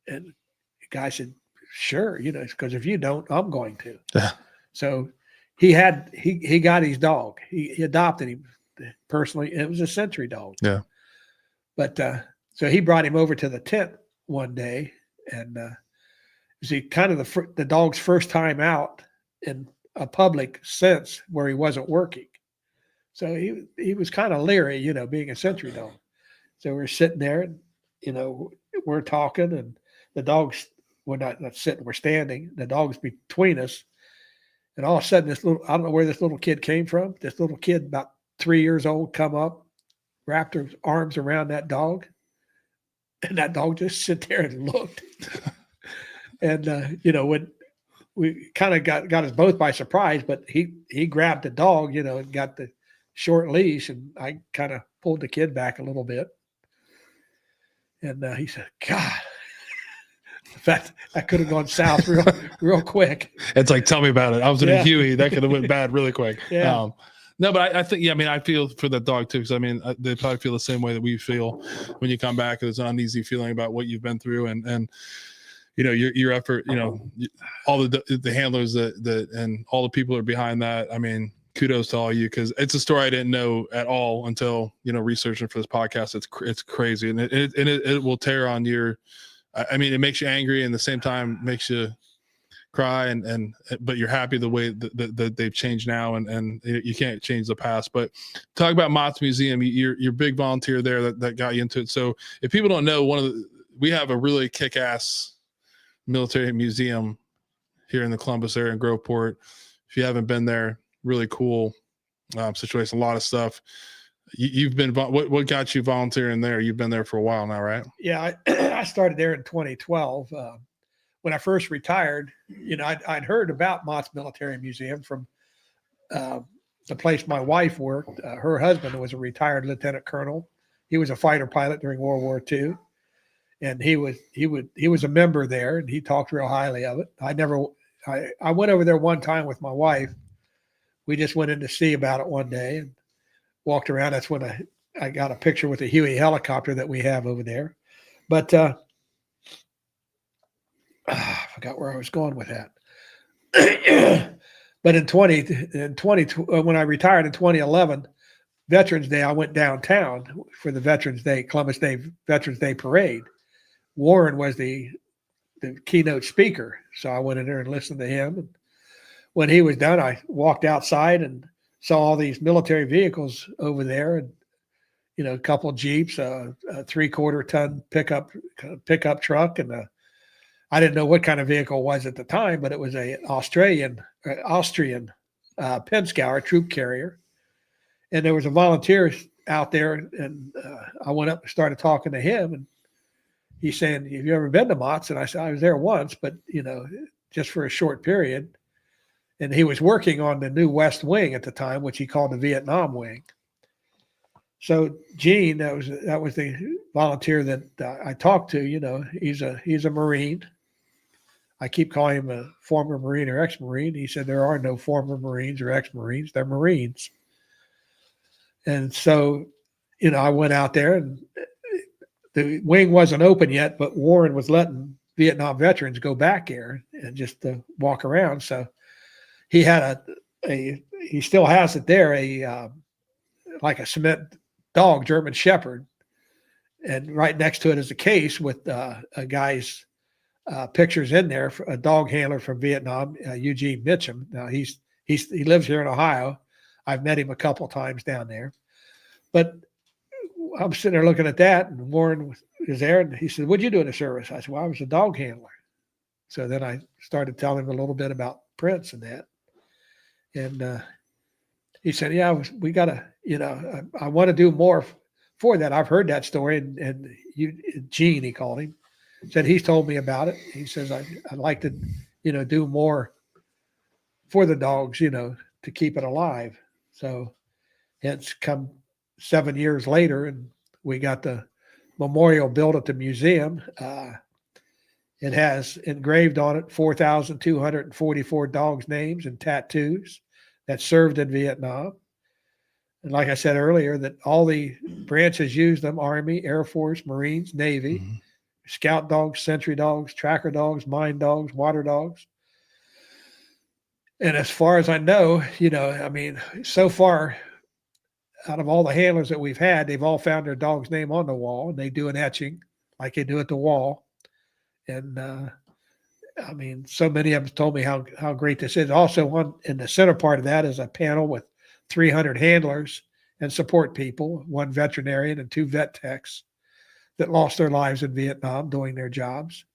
And the guy said, "Sure, because if you don't, I'm going to." Yeah. So he got his dog. He adopted him personally. It was a Century dog. Yeah. But so he brought him over to the tent one day, and see, kind of the dog's first time out in a public sense where he wasn't working. So he was kind of leery, being a Century dog. So we're sitting there, and we're talking, and the dog's, we're not sitting, we're standing. The dog's between us, and all of a sudden, I don't know where this little kid came from. This little kid, about 3 years old, come up, wrapped her arms around that dog, and that dog just sit there and looked. And when we kind of got us both by surprise, but he grabbed the dog, and got the short leash, and I kind of pulled the kid back a little bit. And he said, "God, that could have gone south real quick." It's like, tell me about it. I was in a Huey. That could have went bad really quick. Yeah. No, but I think, yeah, I mean, I feel for that dog too, because I mean, they probably feel the same way that we feel when you come back. There's an uneasy feeling about what you've been through, and you know, your effort, you know, all the handlers that and all the people are behind that. I mean, kudos to all you, because it's a story I didn't know at all until, you know, researching for this podcast. It's crazy, and it will tear on your. I mean, it makes you angry, and at the same time makes you cry, and but you're happy the way that they've changed now, and you can't change the past. But talk about Mott's Museum. You're big volunteer there that got you into it. So if people don't know, we have a really kick-ass military museum here in the Columbus area in Groveport. If you haven't been there, really cool situation. A lot of stuff. You've been, what got you volunteering there? You've been there for a while now, right? Yeah, I started there in 2012. When I first retired, you know, I'd heard about Mott's Military Museum from the place my wife worked. Her husband was a retired lieutenant colonel. He was a fighter pilot during World War II, and he was a member there, and he talked real highly of it. I went over there one time with my wife. We just went in to see about it one day and walked around. That's when I got a picture with the Huey helicopter that we have over there. But I forgot where I was going with that. But in 20, when I retired in 2011, Veterans Day, I went downtown for the Veterans Day, Columbus Day Veterans Day parade. Warren was the keynote speaker. So I went in there and listened to him. And when he was done, I walked outside and saw all these military vehicles over there, and, you know, a couple of Jeeps, a 3/4-ton pickup truck, and I didn't know what kind of vehicle it was at the time, but it was a Austrian Pinzgauer troop carrier. And there was a volunteer out there, and I went up and started talking to him, and he's saying, "Have you ever been to Mott's?" And I said, "I was there once, but, you know, just for a short period." And he was working on the new West Wing at the time, which he called the Vietnam Wing. So Gene, that was the volunteer that I talked to. You know, he's a Marine. I keep calling him a former Marine or ex-Marine. He said there are no former Marines or ex-Marines. They're Marines. And so, you know, I went out there, and the wing wasn't open yet, but Warren was letting Vietnam veterans go back there and just walk around. So he had he still has it there, like a cement dog, German Shepherd. And right next to it is a case with a guy's pictures in there, for a dog handler from Vietnam, Eugene Mitchum. Now he lives here in Ohio. I've met him a couple times down there. But I'm sitting there looking at that, and Warren was there, and he said, "What'd you do in the service?" I said, "Well, I was a dog handler." So then I started telling him a little bit about Prince and that. And he said, "Yeah, we got to, you know, I want to do more for that. I've heard that story." And Gene, he called him, said he's told me about it. He says, I'd like to, you know, do more for the dogs, you know, to keep it alive. So it's come 7 years later, and we got the memorial built at the museum. It has engraved on it 4,244 dogs' names and tattoos that served in Vietnam. And like I said earlier, that all the branches use them: Army, Air Force, Marines, Navy, mm-hmm. Scout dogs, sentry dogs, tracker dogs, mine dogs, water dogs. And as far as I know, you know, I mean, so far, out of all the handlers that we've had, they've all found their dog's name on the wall, and they do an etching like they do at the wall. And I mean, so many of them told me how great this is. Also, in the center part of that is a panel with 300 handlers and support people, 1 veterinarian and 2 vet techs that lost their lives in Vietnam doing their jobs.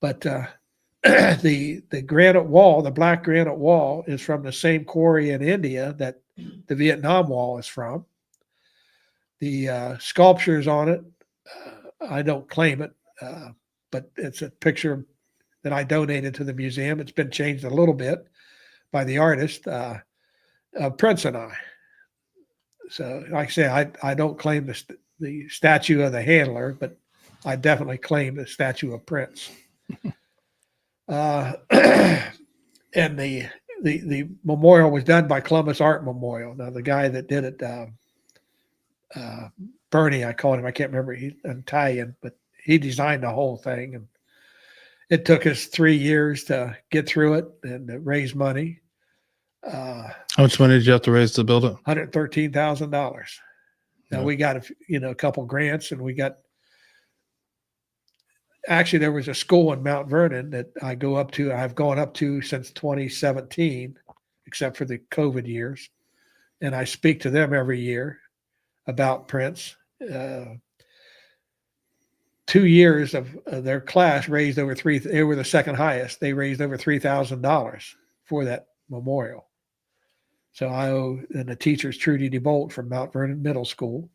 But the granite wall, the black granite wall, is from the same quarry in India that the Vietnam Wall is from. The sculptures on it, I don't claim it, but it's a picture that I donated to the museum. It's been changed a little bit by the artist, Prince and I. So, like I say, I don't claim the statue of the handler, but I definitely claim the statue of Prince. And the the memorial was done by Columbus Art Memorial. Now the guy that did it, Bernie, I called him. I can't remember. He's Italian, but he designed the whole thing, and it took us 3 years to get through it and to raise money. How much money did you have to raise to build it? $113,000. Now Yeah. we got a couple grants, and we got. Actually, there was a school in Mount Vernon that I've gone up to since 2017, except for the COVID years. And I speak to them every year about Prince. 2 years of their class raised over they were the second highest. They raised over $3,000 for that memorial. So I owe, and the teacher's Trudy DeBolt from Mount Vernon Middle School.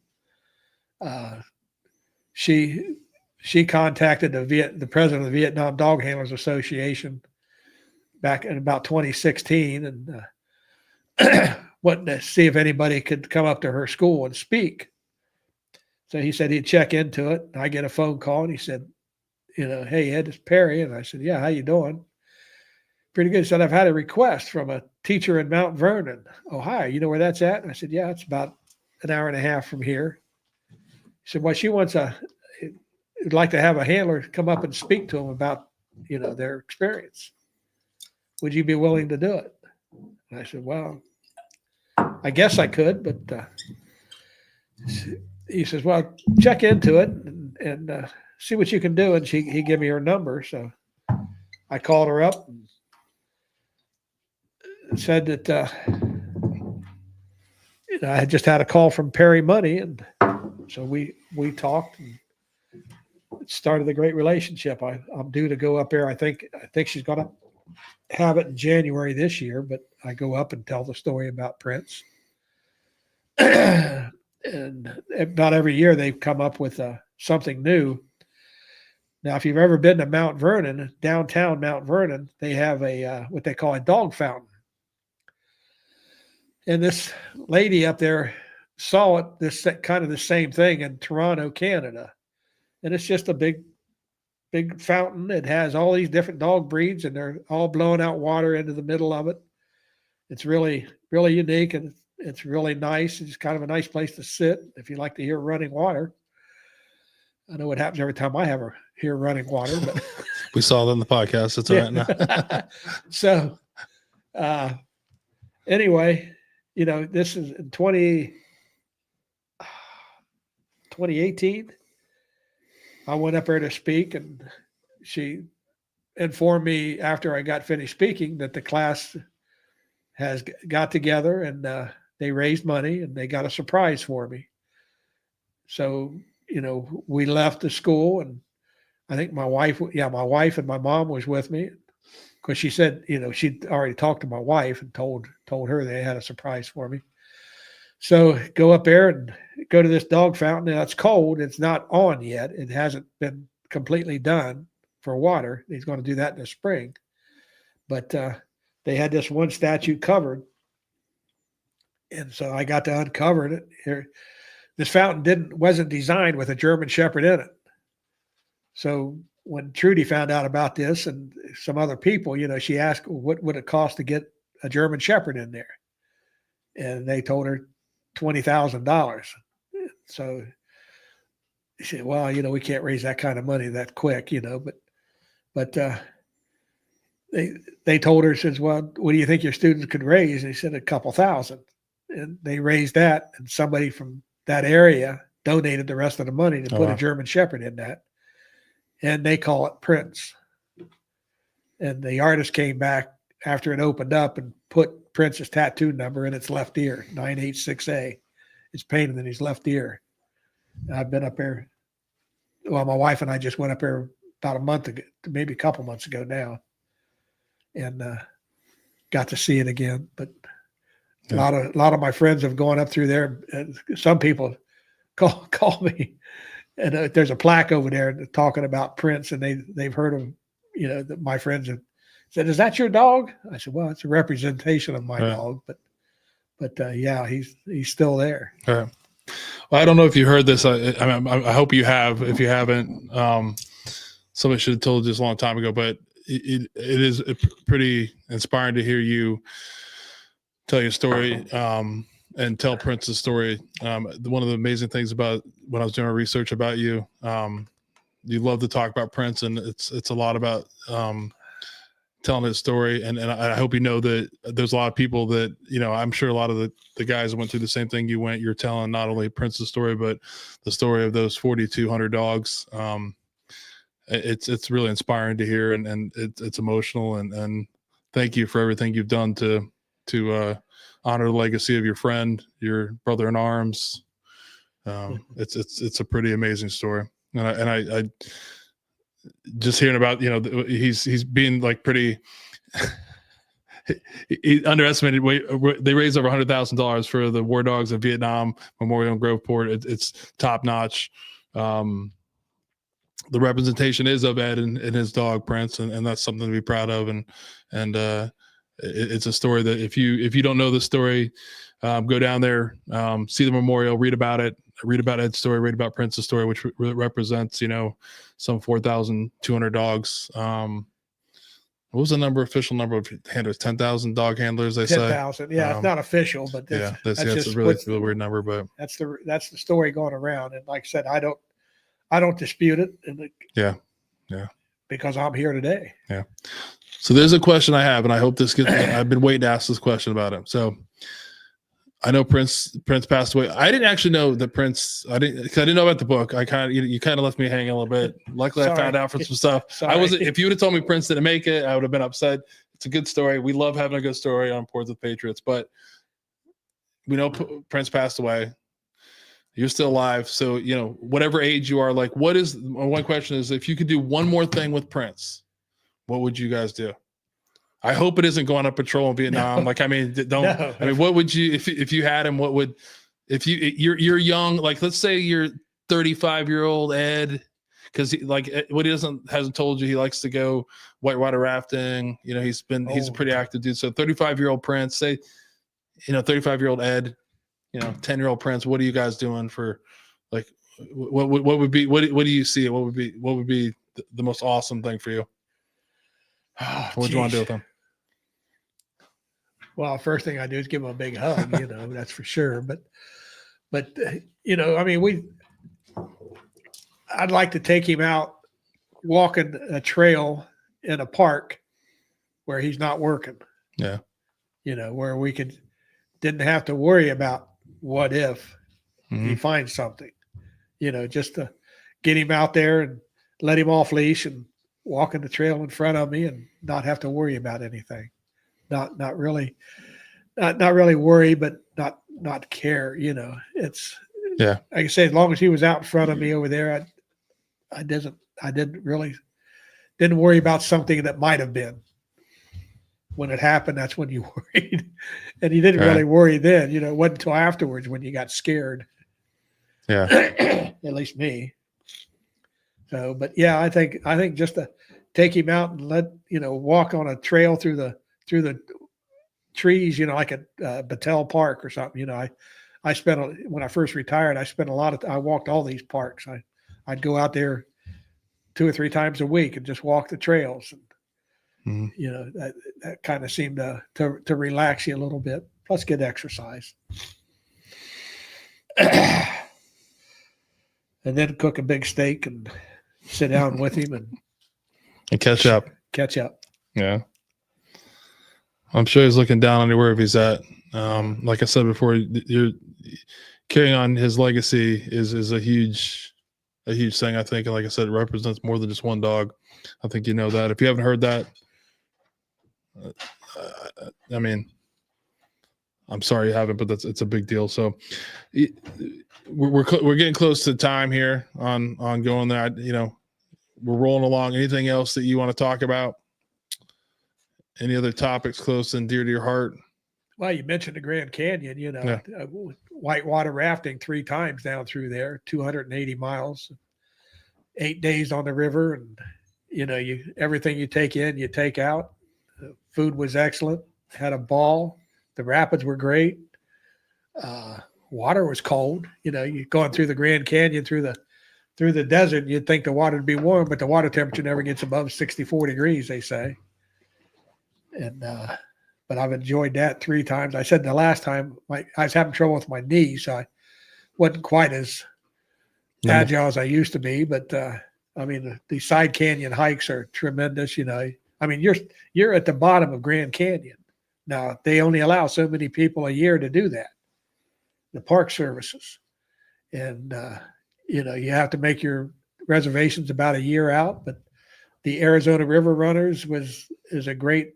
She contacted the president of the Vietnam Dog Handlers Association back in about 2016 and wanted to see if anybody could come up to her school and speak. So he said he'd check into it. I get a phone call and he said, hey, Ed, it's Perry. And I said, yeah, how you doing? Pretty good. He said, I've had a request from a teacher in Mount Vernon, Ohio. You know where that's at? And I said, yeah, it's about an hour and a half from here. He said, well, she wants would like to have a handler come up and speak to them about, their experience. Would you be willing to do it? And I said, well, I guess I could, but he says, well, check into it and see what you can do. And he gave me her number. So I called her up and said that I had just had a call from Perry Money. And so we talked and it started a great relationship. I'm due to go up there. I think she's going to have it in January this year, but I go up and tell the story about Prince. And about every year they've come up with something new. Now, if you've ever been to Mount Vernon, downtown Mount Vernon, they have a what they call a dog fountain. And this lady up there saw it, this kind of the same thing in Toronto, Canada. And it's just a big fountain. It has all these different dog breeds, and they're all blowing out water into the middle of it. It's really, really unique, and it's really nice. It's kind of a nice place to sit if you like to hear running water. I know what happens every time I hear running water, but we saw it on the podcast. It's all right now. So, anyway, this is in 2018. I went up there to speak, and she informed me after I got finished speaking that the class has got together and they raised money and they got a surprise for me. So, we left the school, and I think my wife and my mom was with me because she said, she'd already talked to my wife and told her they had a surprise for me. So go up there and go to this dog fountain. Now it's cold. It's not on yet. It hasn't been completely done for water. He's going to do that in the spring. But they had this one statue covered. And so I got to uncover it. Here, this fountain wasn't designed with a German Shepherd in it. So when Trudy found out about this and some other people, she asked, what would it cost to get a German Shepherd in there? And they told her $20,000. So she said, well, we can't raise that kind of money that quick, but they told her, says, well, what do you think your students could raise? And he said, a couple thousand. And they raised that, and somebody from that area donated the rest of the money to put a German Shepherd in that. And they call it Prince. And the artist came back after it opened up and put Prince's tattoo number in its left ear, 986A. It's painted in his left ear. I've been up there. Well, my wife and I just went up there about a month ago, maybe a couple months ago now, and got to see it again. But a lot of my friends have gone up through there. And some people call me, and there's a plaque over there talking about Prince, and they've heard of, that my friends have said, "Is that your dog?" I said, "Well, it's a representation of my dog, but yeah, he's still there." Right. Well, I don't know if you heard this. I hope you have. If you haven't, somebody should have told you this a long time ago. But it is pretty inspiring to hear you tell your story and tell Prince's story. One of the amazing things about when I was doing research about you, you love to talk about Prince, and it's a lot about telling his story. And I hope you know that there's a lot of people that, I'm sure a lot of the guys that went through the same thing you went, you're telling not only Prince's story, but the story of those 4,200 dogs. It's really inspiring to hear, and it's emotional, and thank you for everything you've done to honor the legacy of your friend, your brother in arms. It's a pretty amazing story. And I just hearing about, he's being like pretty, he underestimated. They raised over $100,000 for the War Dogs of Vietnam Memorial in Groveport. It's top notch. The representation is of Ed and his dog Prince, and that's something to be proud of. And it's a story that if you don't know the story, go down there, see the memorial, read about it, read about Ed's story, read about Prince's story, which represents, some 4,200 dogs. What was the official number of handlers? 10,000 dog handlers, they say. 10,000. Yeah, it's not official, but that's a really weird number, but that's the story going around. And like I said, I don't dispute it. Yeah. Because I'm here today. Yeah. So there's a question I have, and I hope this gets. I've been waiting to ask this question about him. So I know Prince passed away. I didn't actually know that Prince. I didn't know about the book. You kind of left me hanging a little bit. Luckily, I found out from some stuff. Sorry. I wasn't. If you would have told me Prince didn't make it, I would have been upset. It's a good story. We love having a good story on Boards with Patriots, but we know Prince passed away. You're still alive, so whatever age you are. Like, one question is, if you could do one more thing with Prince, what would you guys do? I hope it isn't going on patrol in Vietnam. No. No. I mean, what would you, if you had him, you're young, like, let's say you're 35-year-old Ed, because what he hasn't told you, he likes to go whitewater rafting. He's a pretty active dude. So 35-year-old Prince, say, 35-year-old Ed, 10-year-old Prince, what are you guys doing for, like, what do you see? What would be the most awesome thing for you? Oh, what do you want to do with him? Well, first thing I do is give him a big hug, that's for sure. But I mean, I'd like to take him out walking a trail in a park where he's not working. Yeah. Where we didn't have to worry about what if he finds something, just to get him out there and let him off leash and walking the trail in front of me and not have to worry about anything. Not really worry, but not care. It's, yeah. Like I say, as long as he was out in front of me over there, I didn't worry about something that might have been. When it happened, that's when you worried, and you didn't really worry then. It wasn't until afterwards when you got scared. Yeah. At least me. So, but yeah, I think just to take him out and let walk on a trail through the trees, like at Battelle Park or something. I spent, when I first retired, I walked all these parks. I'd go out there 2 or 3 times a week and just walk the trails. And, that kind of seemed to relax you a little bit. Plus, get exercise. And then cook a big steak and sit down with him and catch up. Yeah. I'm sure he's looking down on you wherever he's at. Like I said before, you're carrying on his legacy is a huge thing, I think. And like I said, it represents more than just one dog. I think you know that. If you haven't heard that, I mean, I'm sorry you haven't, but it's a big deal. So we're getting close to time here on going there. We're rolling along. Anything else that you want to talk about? Any other topics close and dear to your heart? Well, you mentioned the Grand Canyon, whitewater rafting 3 times down through there, 280 miles, 8 days on the river. And, everything you take in, you take out. The food was excellent. Had a ball. The rapids were great. Water was cold. You're going through the Grand Canyon, through through the desert, you'd think the water would be warm, but the water temperature never gets above 64 degrees, they say. And but I've enjoyed that 3 times. I said the last time I was having trouble with my knee, so I wasn't quite as agile as I used to be. But I mean, the side canyon hikes are tremendous. You know, I mean, you're at the bottom of Grand Canyon. Now they only allow so many people a year to do that, the Park Services, and you know, you have to make your reservations about a year out. But the Arizona River Runners is a great.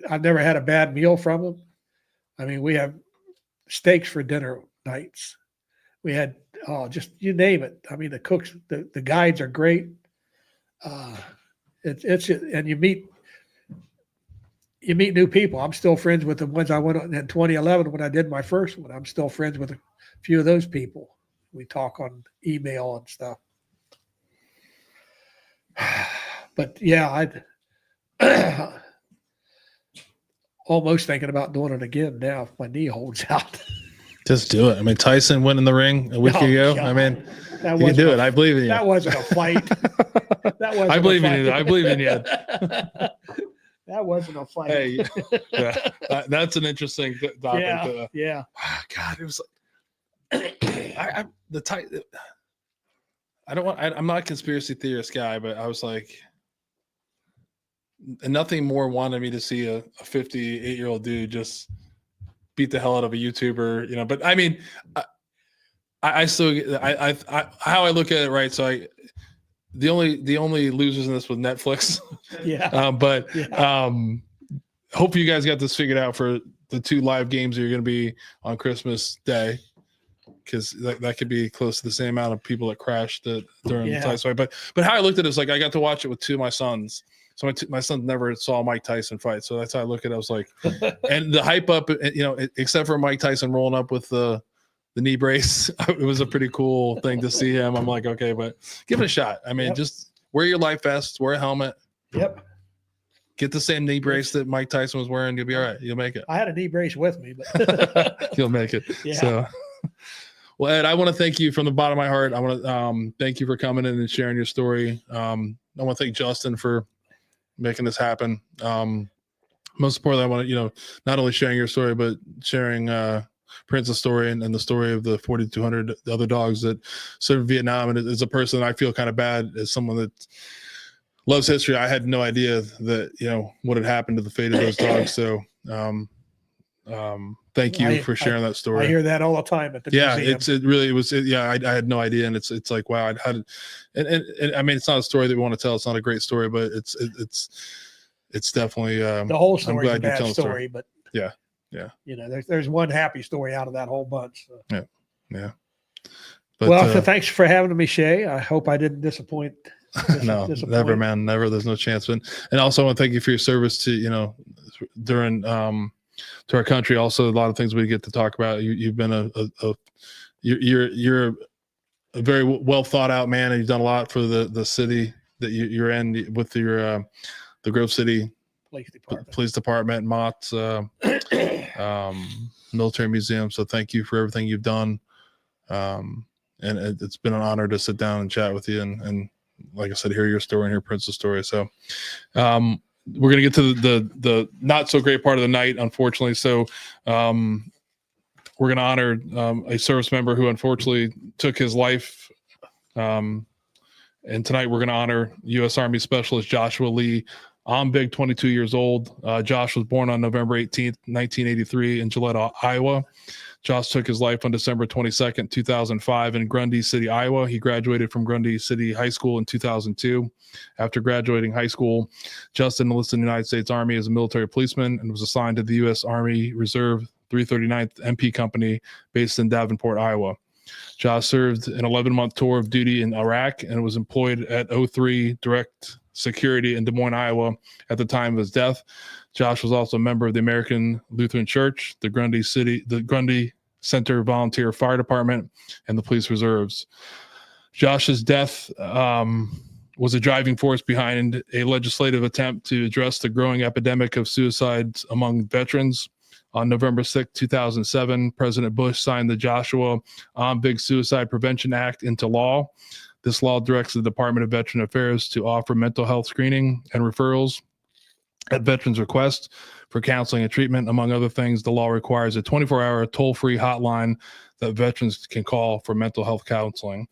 I've never had a bad meal from them. I mean, we have steaks for dinner nights. We had just you name it. I mean, the cooks, the guides are great. It's and you meet new people. I'm still friends with the ones I went on in 2011 when I did my first one. I'm still friends with a few of those people. We talk on email and stuff. But yeah, I'd almost thinking about doing it again now if my knee holds out. Just do it. I mean, Tyson went in the ring a week ago. God. I mean, you can do it. I believe in you. That wasn't a fight. That wasn't I believe in you. I believe in you. That wasn't a fight. Hey, yeah, that's an interesting topic. Yeah, yeah. Oh, God, it was like I'm not a conspiracy theorist guy, but I was like, nothing more wanted me to see a 58-year-old dude just beat the hell out of a YouTuber, you know. But I mean, I still how I look at it, right? So the only losers in this was Netflix. Yeah. But hope you guys got this figured out for the 2 live games that you're going to be on Christmas Day, because that could be close to the same amount of people that crashed during the Tyson fight. But how I looked at it is like I got to watch it with 2 of my sons. So my son never saw Mike Tyson fight. So that's how I look at it. I was like, and the hype up, you know, except for Mike Tyson rolling up with the knee brace, it was a pretty cool thing to see him. I'm like, okay, but give it a shot. I mean, just wear your life vest, wear a helmet. Yep. Get the same knee brace that Mike Tyson was wearing. You'll be all right. You'll make it. I had a knee brace with me, but you'll make it. Yeah. So, well, Ed, I want to thank you from the bottom of my heart. I want to thank you for coming in and sharing your story. I want to thank Justin for making this happen. Most importantly, I want to, you know, not only sharing your story, but sharing Prince's story and the story of the 4,200 other dogs that served in Vietnam. And as a person, I feel kind of bad as someone that loves history. I had no idea that, you know, what had happened to the fate of those dogs. So thank you for sharing that story. I hear that all the time at the museum. I had no idea. And it's like, wow, I had, and I mean, it's not a story that we want to tell. It's not a great story, but it's definitely, the whole story is a bad story, but yeah. You know, there's one happy story out of that whole bunch. So. Yeah. But, well, thanks for having me, Shay. I hope I didn't disappoint. No, never, man, never. There's no chance. And also I want to thank you for your service to, you know, during, to our country. Also, a lot of things we get to talk about. You've been you're a very well thought out man, and you've done a lot for the city that you're in with your the Grove City Police Department, Mott's Military Museum. So thank you for everything you've done. And it's been an honor to sit down and chat with you and like I said, hear your story and hear Prince's story. So we're going to get to the not so great part of the night, unfortunately. So we're going to honor a service member who unfortunately took his life. And tonight we're going to honor U.S. Army Specialist Joshua Lee Ombig, 22 years old. Josh was born on November 18th, 1983 in Gillette, Iowa. Josh took his life on December 22nd, 2005 in Grundy City, Iowa. He graduated from Grundy City High School in 2002. After graduating high school, Justin enlisted in the United States Army as a military policeman and was assigned to the U.S. Army Reserve 339th MP Company based in Davenport, Iowa. Josh served an 11-month tour of duty in Iraq and was employed at 03 Direct Security in Des Moines, Iowa at the time of his death. Josh was also a member of the American Lutheran Church, the Grundy Center Volunteer Fire Department, and the Police Reserves. Josh's death was a driving force behind a legislative attempt to address the growing epidemic of suicides among veterans. On November 6, 2007, President Bush signed the Joshua Ombig Suicide Prevention Act into law. This law directs the Department of Veteran Affairs to offer mental health screening and referrals at veterans' request for counseling and treatment. Among other things, the law requires a 24-hour toll-free hotline that veterans can call for mental health counseling.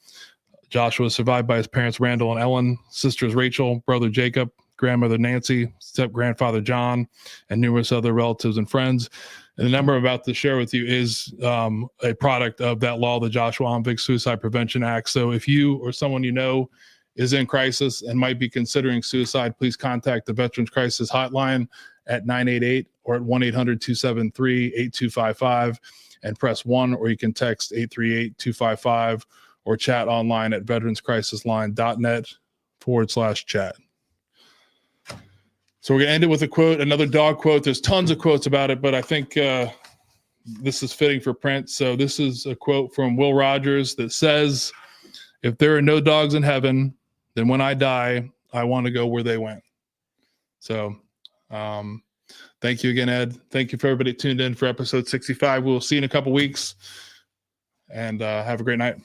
Joshua is survived by his parents, Randall and Ellen, sisters Rachel, brother Jacob, grandmother Nancy, step-grandfather John, and numerous other relatives and friends. And the number I'm about to share with you is a product of that law, the Joshua Omvik Suicide Prevention Act. So if you or someone you know is in crisis and might be considering suicide, please contact the Veterans Crisis Hotline at 988 or at 1-800-273-8255 and press 1, or you can text 838-255 or chat online at veteranscrisisline.net/chat. So we're going to end it with a quote, another dog quote. There's tons of quotes about it, but I think this is fitting for print. So this is a quote from Will Rogers that says, "If there are no dogs in heaven, then when I die, I want to go where they went." So thank you again, Ed. Thank you for everybody tuned in for episode 65. We'll see you in a couple weeks, and have a great night.